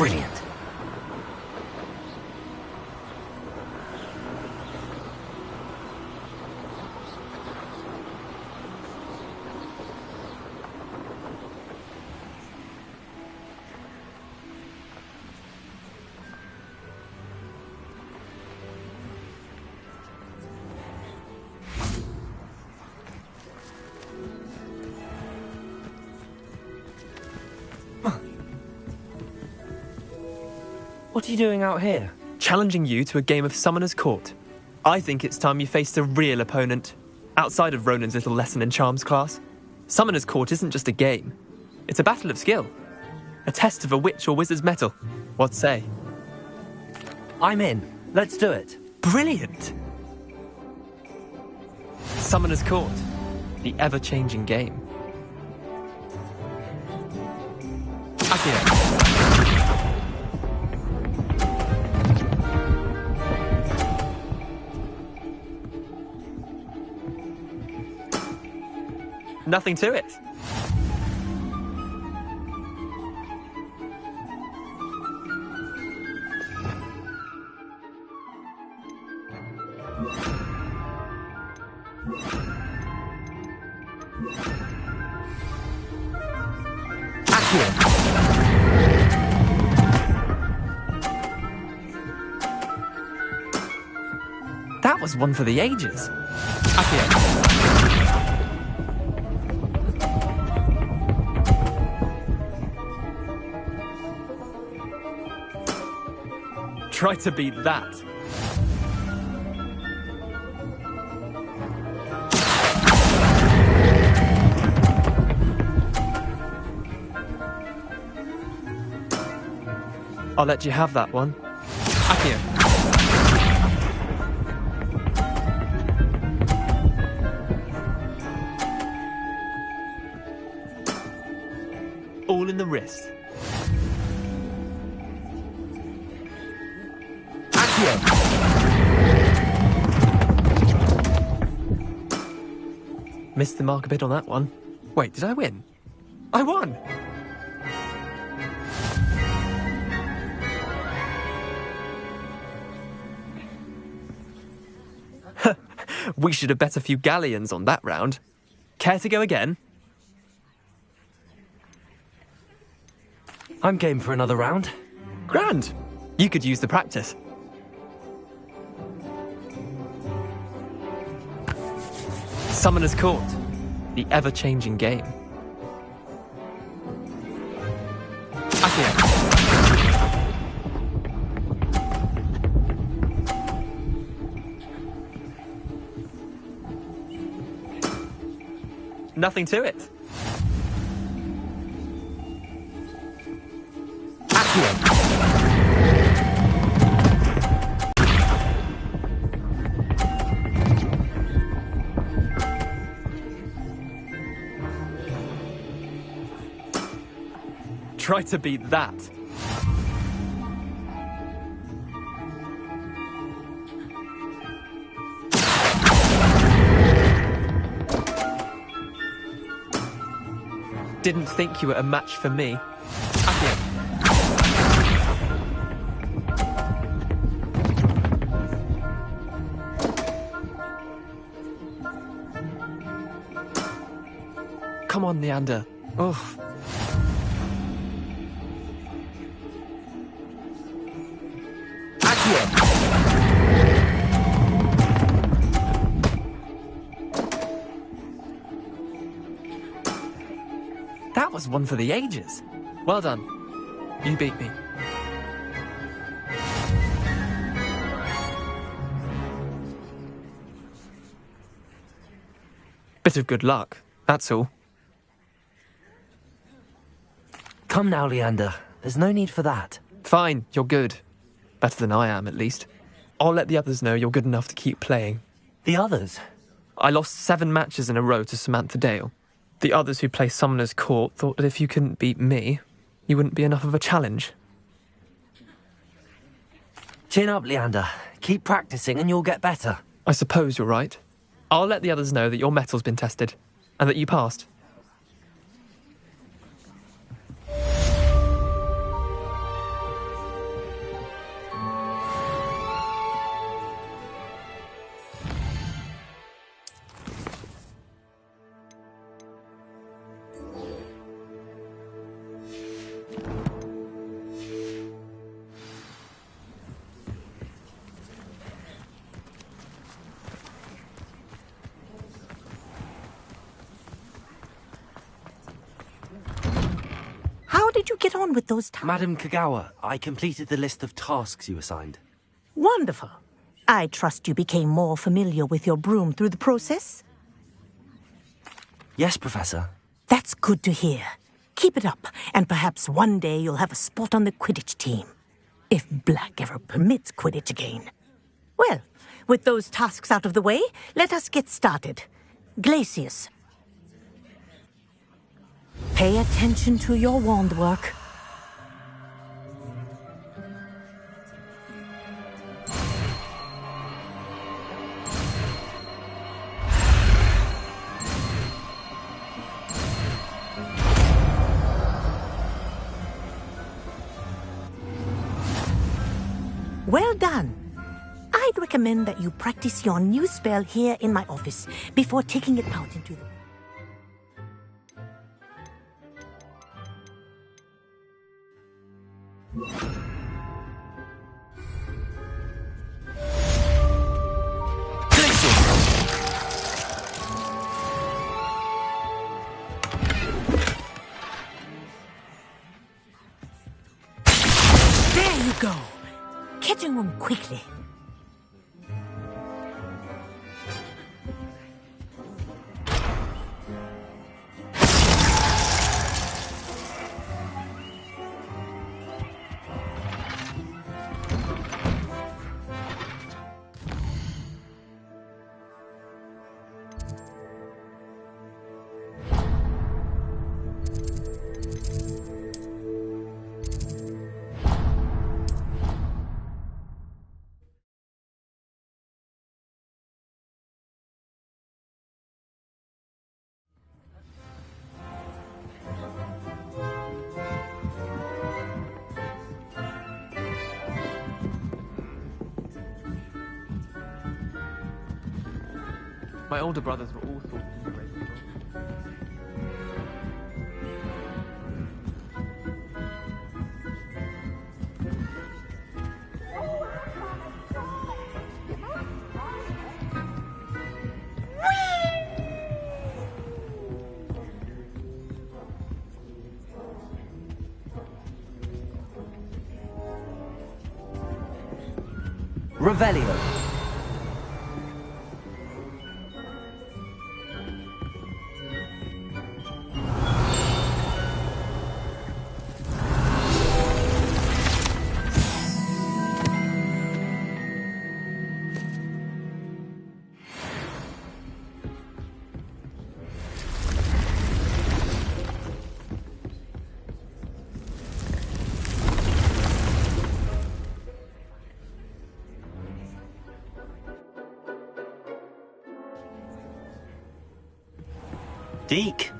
Brilliant. What are you doing out here? Challenging you to a game of Summoner's Court. I think it's time you faced a real opponent, outside of Ronan's little lesson in charms class. Summoner's Court isn't just a game. It's a battle of skill. A test of a witch or wizard's mettle. What say? I'm in. Let's do it. Brilliant! Summoner's Court. The ever-changing game. Akira. Nothing to it. That was one for the ages. Akira. Try to beat that. I'll let you have that one. Akio. All in the wrist. Missed the mark a bit on that one. Wait, did I win? I won! We should have bet a few galleons on that round. Care to go again? I'm game for another round. Grand! You could use the practice. Summoner's Court. The ever-changing game. Akira. Nothing to it. Akio. Try to beat that. Didn't think you were a match for me. Akio. Come on, Leander. Oh. That was one for the ages. Well done. You beat me. Bit of good luck, that's all. Come now, Leander. There's no need for that. Fine, you're good. Better than I am, at least. I'll let the others know you're good enough to keep playing. The others? I lost 7 matches in a row to Samantha Dale. The others who play Summoner's Court thought that if you couldn't beat me, you wouldn't be enough of a challenge. Chin up, Leander. Keep practicing and you'll get better. I suppose you're right. I'll let the others know that your metal's been tested, and that you passed. get on with those tasks? Madam Kagawa, I completed the list of tasks you assigned. Wonderful. I trust you became more familiar with your broom through the process? Yes, Professor. That's good to hear. Keep it up, and perhaps one day you'll have a spot on the Quidditch team. If Black ever permits Quidditch again. Well, with those tasks out of the way, let us get started. Glacius. Pay attention to your wand work. Well done. I'd recommend that you practice your new spell here in my office before taking it out into the... There you go. Catching them quickly. My older brothers were all sorts of great people. Revelio. Deke.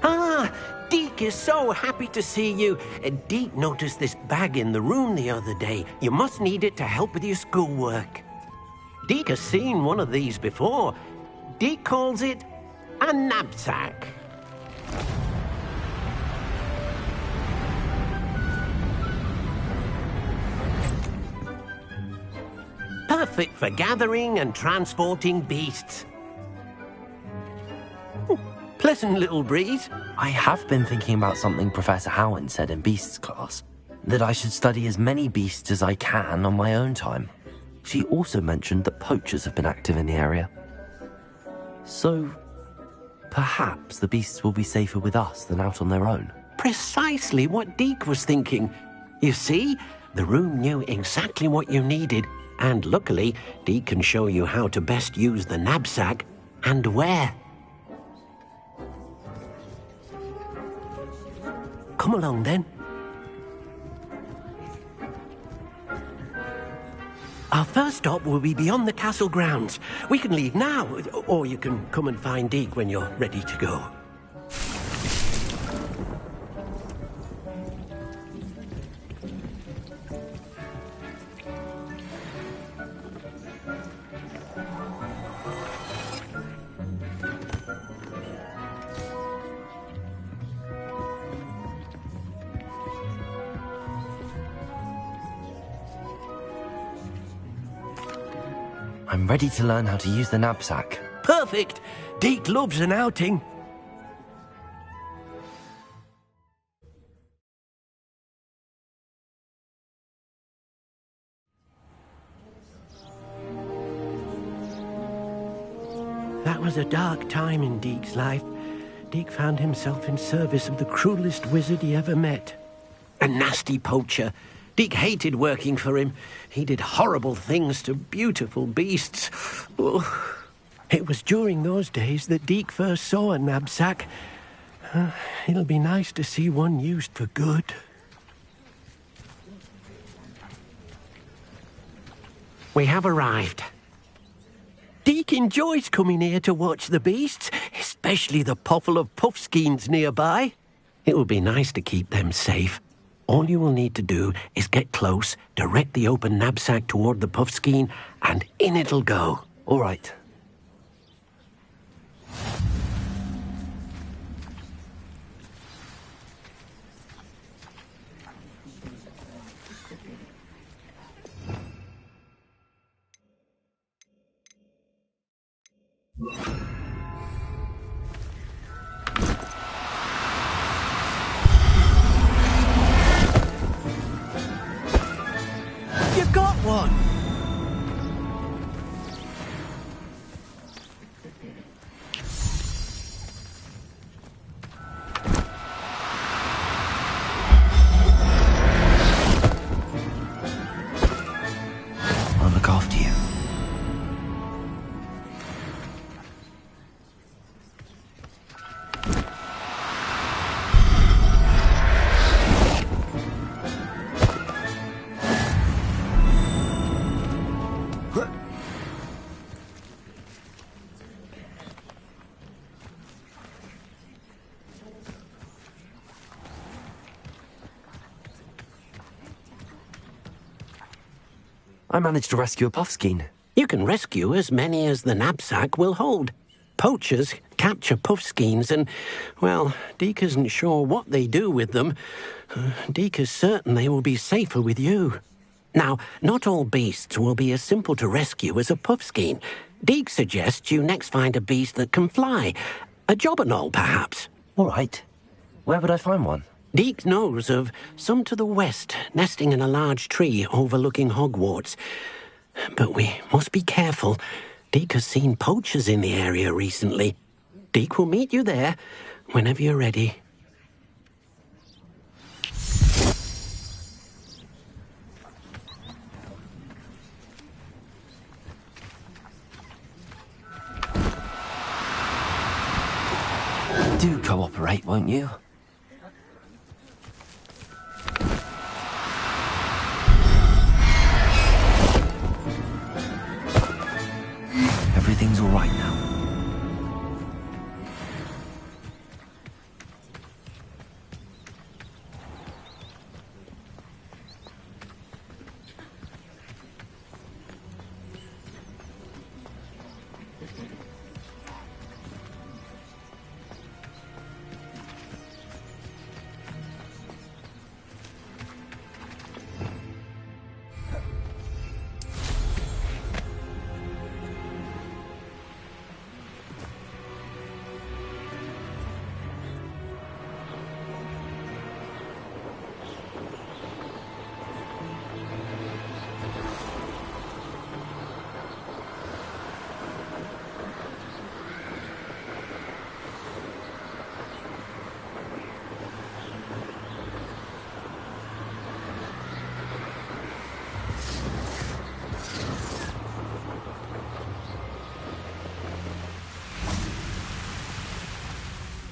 Ah, Deke is so happy to see you. Deke noticed this bag in the room the other day. You must need it to help with your schoolwork. Deke has seen one of these before. Deke calls it a knapsack. Perfect for gathering and transporting beasts. Pleasant little breeze. I have been thinking about something Professor Howard said in Beasts class, that I should study as many beasts as I can on my own time. She also mentioned that poachers have been active in the area. So, perhaps the beasts will be safer with us than out on their own. Precisely what Deke was thinking. You see, the room knew exactly what you needed, and luckily, Deke can show you how to best use the knapsack and where. Come along, then. Our first stop will be beyond the castle grounds. We can leave now, or you can come and find Deke when you're ready to go. I'm ready to learn how to use the knapsack. Perfect! Deke loves an outing. That was a dark time in Deke's life. Deke found himself in service of the cruelest wizard he ever met. A nasty poacher. Deke hated working for him. He did horrible things to beautiful beasts. Oh. It was during those days that Deke first saw a knapsack. It'll be nice to see one used for good. We have arrived. Deke enjoys coming here to watch the beasts, especially the potful of puffskeins nearby. It will be nice to keep them safe. All you will need to do is get close, direct the open knapsack toward the puffskein, and in it'll go. All right. You got one! I'll look after you. I managed to rescue a puffskein. You can rescue as many as the knapsack will hold. Poachers capture puffskeins and, well, Deke isn't sure what they do with them. Deke is certain they will be safer with you. Now, not all beasts will be as simple to rescue as a puffskein. Deke suggests you next find a beast that can fly. A jobberknoll, perhaps. All right. Where would I find one? Deke knows of some to the west, nesting in a large tree overlooking Hogwarts. But we must be careful. Deke has seen poachers in the area recently. Deke will meet you there whenever you're ready. Do cooperate, won't you? Everything's all right now.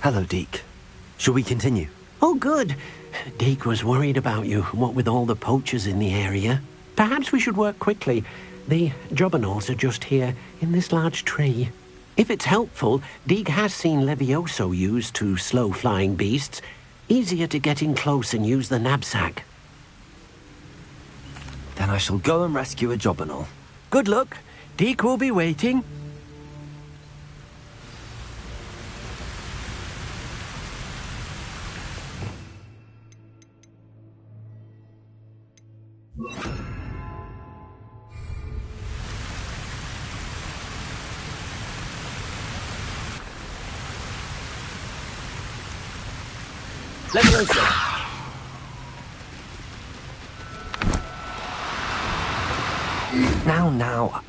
Hello, Deke. Shall we continue? Oh, good. Deke was worried about you, what with all the poachers in the area. Perhaps we should work quickly. The jobberknolls are just here, in this large tree. If it's helpful, Deke has seen Levioso used to slow flying beasts. Easier to get in close and use the knapsack. Then I shall go and rescue a jobberknoll. Good luck. Deke will be waiting. Levioso! Now.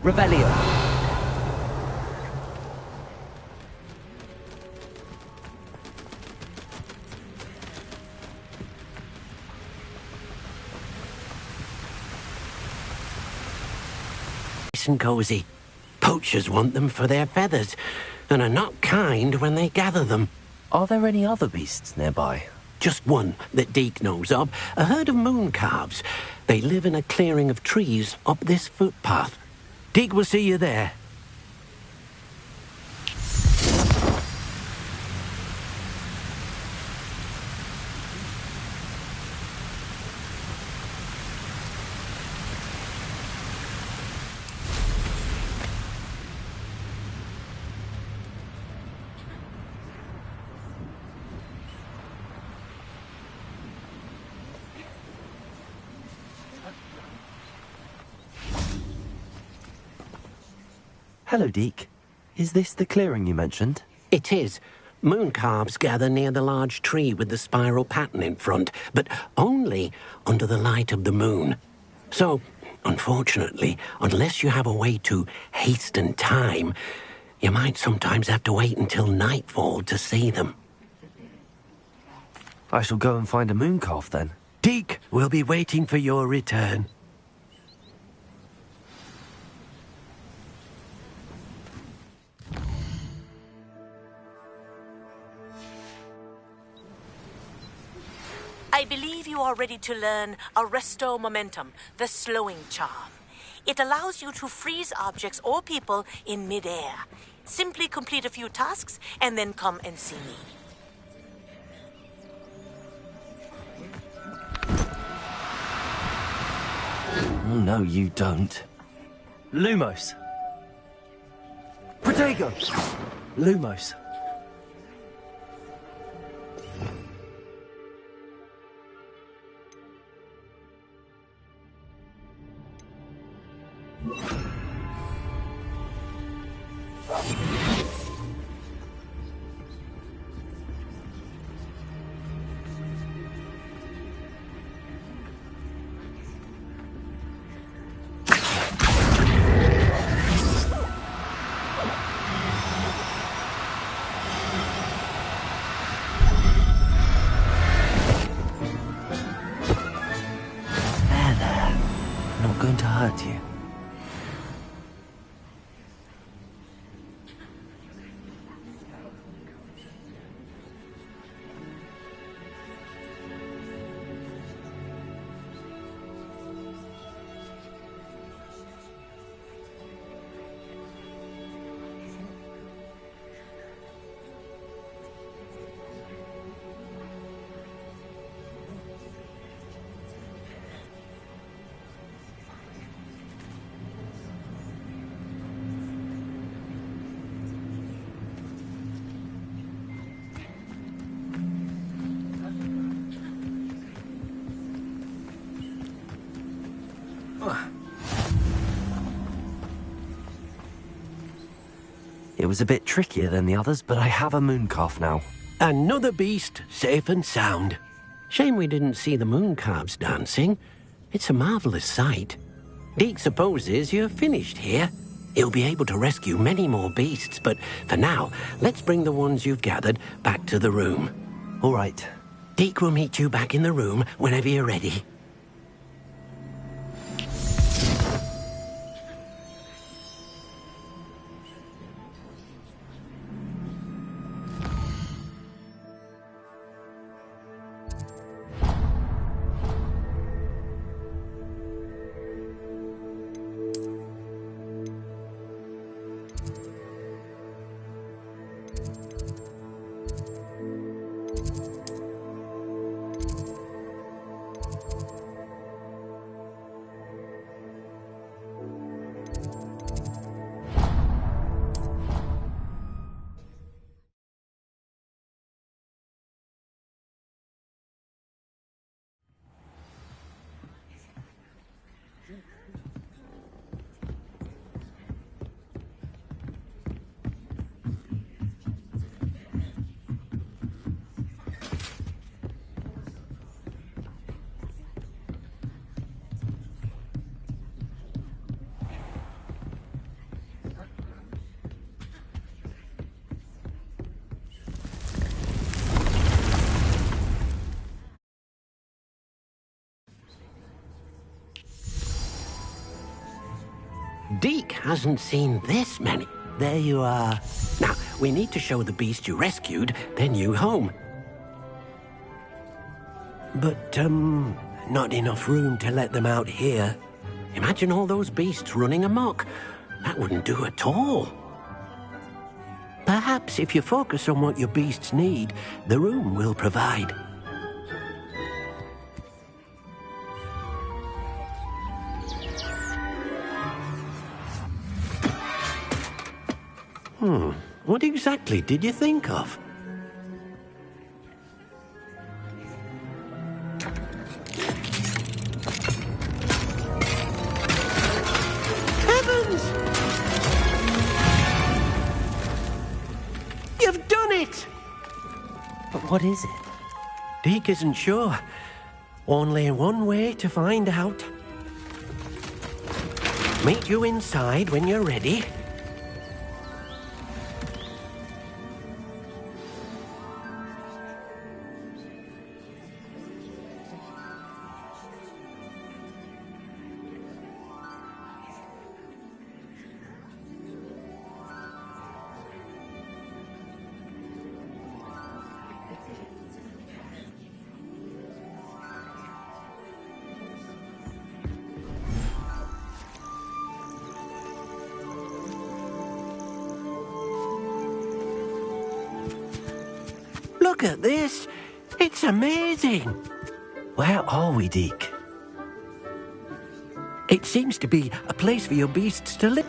Revelio. Nice and cozy. Poachers want them for their feathers, and are not kind when they gather them. Are there any other beasts nearby? Just one that Deke knows of, a herd of moon calves. They live in a clearing of trees up this footpath. Deke will see you there. Hello, Deke. Is this the clearing you mentioned? It is. Moon calves gather near the large tree with the spiral pattern in front, but only under the light of the moon. So, unfortunately, unless you have a way to hasten time, you might sometimes have to wait until nightfall to see them. I shall go and find a moon calf then. Deke will be waiting for your return. I believe you are ready to learn Arresto Momentum, the slowing charm. It allows you to freeze objects or people in midair. Simply complete a few tasks and then come and see me. Oh, no, you don't. Lumos. Protego. Lumos. Going to hurt you. It was a bit trickier than the others, but I have a moon calf now. Another beast, safe and sound. Shame we didn't see the moon calves dancing. It's a marvelous sight. Deke supposes you're finished here. He'll be able to rescue many more beasts, but for now, let's bring the ones you've gathered back to the room. All right. Deke will meet you back in the room whenever you're ready. Deke hasn't seen this many. There you are. Now, we need to show the beast you rescued their new home. But, not enough room to let them out here. Imagine all those beasts running amok. That wouldn't do at all. Perhaps if you focus on what your beasts need, the room will provide. What exactly did you think of? Heavens! You've done it! But what is it? Deke isn't sure. Only one way to find out. Meet you inside when you're ready. Look at this. It's amazing. Where are we, Deke? It seems to be a place for your beasts to live.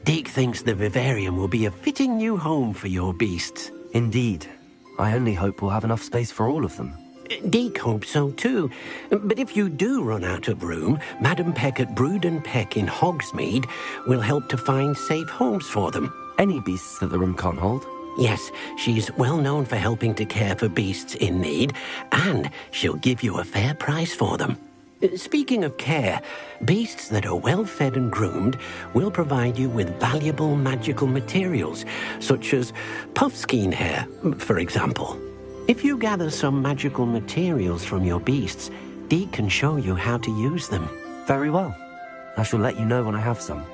Deke thinks the vivarium will be a fitting new home for your beasts. Indeed. I only hope we'll have enough space for all of them. Deke hopes so too. But if you do run out of room, Madam Peck at Brood and Peck in Hogsmeade will help to find safe homes for them. Any beasts that the room can't hold? Yes, she's well known for helping to care for beasts in need, and she'll give you a fair price for them. Speaking of care, beasts that are well fed and groomed will provide you with valuable magical materials, such as puffskein hair, for example. If you gather some magical materials from your beasts, Deke can show you how to use them. Very well. I shall let you know when I have some.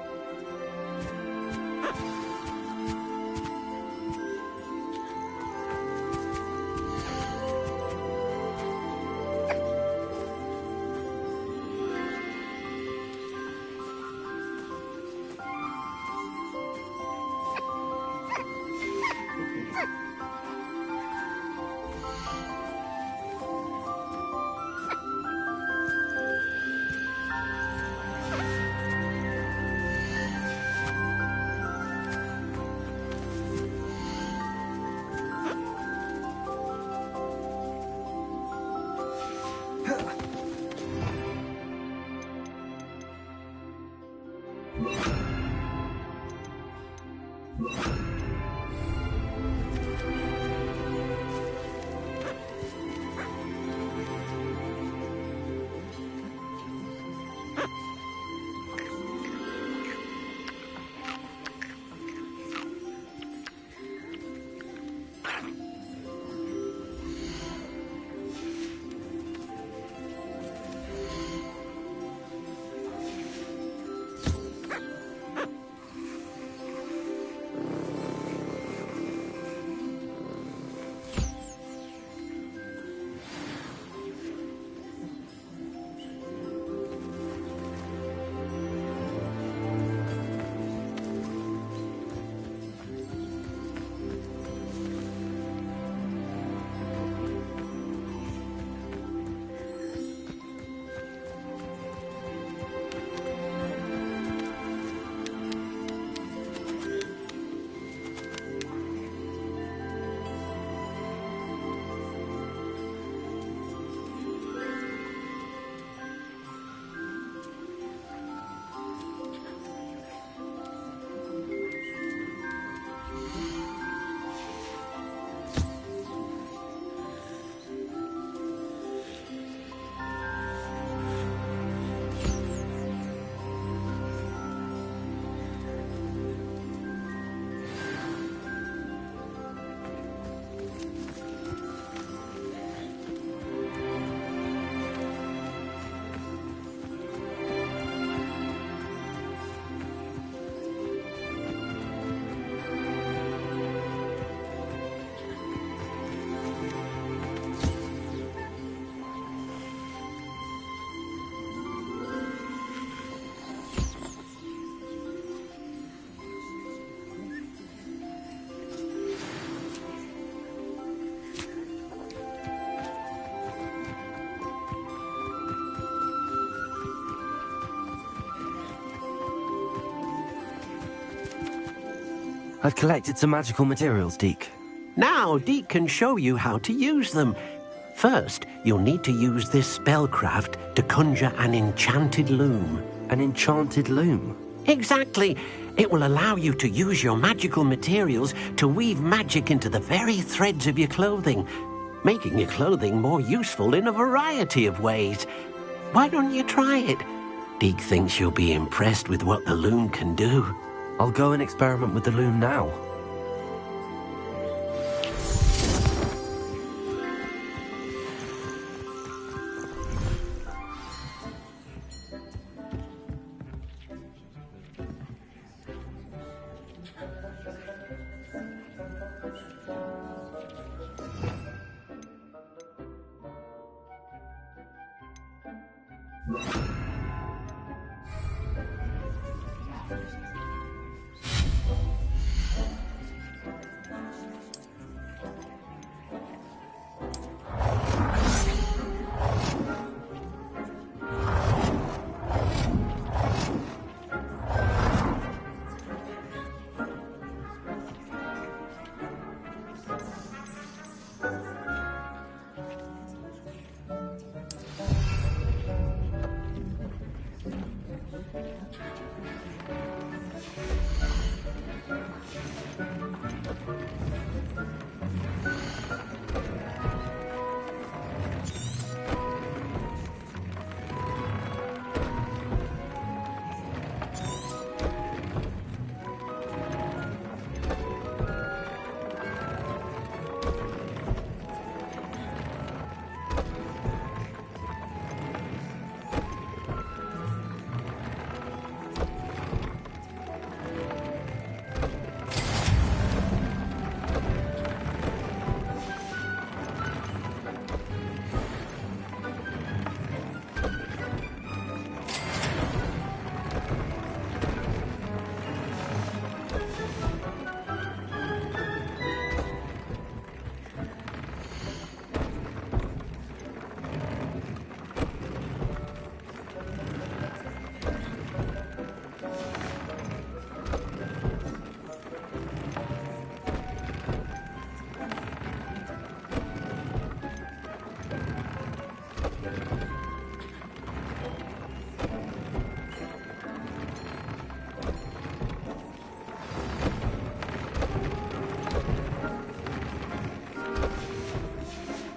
I've collected some magical materials, Deke. Now, Deke can show you how to use them. First, you'll need to use this spellcraft to conjure an enchanted loom. An enchanted loom? Exactly. It will allow you to use your magical materials to weave magic into the very threads of your clothing, making your clothing more useful in a variety of ways. Why don't you try it? Deke thinks you'll be impressed with what the loom can do. I'll go and experiment with the loom now.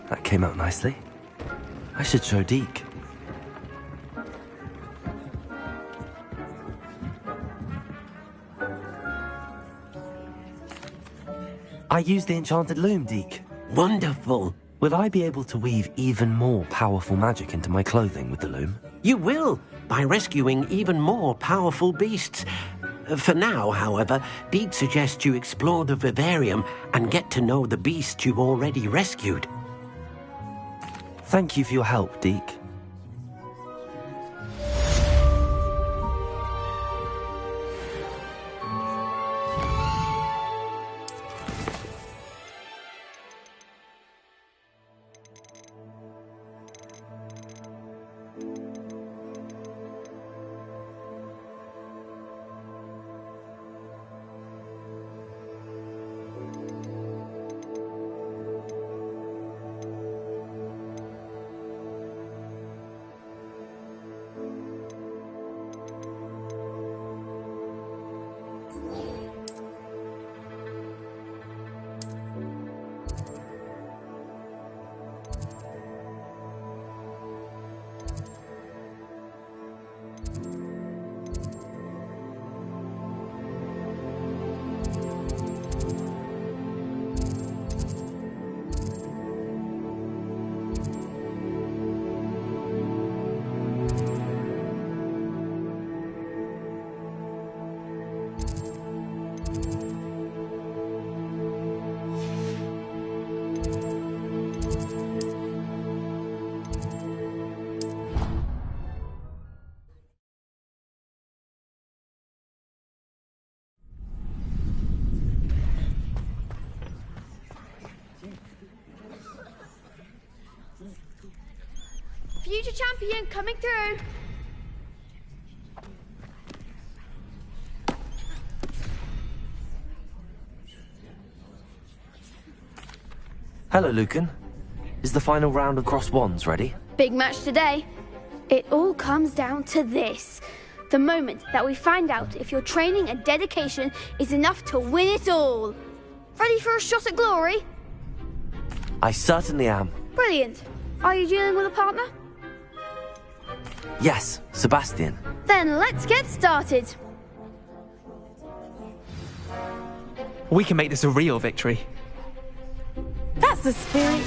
That came out nicely. I should show Deke. I used the enchanted loom, Deke. Wonderful. Will I be able to weave even more powerful magic into my clothing with the loom? You will, by rescuing even more powerful beasts. For now, however, Deke suggests you explore the vivarium and get to know the beasts you've already rescued. Thank you for your help, Deke. Future champion coming through. Hello, Lucan. Is the final round of cross wands ready? Big match today. It all comes down to this. The moment that we find out if your training and dedication is enough to win it all. Ready for a shot at glory? I certainly am. Brilliant. Are you dealing with a partner? Yes, Sebastian. Then let's get started. We can make this a real victory. That's the spirit.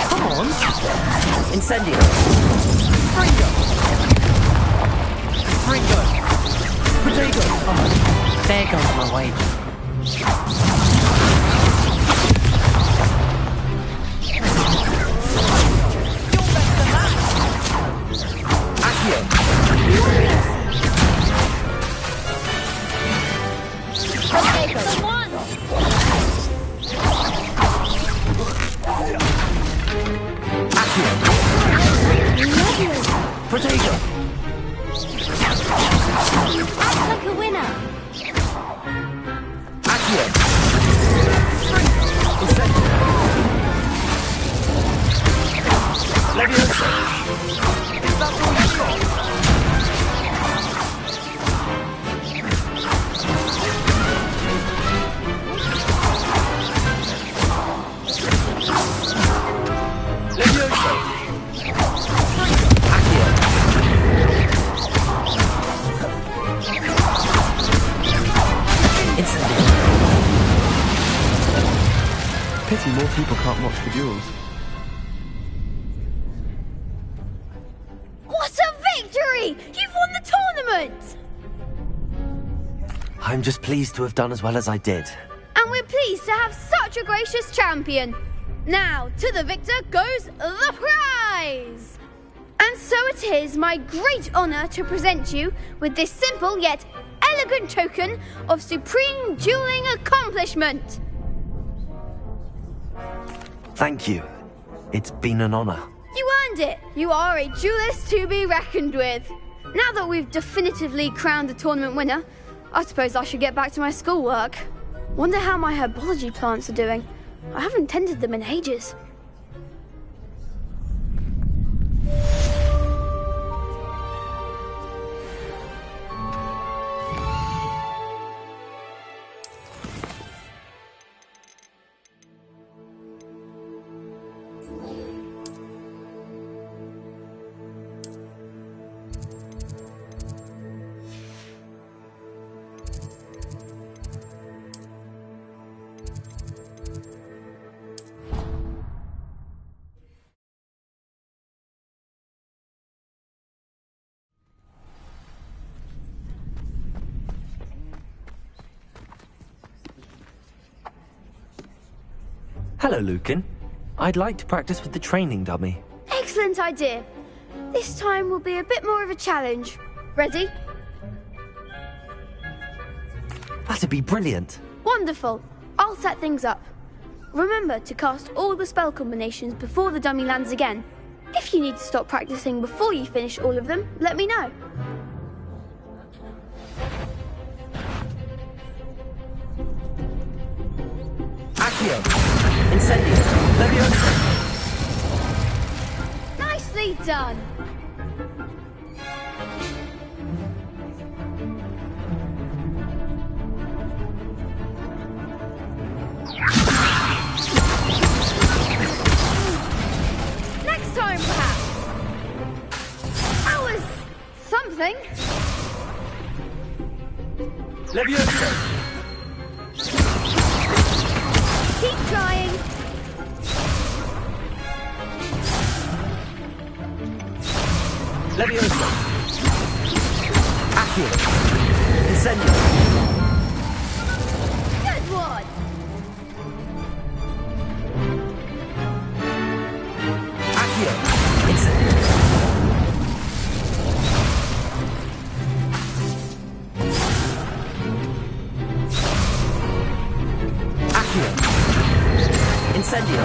Come on! Incendio! Fringo! Potato! Oh, there goes my way. Potato! Act like a winner. Accio! Leviosa! Is that all you got? Pity more people can't watch the duels. What a victory! You've won the tournament! I'm just pleased to have done as well as I did. And we're pleased to have such a gracious champion. Now, to the victor goes the prize! And so it is my great honour to present you with this simple yet elegant token of supreme dueling accomplishment. Thank you. It's been an honour. You earned it. You are a duelist to be reckoned with. Now that we've definitively crowned the tournament winner, I suppose I should get back to my schoolwork. Wonder how my herbology plants are doing. I haven't tended them in ages. Hello, Lucan. I'd like to practice with the training dummy. Excellent idea. This time will be a bit more of a challenge. Ready? That'd be brilliant. Wonderful. I'll set things up. Remember to cast all the spell combinations before the dummy lands again. If you need to stop practicing before you finish all of them, let me know. Accio! Incendio! Leviosa! Nicely done! Next time, perhaps. That was something. Leviosa! Keep trying. Leviosa! Accio! Incendio! Good one! Accio! Incendio! Accio! Incendio!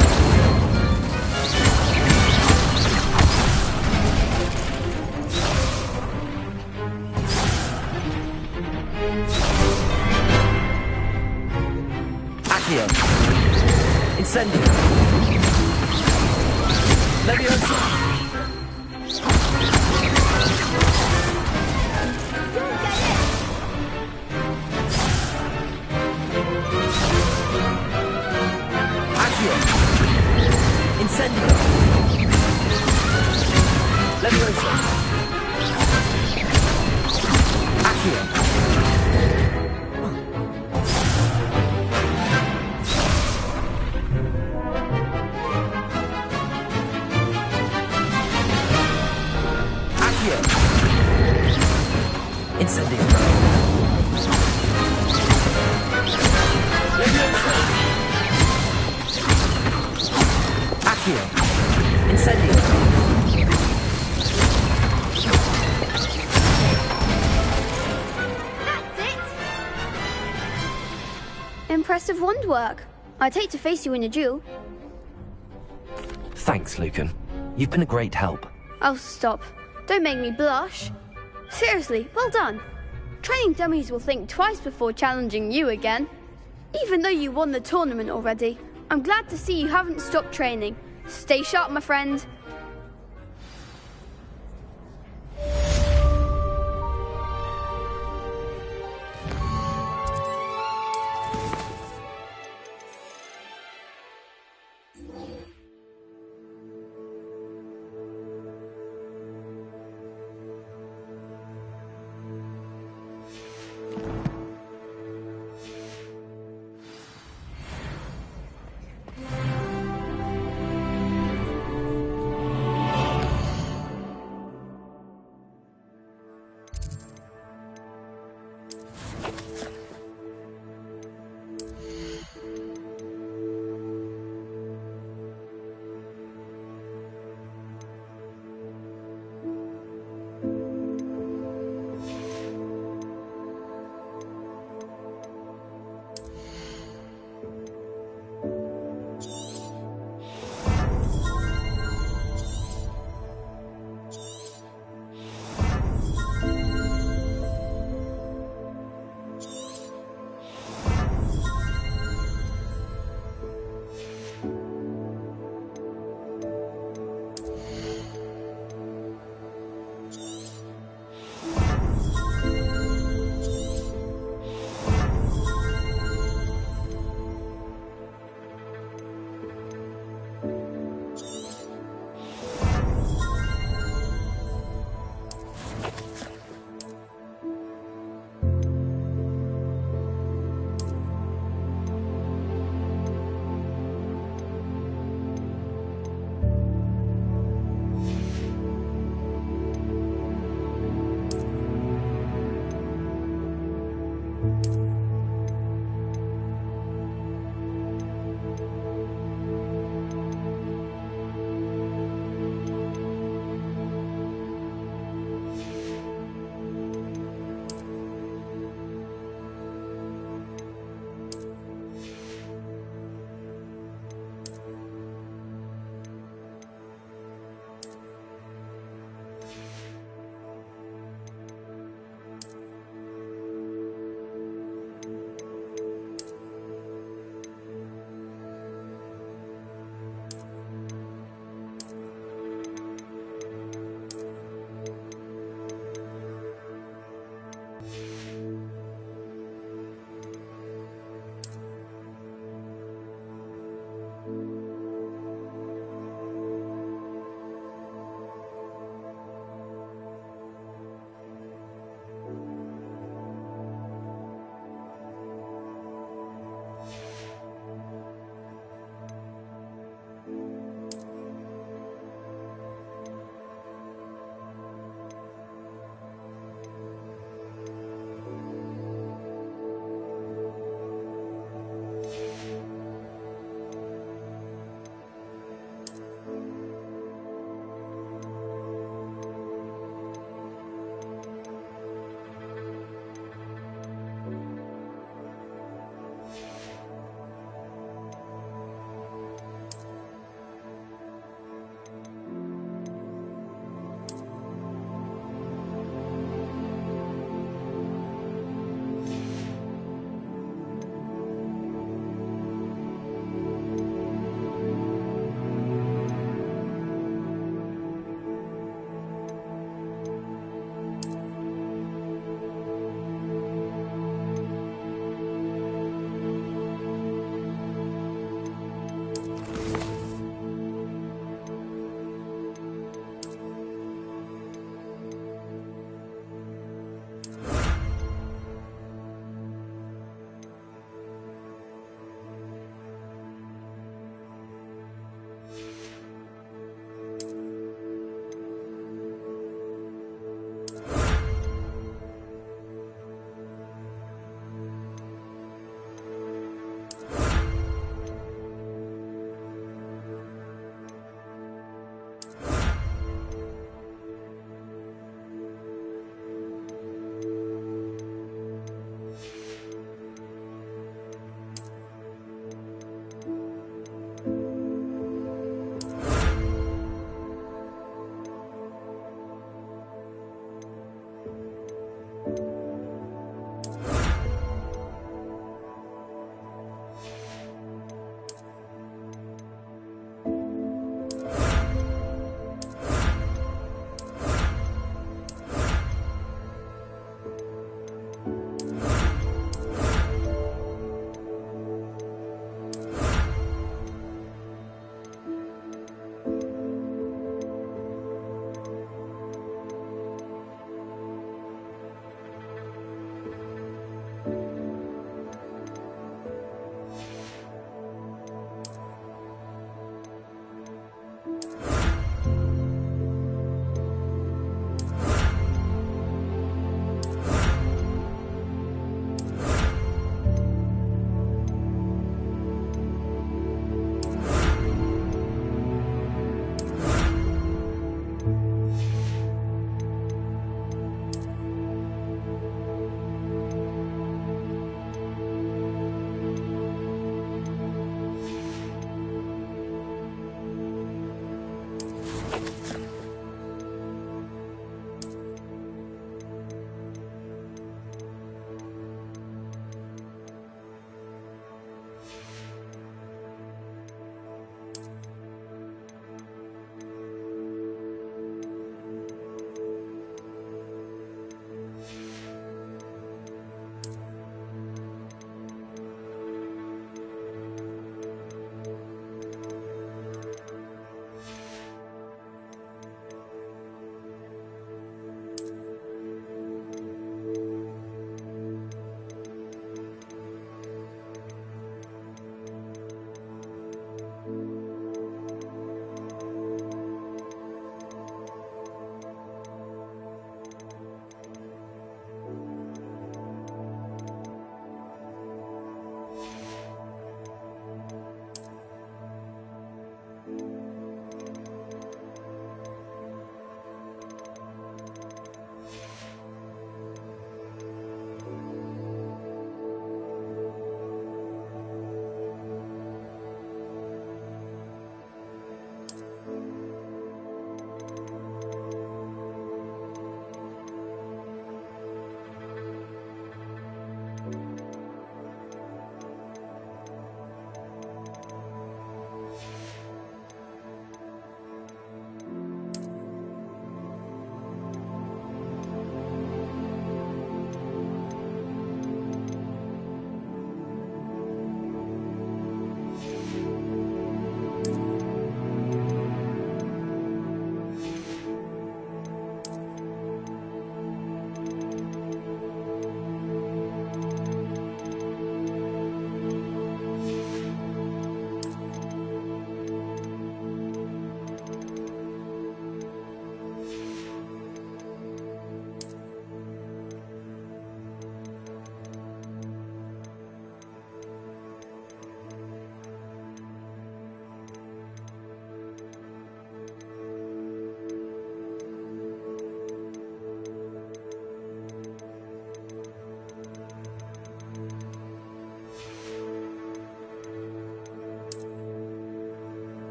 Accio! Incendio! Leviosa! Accio! Incendio! Leviosa! Accio! Accio! Incendio! Leviosa! Accio! Incendio! That's it! Impressive wand work. I'd hate to face you in a duel. Thanks, Lucan. You've been a great help. Oh, stop. Don't make me blush. Seriously, well done. Training dummies will think twice before challenging you again. Even though you won the tournament already, I'm glad to see you haven't stopped training. Stay sharp, my friend.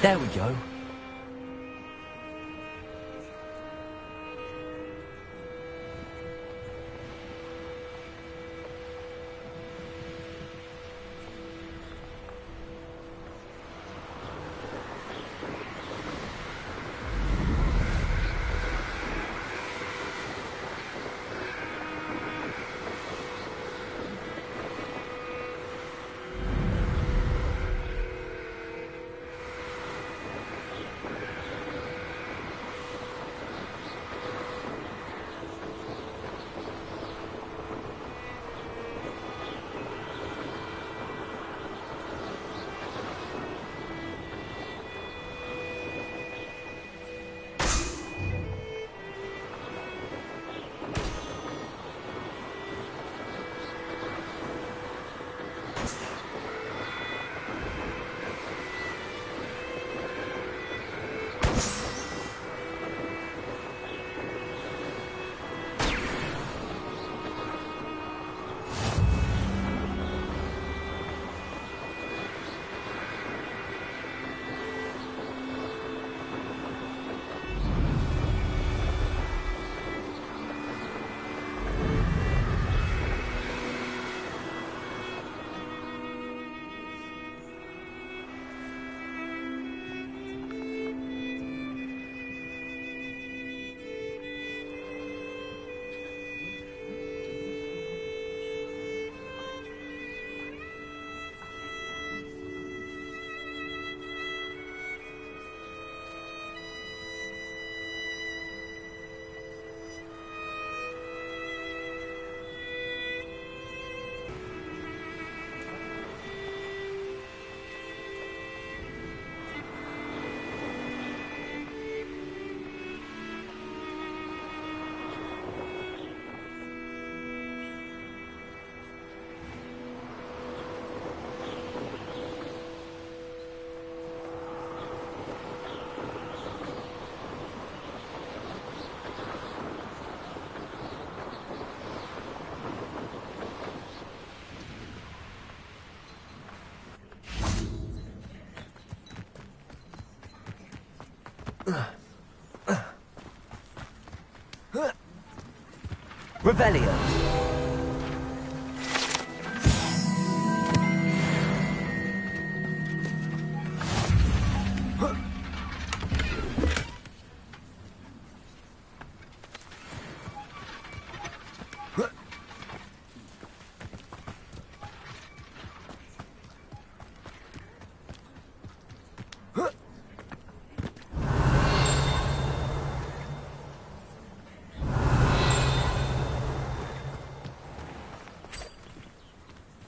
There we go. Revelio.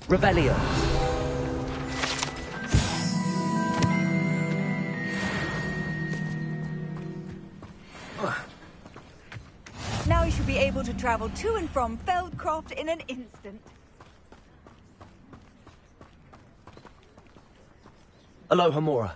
Revelio. Now you should be able to travel to and from Feldcroft in an instant. Aloha Mora.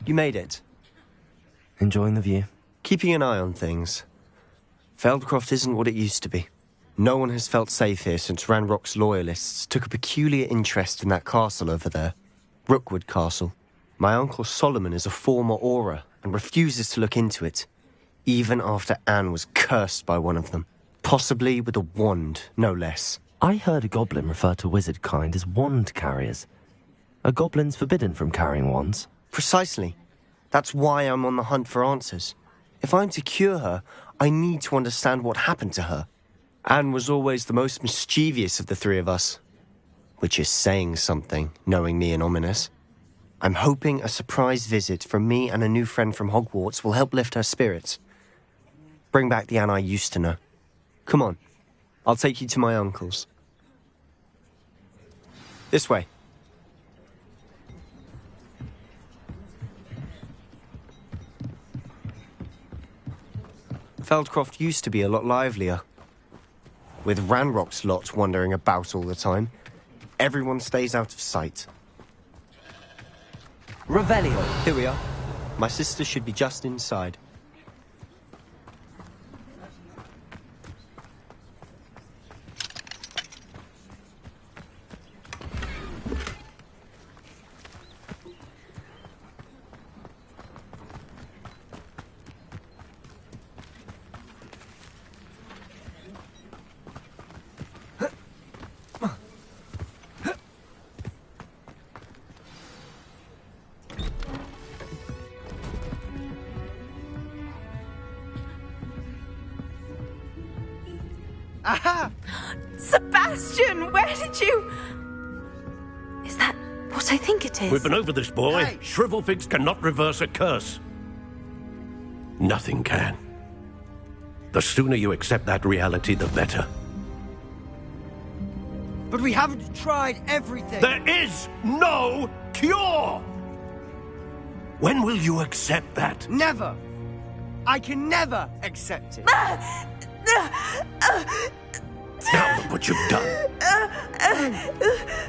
You made it. Enjoying the view? Keeping an eye on things. Feldcroft isn't what it used to be. No one has felt safe here since Ranrock's loyalists took a peculiar interest in that castle over there. Rookwood Castle. My uncle Solomon is a former Auror and refuses to look into it, even after Anne was cursed by one of them. Possibly with a wand, no less. I heard a goblin refer to wizard kind as wand carriers. Are goblins forbidden from carrying wands? Precisely. That's why I'm on the hunt for answers. If I'm to cure her, I need to understand what happened to her. Anne was always the most mischievous of the three of us. Which is saying something, knowing me and Ominous. I'm hoping a surprise visit from me and a new friend from Hogwarts will help lift her spirits. Bring back the Anne I used to know. Come on, I'll take you to my uncle's. This way. Feldcroft used to be a lot livelier. With Ranrock's lot wandering about all the time, everyone stays out of sight. Revelio. Here we are. My sister should be just inside. Aha! Sebastian, where did you... Is that what I think it is? We've been over this, boy. Hey. Shrivelfigs cannot reverse a curse. Nothing can. The sooner you accept that reality, the better. But we haven't tried everything. There is no cure! When will you accept that? Never. I can never accept it. Now look what you've done.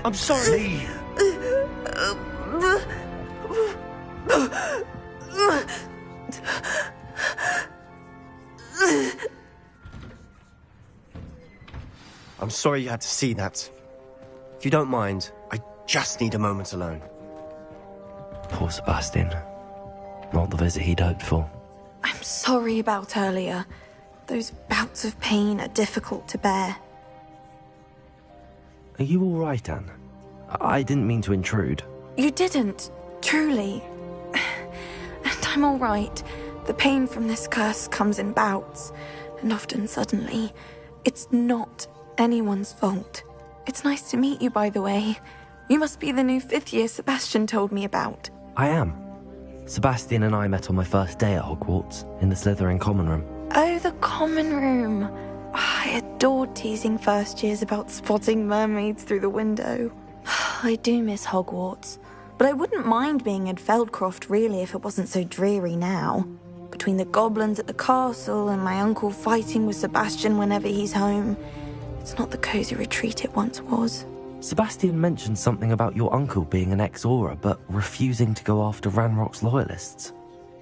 I'm sorry. I'm sorry you had to see that. If you don't mind, I just need a moment alone. Poor Sebastian. Not the visit he'd hoped for. I'm sorry about earlier. Those bouts of pain are difficult to bear. Are you all right, Anne? I didn't mean to intrude. You didn't, truly. And I'm all right. The pain from this curse comes in bouts, and often suddenly. It's not anyone's fault. It's nice to meet you, by the way. You must be the new 5th year Sebastian told me about. I am. Sebastian and I met on my first day at Hogwarts, in the Slytherin common room. Oh, the common room. I adored teasing first years about spotting mermaids through the window. I do miss Hogwarts, but I wouldn't mind being in Feldcroft really if it wasn't so dreary now. Between the goblins at the castle and my uncle fighting with Sebastian whenever he's home, it's not the cozy retreat it once was. Sebastian mentioned something about your uncle being an ex-Auror, but refusing to go after Ranrock's loyalists.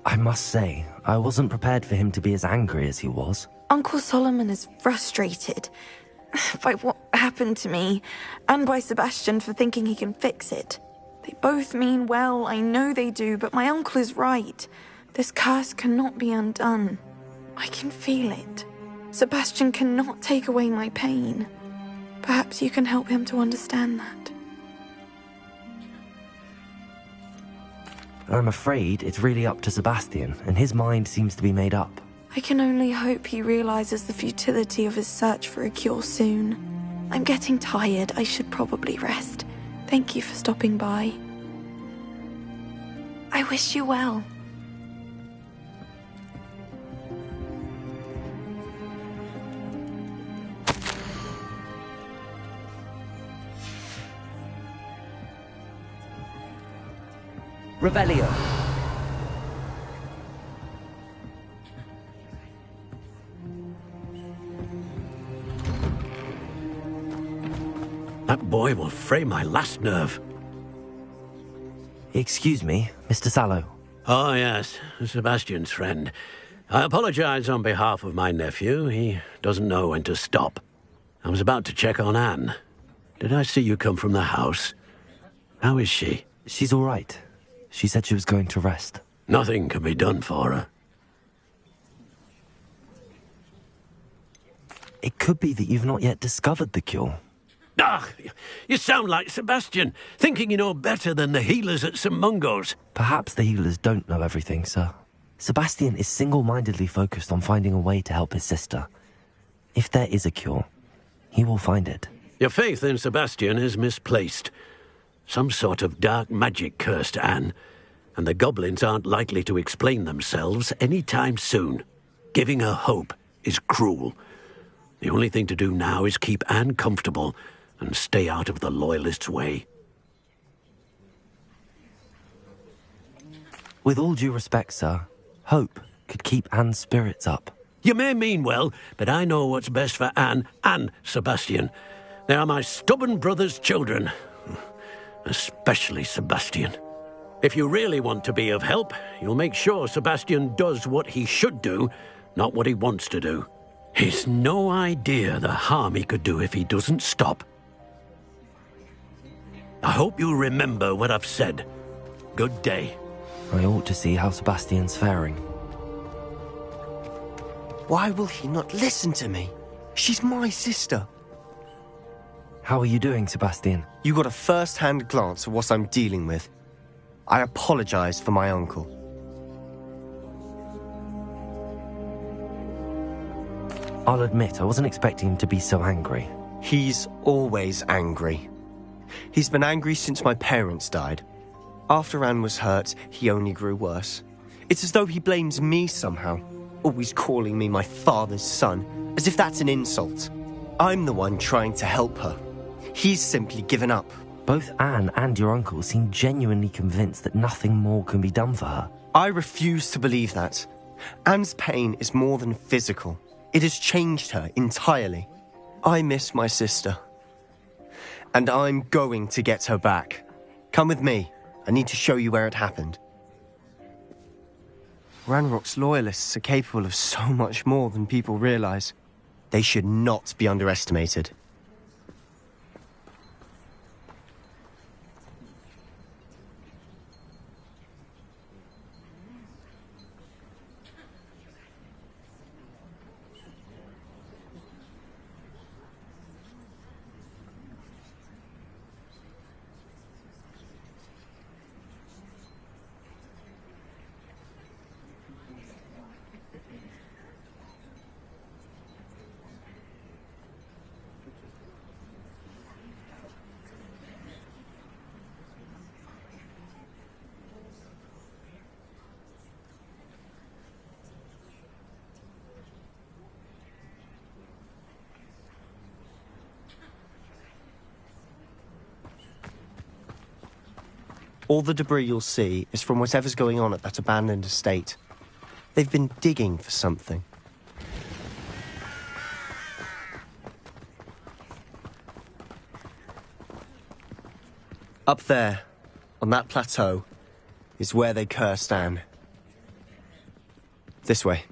I must say, I wasn't prepared for him to be as angry as he was. Uncle Solomon is frustrated by what happened to me, and by Sebastian for thinking he can fix it. They both mean well, I know they do, but my uncle is right. This curse cannot be undone. I can feel it. Sebastian cannot take away my pain. Perhaps you can help him to understand that. I'm afraid it's really up to Sebastian, and his mind seems to be made up. I can only hope he realizes the futility of his search for a cure soon. I'm getting tired. I should probably rest. Thank you for stopping by. I wish you well. Revelio. That boy will fray my last nerve. Excuse me, Mr. Sallow. Oh, yes, Sebastian's friend. I apologize on behalf of my nephew. He doesn't know when to stop. I was about to check on Anne. Did I see you come from the house? How is she? She's all right. She said she was going to rest. Nothing can be done for her. It could be that you've not yet discovered the cure. Ah, you sound like Sebastian, thinking you know better than the healers at St. Mungo's. Perhaps the healers don't know everything, sir. Sebastian is single-mindedly focused on finding a way to help his sister. If there is a cure, he will find it. Your faith in Sebastian is misplaced. Some sort of dark magic cursed Anne, and the goblins aren't likely to explain themselves any time soon. Giving her hope is cruel. The only thing to do now is keep Anne comfortable and stay out of the Loyalists' way. With all due respect, sir, hope could keep Anne's spirits up. You may mean well, but I know what's best for Anne and Sebastian. They are my stubborn brother's children. Especially Sebastian. If you really want to be of help, you'll make sure Sebastian does what he should do, not what he wants to do. He's no idea the harm he could do if he doesn't stop. I hope you remember what I've said. Good day. I ought to see how Sebastian's faring. Why will he not listen to me? She's my sister. How are you doing, Sebastian? You got a first-hand glance at what I'm dealing with. I apologize for my uncle. I'll admit, I wasn't expecting him to be so angry. He's always angry. He's been angry since my parents died. After Anne was hurt, he only grew worse. It's as though he blames me somehow, always calling me my father's son, as if that's an insult. I'm the one trying to help her. He's simply given up. Both Anne and your uncle seem genuinely convinced that nothing more can be done for her. I refuse to believe that. Anne's pain is more than physical. It has changed her entirely. I miss my sister. And I'm going to get her back. Come with me. I need to show you where it happened. Ranrock's loyalists are capable of so much more than people realize. They should not be underestimated. All the debris you'll see is from whatever's going on at that abandoned estate. They've been digging for something. Up there, on that plateau, is where they cursed Anne. This way.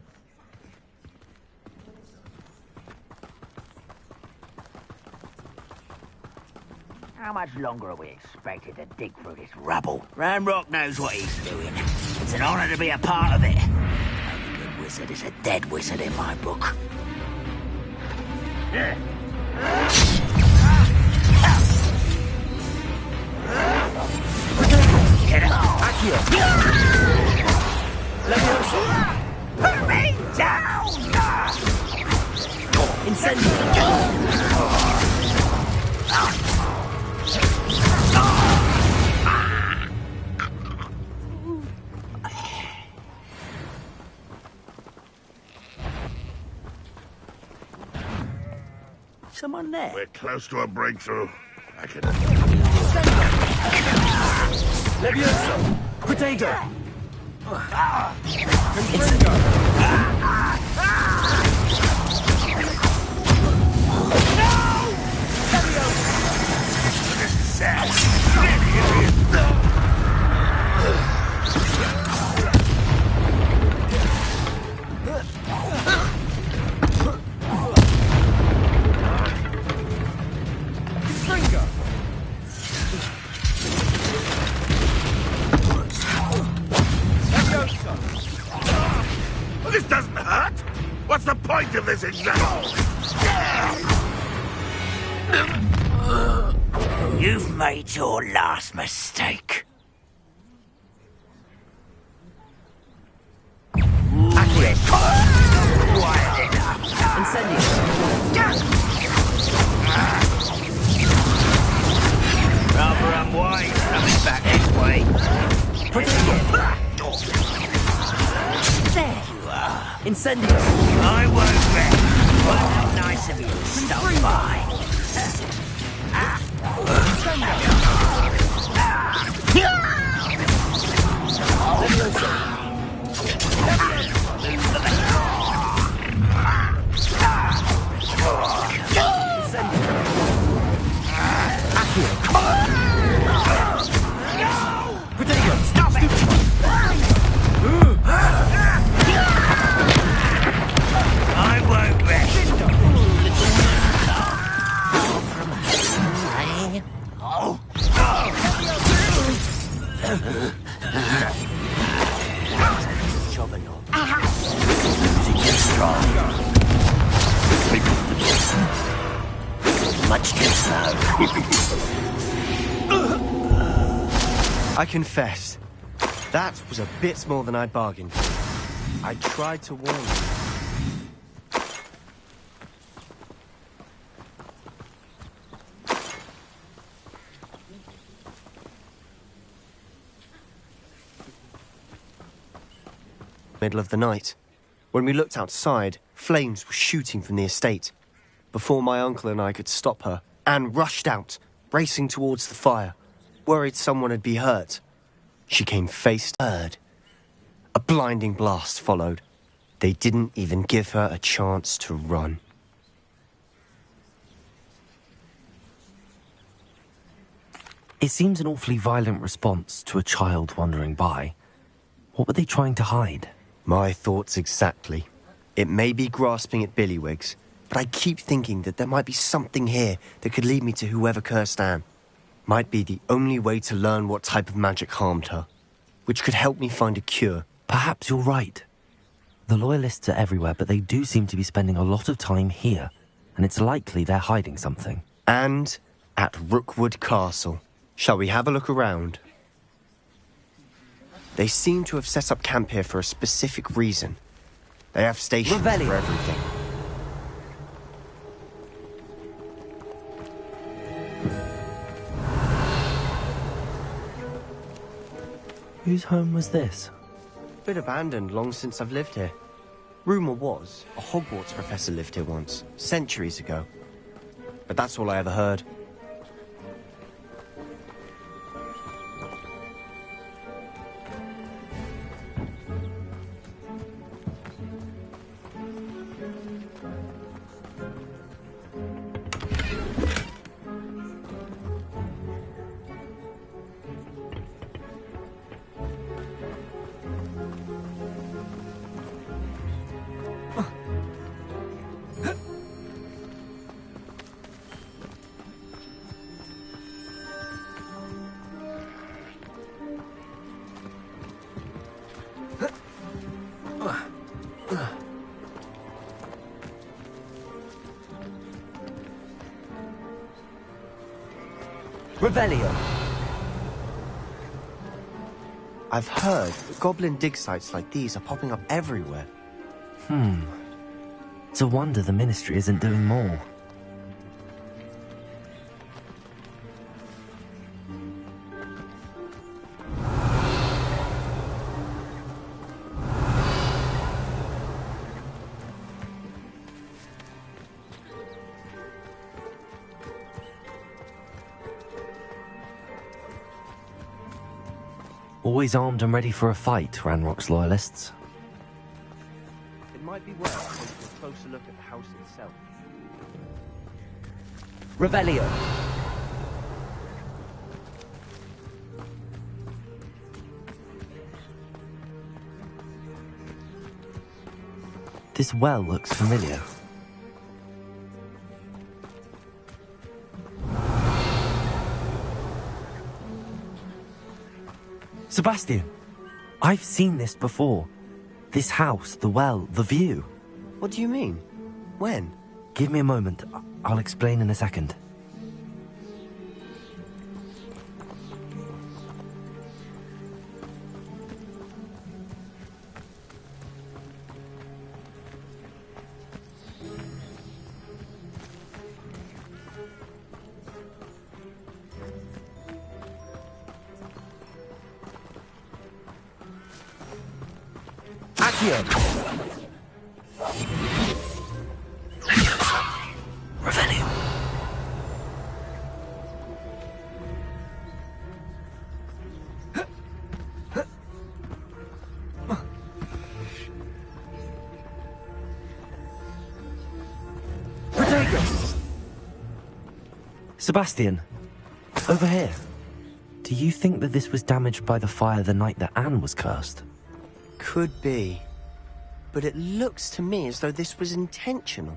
How much longer are we expected to dig through this rubble? Ramrock knows what he's doing. It's an honor to be a part of it. A good wizard is a dead wizard in my book. Get up! Put me down! Someone there? We're close to a breakthrough. I can... Levioso! Protego! This doesn't hurt! What's the point of this exam? You've made your last mistake. Rather unwise coming back this way. There you are. Incendio. I won't rest. Wasn't that nice of you to stop by? Stop it! I won't rest. Much too slow. I confess, that was a bit more than I'd bargained for. I tried to warn you. Middle of the night. When we looked outside, flames were shooting from the estate. Before my uncle and I could stop her, Anne rushed out, racing towards the fire, worried someone had been hurt. She came face third. A blinding blast followed. They didn't even give her a chance to run. It seems an awfully violent response to a child wandering by. What were they trying to hide? My thoughts exactly. It may be grasping at Billywigs, but I keep thinking that there might be something here that could lead me to whoever cursed Anne. Might be the only way to learn what type of magic harmed her, which could help me find a cure. Perhaps you're right. The Loyalists are everywhere, but they do seem to be spending a lot of time here, and it's likely they're hiding something. And at Rookwood Castle. Shall we have a look around? They seem to have set up camp here for a specific reason. They have stations for everything. Whose home was this? Been abandoned long since I've lived here. Rumour was, a Hogwarts professor lived here once, centuries ago. But that's all I ever heard. Revelio. I've heard that goblin dig sites like these are popping up everywhere. It's a wonder the Ministry isn't doing more. Always armed and ready for a fight, Ranrock's loyalists. It might be worth taking a closer look at the house itself. Revelio. This well looks familiar. Sebastian, I've seen this before. This house, the well, the view. What do you mean? When? Give me a moment. I'll explain in a second. Revelio. Sebastian, over here. Do you think that this was damaged by the fire the night that Anne was cursed? Could be. But it looks to me as though this was intentional.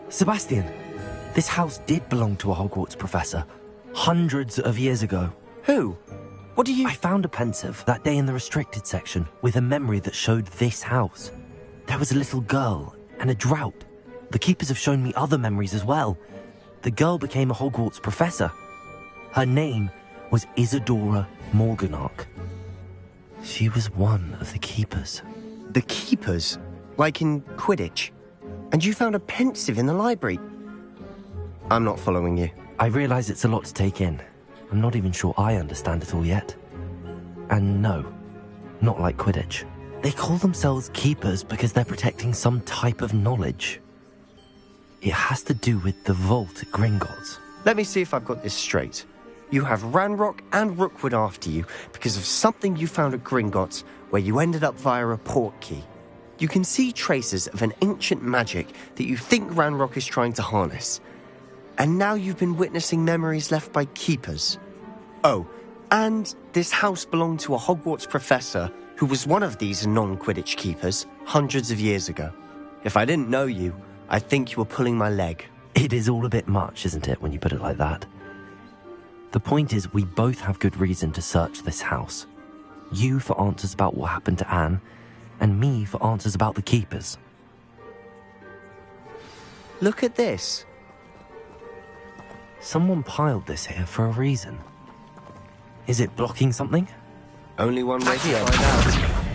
Sebastian, this house did belong to a Hogwarts professor. Hundreds of years ago. Who? What do you... I found a pensive that day in the restricted section with a memory that showed this house. There was a little girl and a drought. The keepers have shown me other memories as well. The girl became a Hogwarts professor. Her name was Isadora Morganach. She was one of the keepers. The keepers? Like in Quidditch? And you found a pensive in the library? I'm not following you. I realize it's a lot to take in. I'm not even sure I understand it all yet. And no, not like Quidditch. They call themselves keepers because they're protecting some type of knowledge. It has to do with the vault at Gringotts. Let me see if I've got this straight. You have Ranrock and Rookwood after you because of something you found at Gringotts where you ended up via a port key. You can see traces of an ancient magic that you think Ranrock is trying to harness. And now you've been witnessing memories left by keepers. Oh, and this house belonged to a Hogwarts professor who was one of these non-Quidditch keepers hundreds of years ago. If I didn't know you, I think you were pulling my leg. It is all a bit much, isn't it, when you put it like that? The point is, we both have good reason to search this house. You for answers about what happened to Anne, and me for answers about the keepers. Look at this. Someone piled this here for a reason. Is it blocking something? Only one way to find out.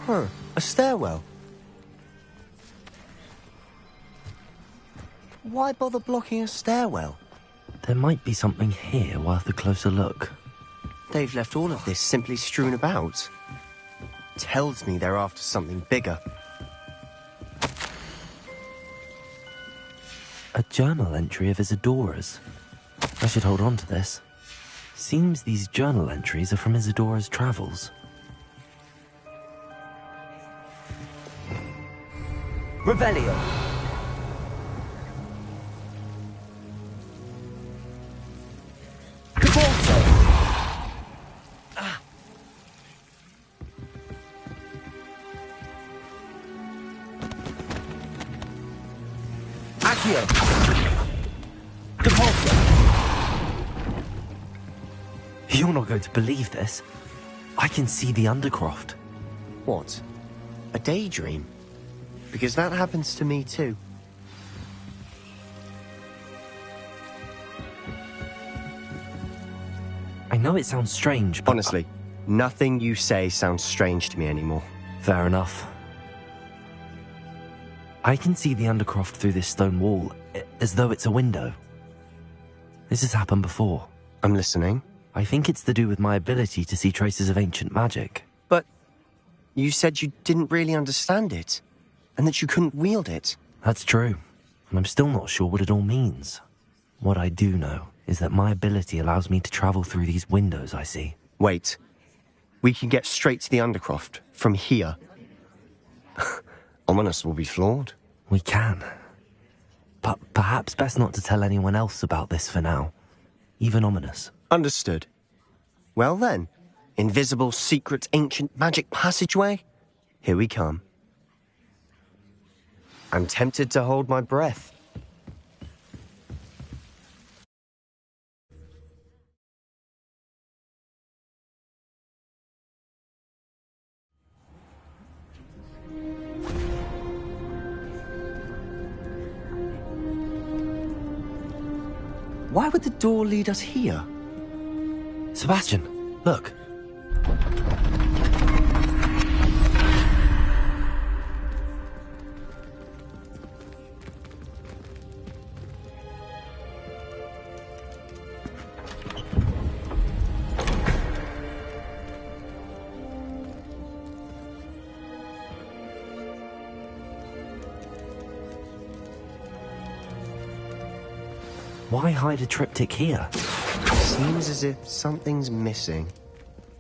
Huh, a stairwell. Why bother blocking a stairwell? There might be something here worth a closer look. They've left all of this simply strewn about. Tells me they're after something bigger. A journal entry of Isadora's. I should hold on to this. Seems these journal entries are from Isadora's travels. Revelio. Cabalso. Accio. Cabalso. You're not going to believe this. I can see the Undercroft. What? A daydream? Because that happens to me too. I know it sounds strange, but... Honestly, nothing you say sounds strange to me anymore. Fair enough. I can see the Undercroft through this stone wall, as though it's a window. This has happened before. I'm listening. I think it's to do with my ability to see traces of ancient magic. But you said you didn't really understand it, and that you couldn't wield it. That's true, and I'm still not sure what it all means. What I do know is that my ability allows me to travel through these windows I see. Wait. We can get straight to the Undercroft from here. Ominous will be floored. We can. But perhaps best not to tell anyone else about this for now. Even Ominous. Understood. Well then, invisible, secret, ancient magic passageway? Here we come. I'm tempted to hold my breath. Why would the door lead us here? Sebastian, look. Why hide a triptych here? Seems as if something's missing.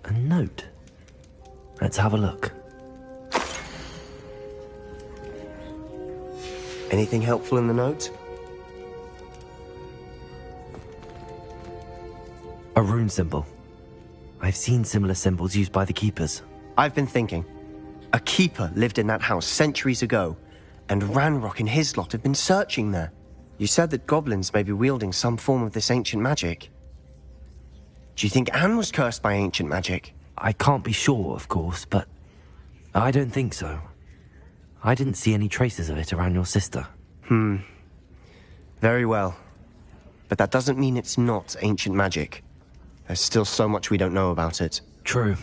A note. Let's have a look. Anything helpful in the note? A rune symbol. I've seen similar symbols used by the keepers. I've been thinking. A keeper lived in that house centuries ago, and Ranrock and his lot have been searching there. You said that goblins may be wielding some form of this ancient magic. Do you think Anne was cursed by ancient magic? I can't be sure, of course, but I don't think so. I didn't see any traces of it around your sister. Very well. But that doesn't mean it's not ancient magic. There's still so much we don't know about it. True.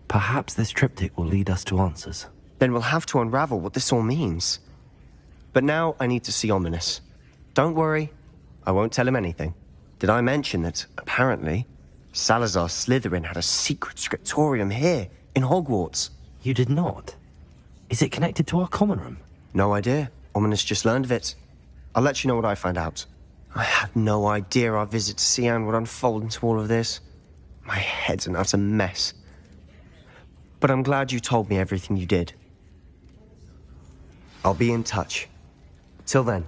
Perhaps this triptych will lead us to answers. Then we'll have to unravel what this all means. But now I need to see Ominous. Don't worry, I won't tell him anything. Did I mention that, apparently, Salazar Slytherin had a secret scriptorium here, in Hogwarts? You did not? Is it connected to our common room? No idea. Ominous just learned of it. I'll let you know what I find out. I had no idea our visit to Cian would unfold into all of this. My head's an utter mess. But I'm glad you told me everything you did. I'll be in touch. Till then.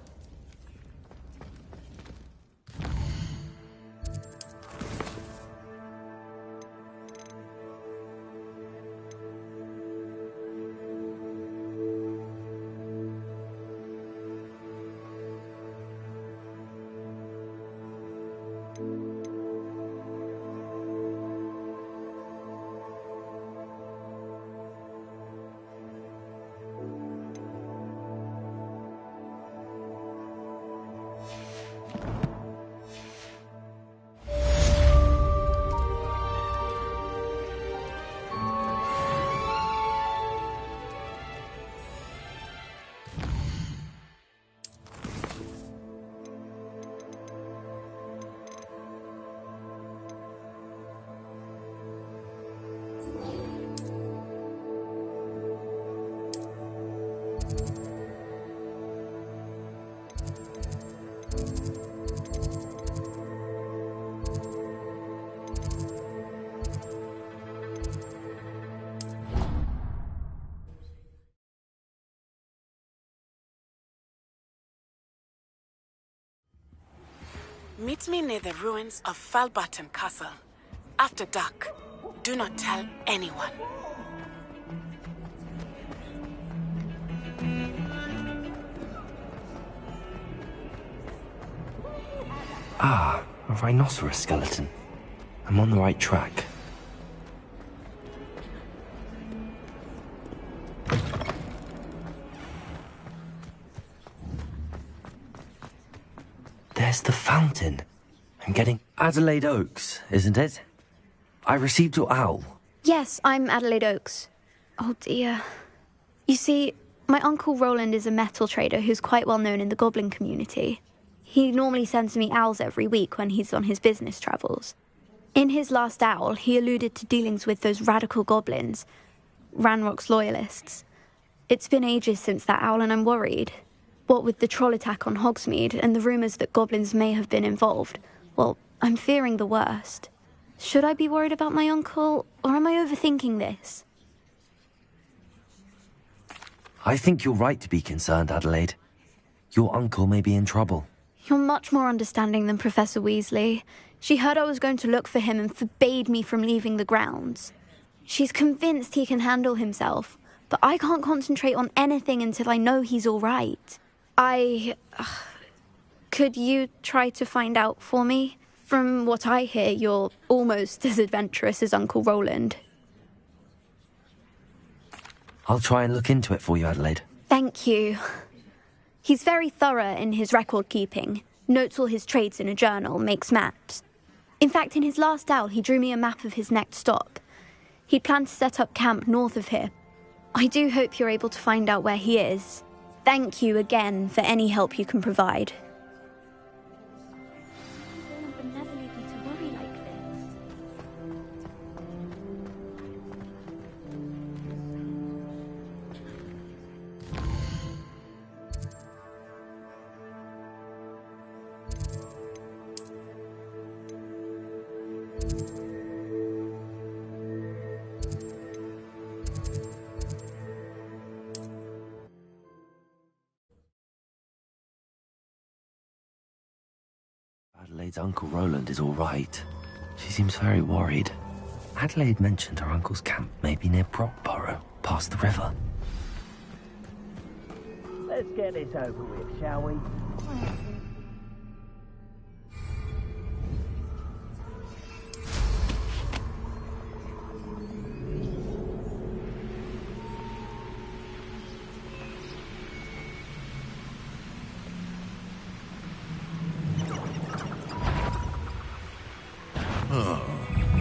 Meet me near the ruins of Falbaton Castle. After dark. Do not tell anyone. Ah, a rhinoceros skeleton. I'm on the right track. There's the fountain. I'm getting Adelaide Oaks, isn't it? I received your owl. Yes, I'm Adelaide Oaks. Oh dear. You see, my Uncle Roland is a metal trader who's quite well known in the goblin community. He normally sends me owls every week when he's on his business travels. In his last owl, he alluded to dealings with those radical goblins, Ranrock's loyalists. It's been ages since that owl and I'm worried. What with the troll attack on Hogsmeade and the rumours that goblins may have been involved, well, I'm fearing the worst. Should I be worried about my uncle, or am I overthinking this? I think you're right to be concerned, Adelaide. Your uncle may be in trouble. You're much more understanding than Professor Weasley. She heard I was going to look for him and forbade me from leaving the grounds. She's convinced he can handle himself, but I can't concentrate on anything until I know he's all right. Could you try to find out for me? From what I hear, you're almost as adventurous as Uncle Roland. I'll try and look into it for you, Adelaide. Thank you. He's very thorough in his record keeping, notes all his trades in a journal, makes maps. In fact, in his last owl, he drew me a map of his next stop. He planned to set up camp north of here. I do hope you're able to find out where he is. Thank you again for any help you can provide. Adelaide's Uncle Roland is all right. She seems very worried. Adelaide mentioned her uncle's camp may be near Brockborough, past the river. Let's get this over with, shall we?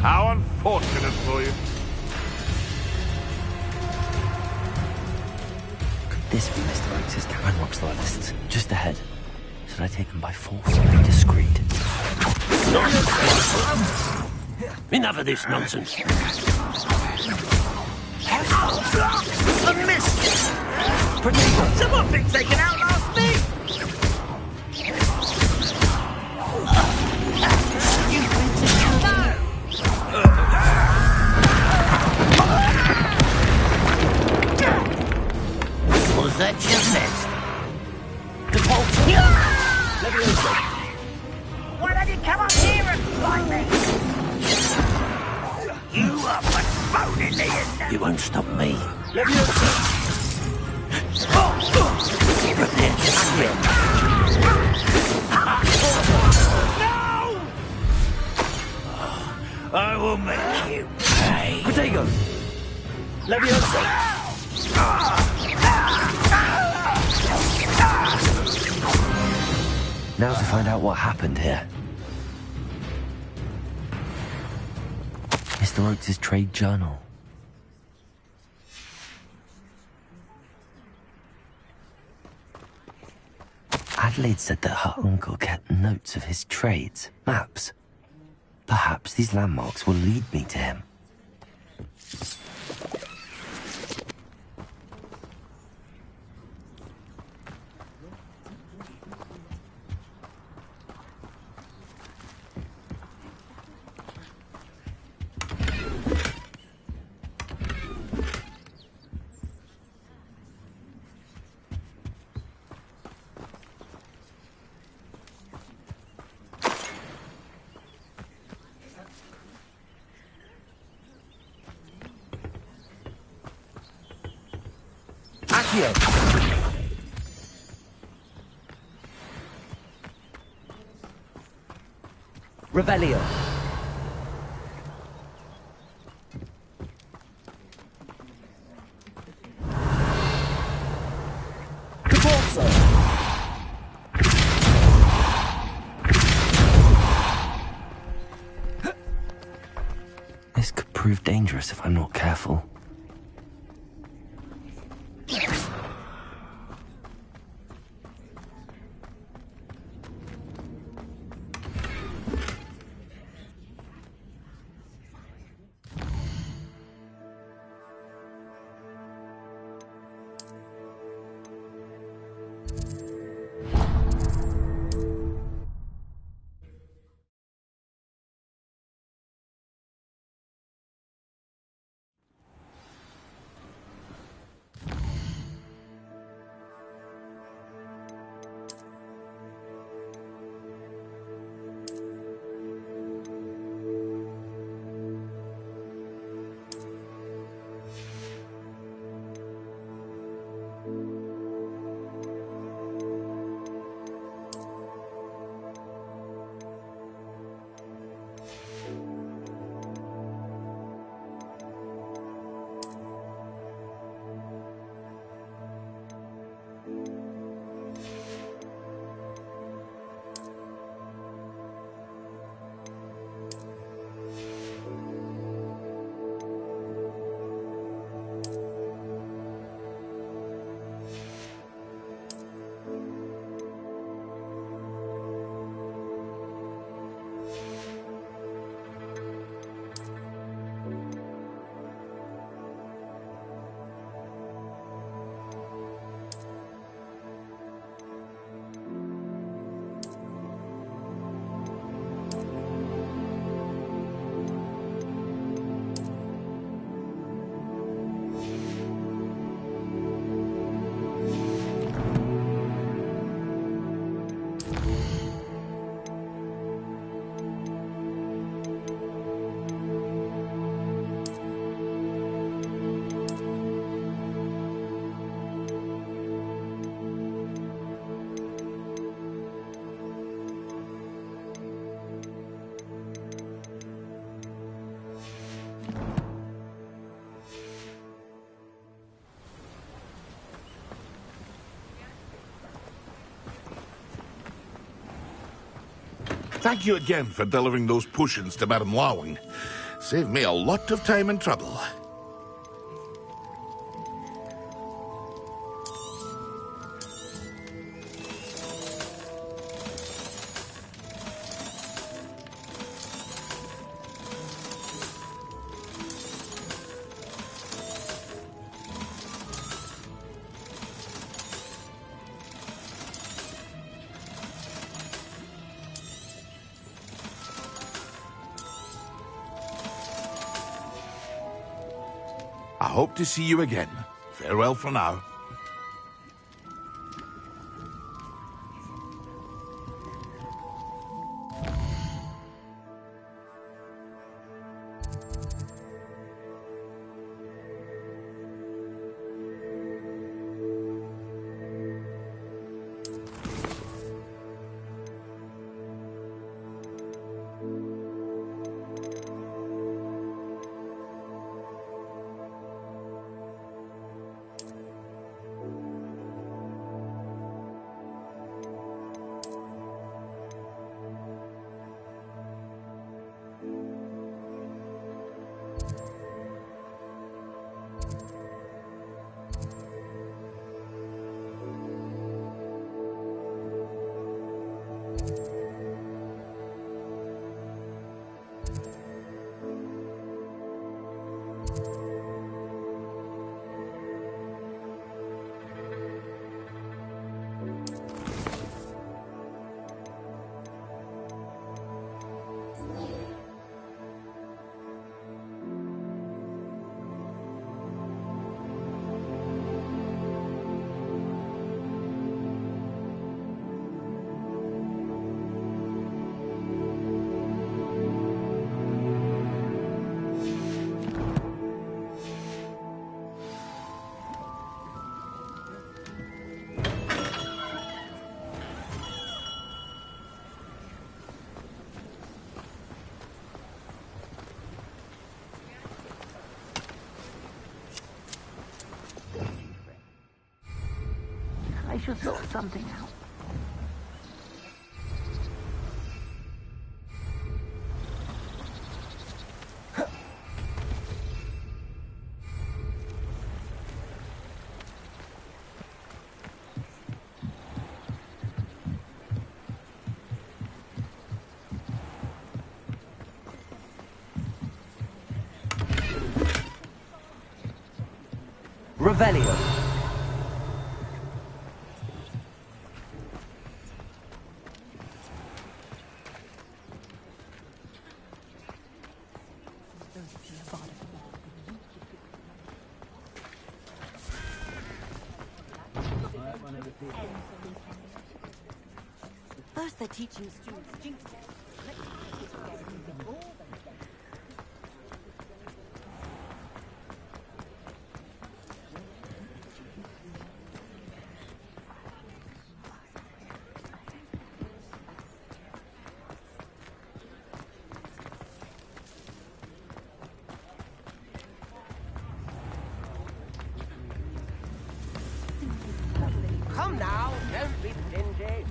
How unfortunate for you. Could this be Mr. Oakes' Ranrock's loyalists? Just ahead. Should I take them by force or be discreet? Enough of this nonsense. A miss! Someone thinks they can outlast me! Was that your best? Why don't you come up here and fight me? You are but bone in the end. You won't stop me. I will make you pay. Protego! Leviosa! Now to find out what happened here. Mr. Oakes' trade journal. Adelaide said that her uncle kept notes of his trades, maps. Perhaps these landmarks will lead me to him. Accio! Revelio. This could prove dangerous if I'm not careful. Thank you again for delivering those potions to Madame Lawing. Saved me a lot of time and trouble. I hope to see you again. Farewell for now. should sort something out. Revelio. First they're teaching students jinx. Come now, don't be stingy.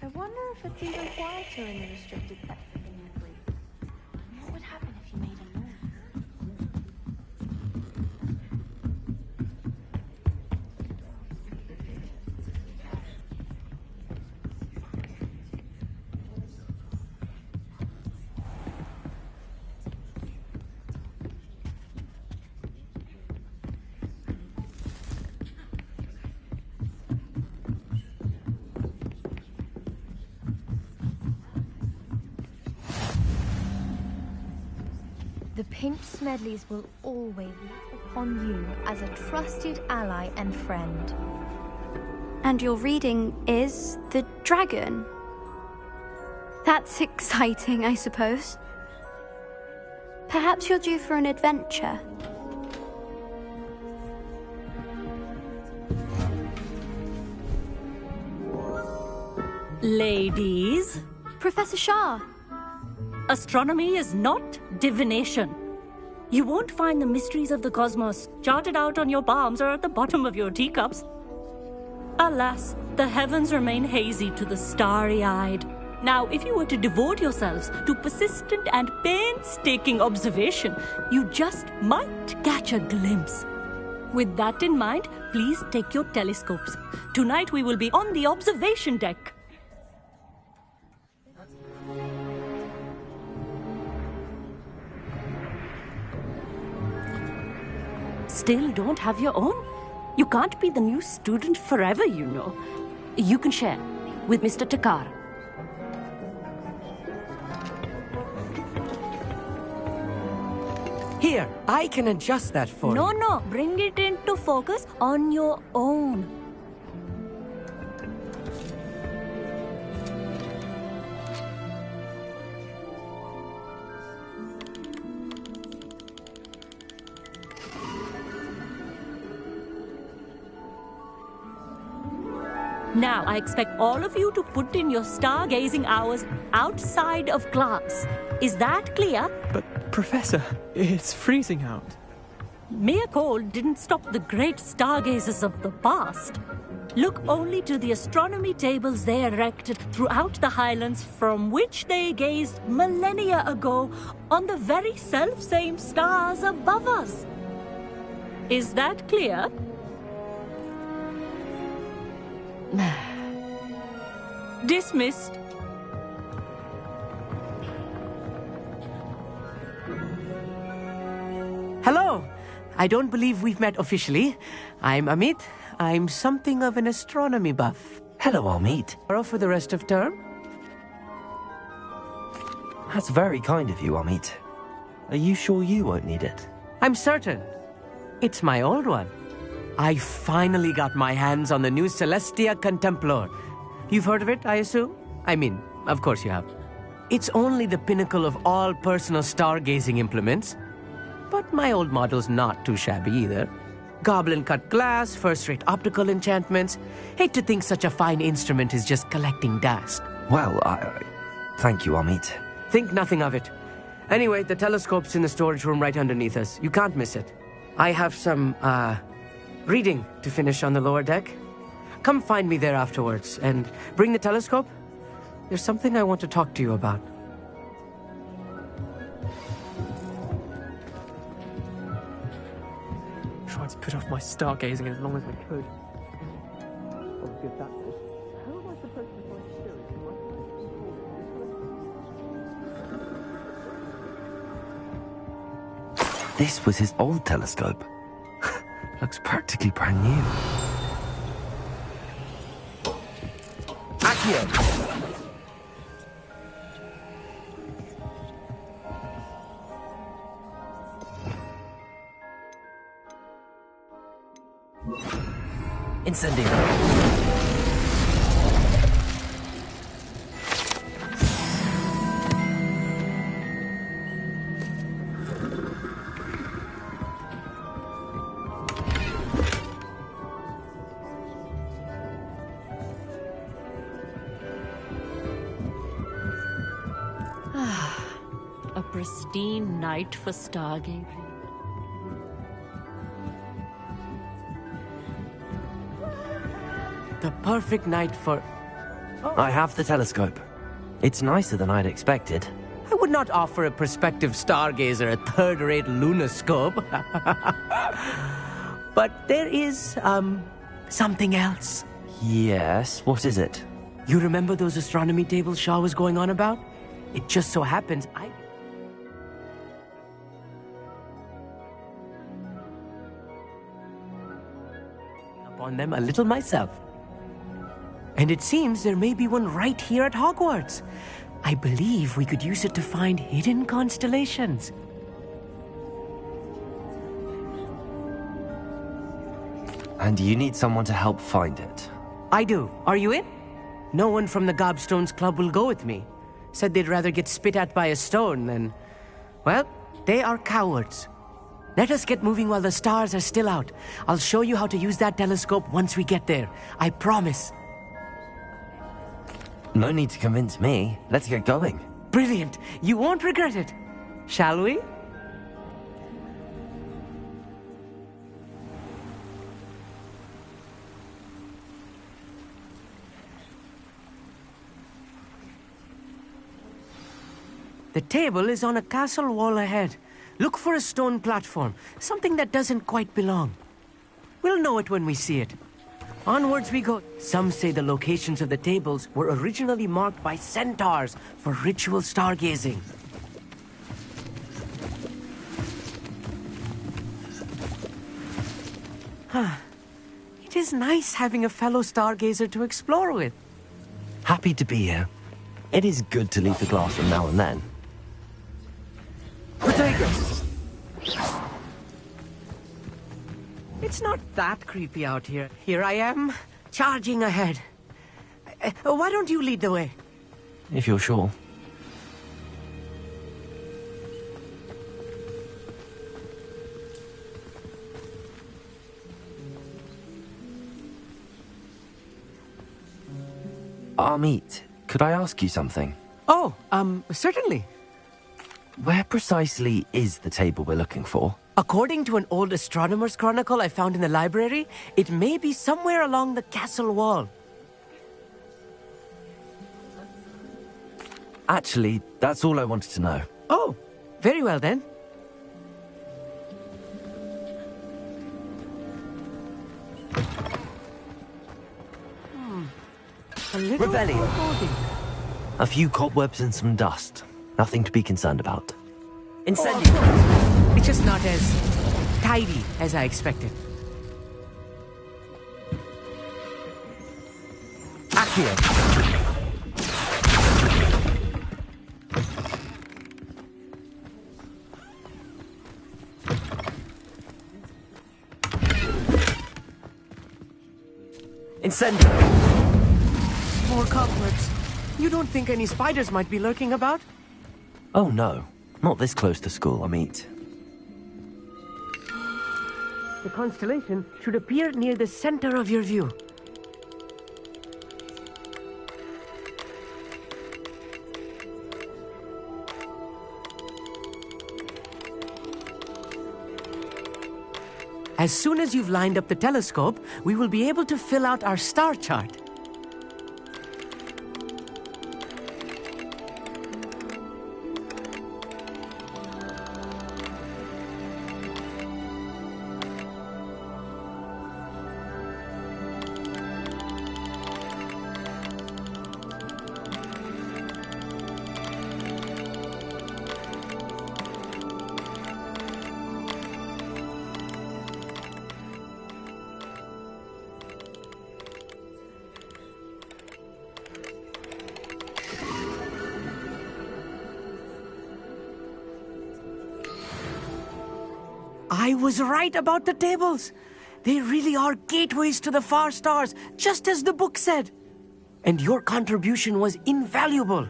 I wonder if it's even quieter in the restricted section than you agree. What would happen if you made a noise? The Pinch Smedleys will always look upon you as a trusted ally and friend. And your reading is the dragon. That's exciting, I suppose. Perhaps you're due for an adventure. Ladies. Professor Shah. Astronomy is not divination. You won't find the mysteries of the cosmos charted out on your palms or at the bottom of your teacups. Alas, the heavens remain hazy to the starry-eyed. Now, if you were to devote yourselves to persistent and painstaking observation, you just might catch a glimpse. With that in mind, please take your telescopes. Tonight we will be on the observation deck. Still don't have your own? You can't be the new student forever, you know. You can share with Mr. Takar. Here, I can adjust that for you. No, bring it into focus on your own. Now, I expect all of you to put in your stargazing hours outside of class. Is that clear? But, Professor, it's freezing out. Mere cold didn't stop the great stargazers of the past. Look only to the astronomy tables they erected throughout the highlands from which they gazed millennia ago on the very self-same stars above us. Is that clear? Dismissed. I don't believe we've met officially. I'm Amit. I'm something of an astronomy buff. Hello, Amit. Tomorrow for the rest of term? That's very kind of you, Amit. Are you sure you won't need it? I'm certain. It's my old one. I finally got my hands on the new Celestia Contemplar. You've heard of it, I assume? I mean, of course you have. It's only the pinnacle of all personal stargazing implements. But my old model's not too shabby either. Goblin-cut glass, first-rate optical enchantments. Hate to think such a fine instrument is just collecting dust. Well, thank you, Amit. Think nothing of it. Anyway, the telescope's in the storage room right underneath us. You can't miss it. I have some, reading to finish on the lower deck. Come find me there afterwards, and bring the telescope. There's something I want to talk to you about. Tried to put off my stargazing as long as I could. Oh, good, that's it. How am I supposed to find Sherry? This was his old telescope. Looks practically brand new. Accio! Incendio. A pristine night for stargazing. The perfect night for... I have the telescope. It's nicer than I'd expected. I would not offer a prospective stargazer a third-rate lunoscope. But there is, something else. Yes, what is it? You remember those astronomy tables Shaw was going on about? It just so happens upon them a little myself. And it seems there may be one right here at Hogwarts. I believe we could use it to find hidden constellations. And you need someone to help find it. I do. Are you in? No one from the Gobstones Club will go with me. Said they'd rather get spit at by a stone than... Well, they are cowards. Let us get moving while the stars are still out. I'll show you how to use that telescope once we get there. I promise. No need to convince me. Let's get going. Brilliant. You won't regret it. Shall we? The table is on a castle wall ahead. Look for a stone platform, something that doesn't quite belong. We'll know it when we see it. Onwards we go. Some say the locations of the tables were originally marked by centaurs for ritual stargazing. It is nice having a fellow stargazer to explore with. Happy to be here. It is good to leave the classroom now and then. Potatoes! It's not that creepy out here. Here I am, charging ahead. Why don't you lead the way? If you're sure. Amit, could I ask you something? Oh, certainly. Where precisely is the table we're looking for? According to an old astronomer's chronicle I found in the library, it may be somewhere along the castle wall. Actually, that's all I wanted to know. Oh, very well then. A little Rebellion. foreboding. A few cobwebs and some dust. Nothing to be concerned about. Incendio. It's just not as tidy as I expected. Accio. Incendio. More cobwebs. You don't think any spiders might be lurking about? Oh no, not this close to school, Amit. The constellation should appear near the center of your view. As soon as you've lined up the telescope, we will be able to fill out our star chart. I was right about the tables. They really are gateways to the far stars, just as the book said. And your contribution was invaluable.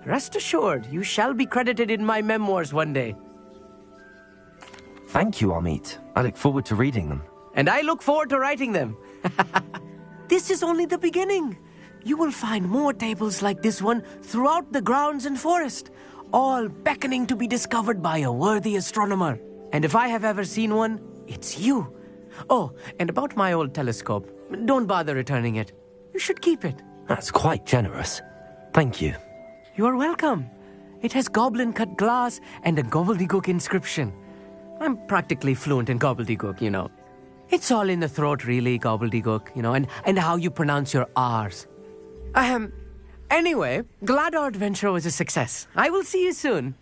Rest assured, you shall be credited in my memoirs one day. Thank you, Amit. I look forward to reading them. And I look forward to writing them. This is only the beginning. You will find more tables like this one throughout the grounds and forest, all beckoning to be discovered by a worthy astronomer. And if I have ever seen one, it's you. Oh, and about my old telescope, don't bother returning it. You should keep it. That's quite generous. Thank you. You are welcome. It has goblin-cut glass and a gobbledygook inscription. I'm practically fluent in gobbledygook, you know. It's all in the throat, really, gobbledygook, you know, and how you pronounce your R's. Anyway, glad our adventure was a success. I will see you soon.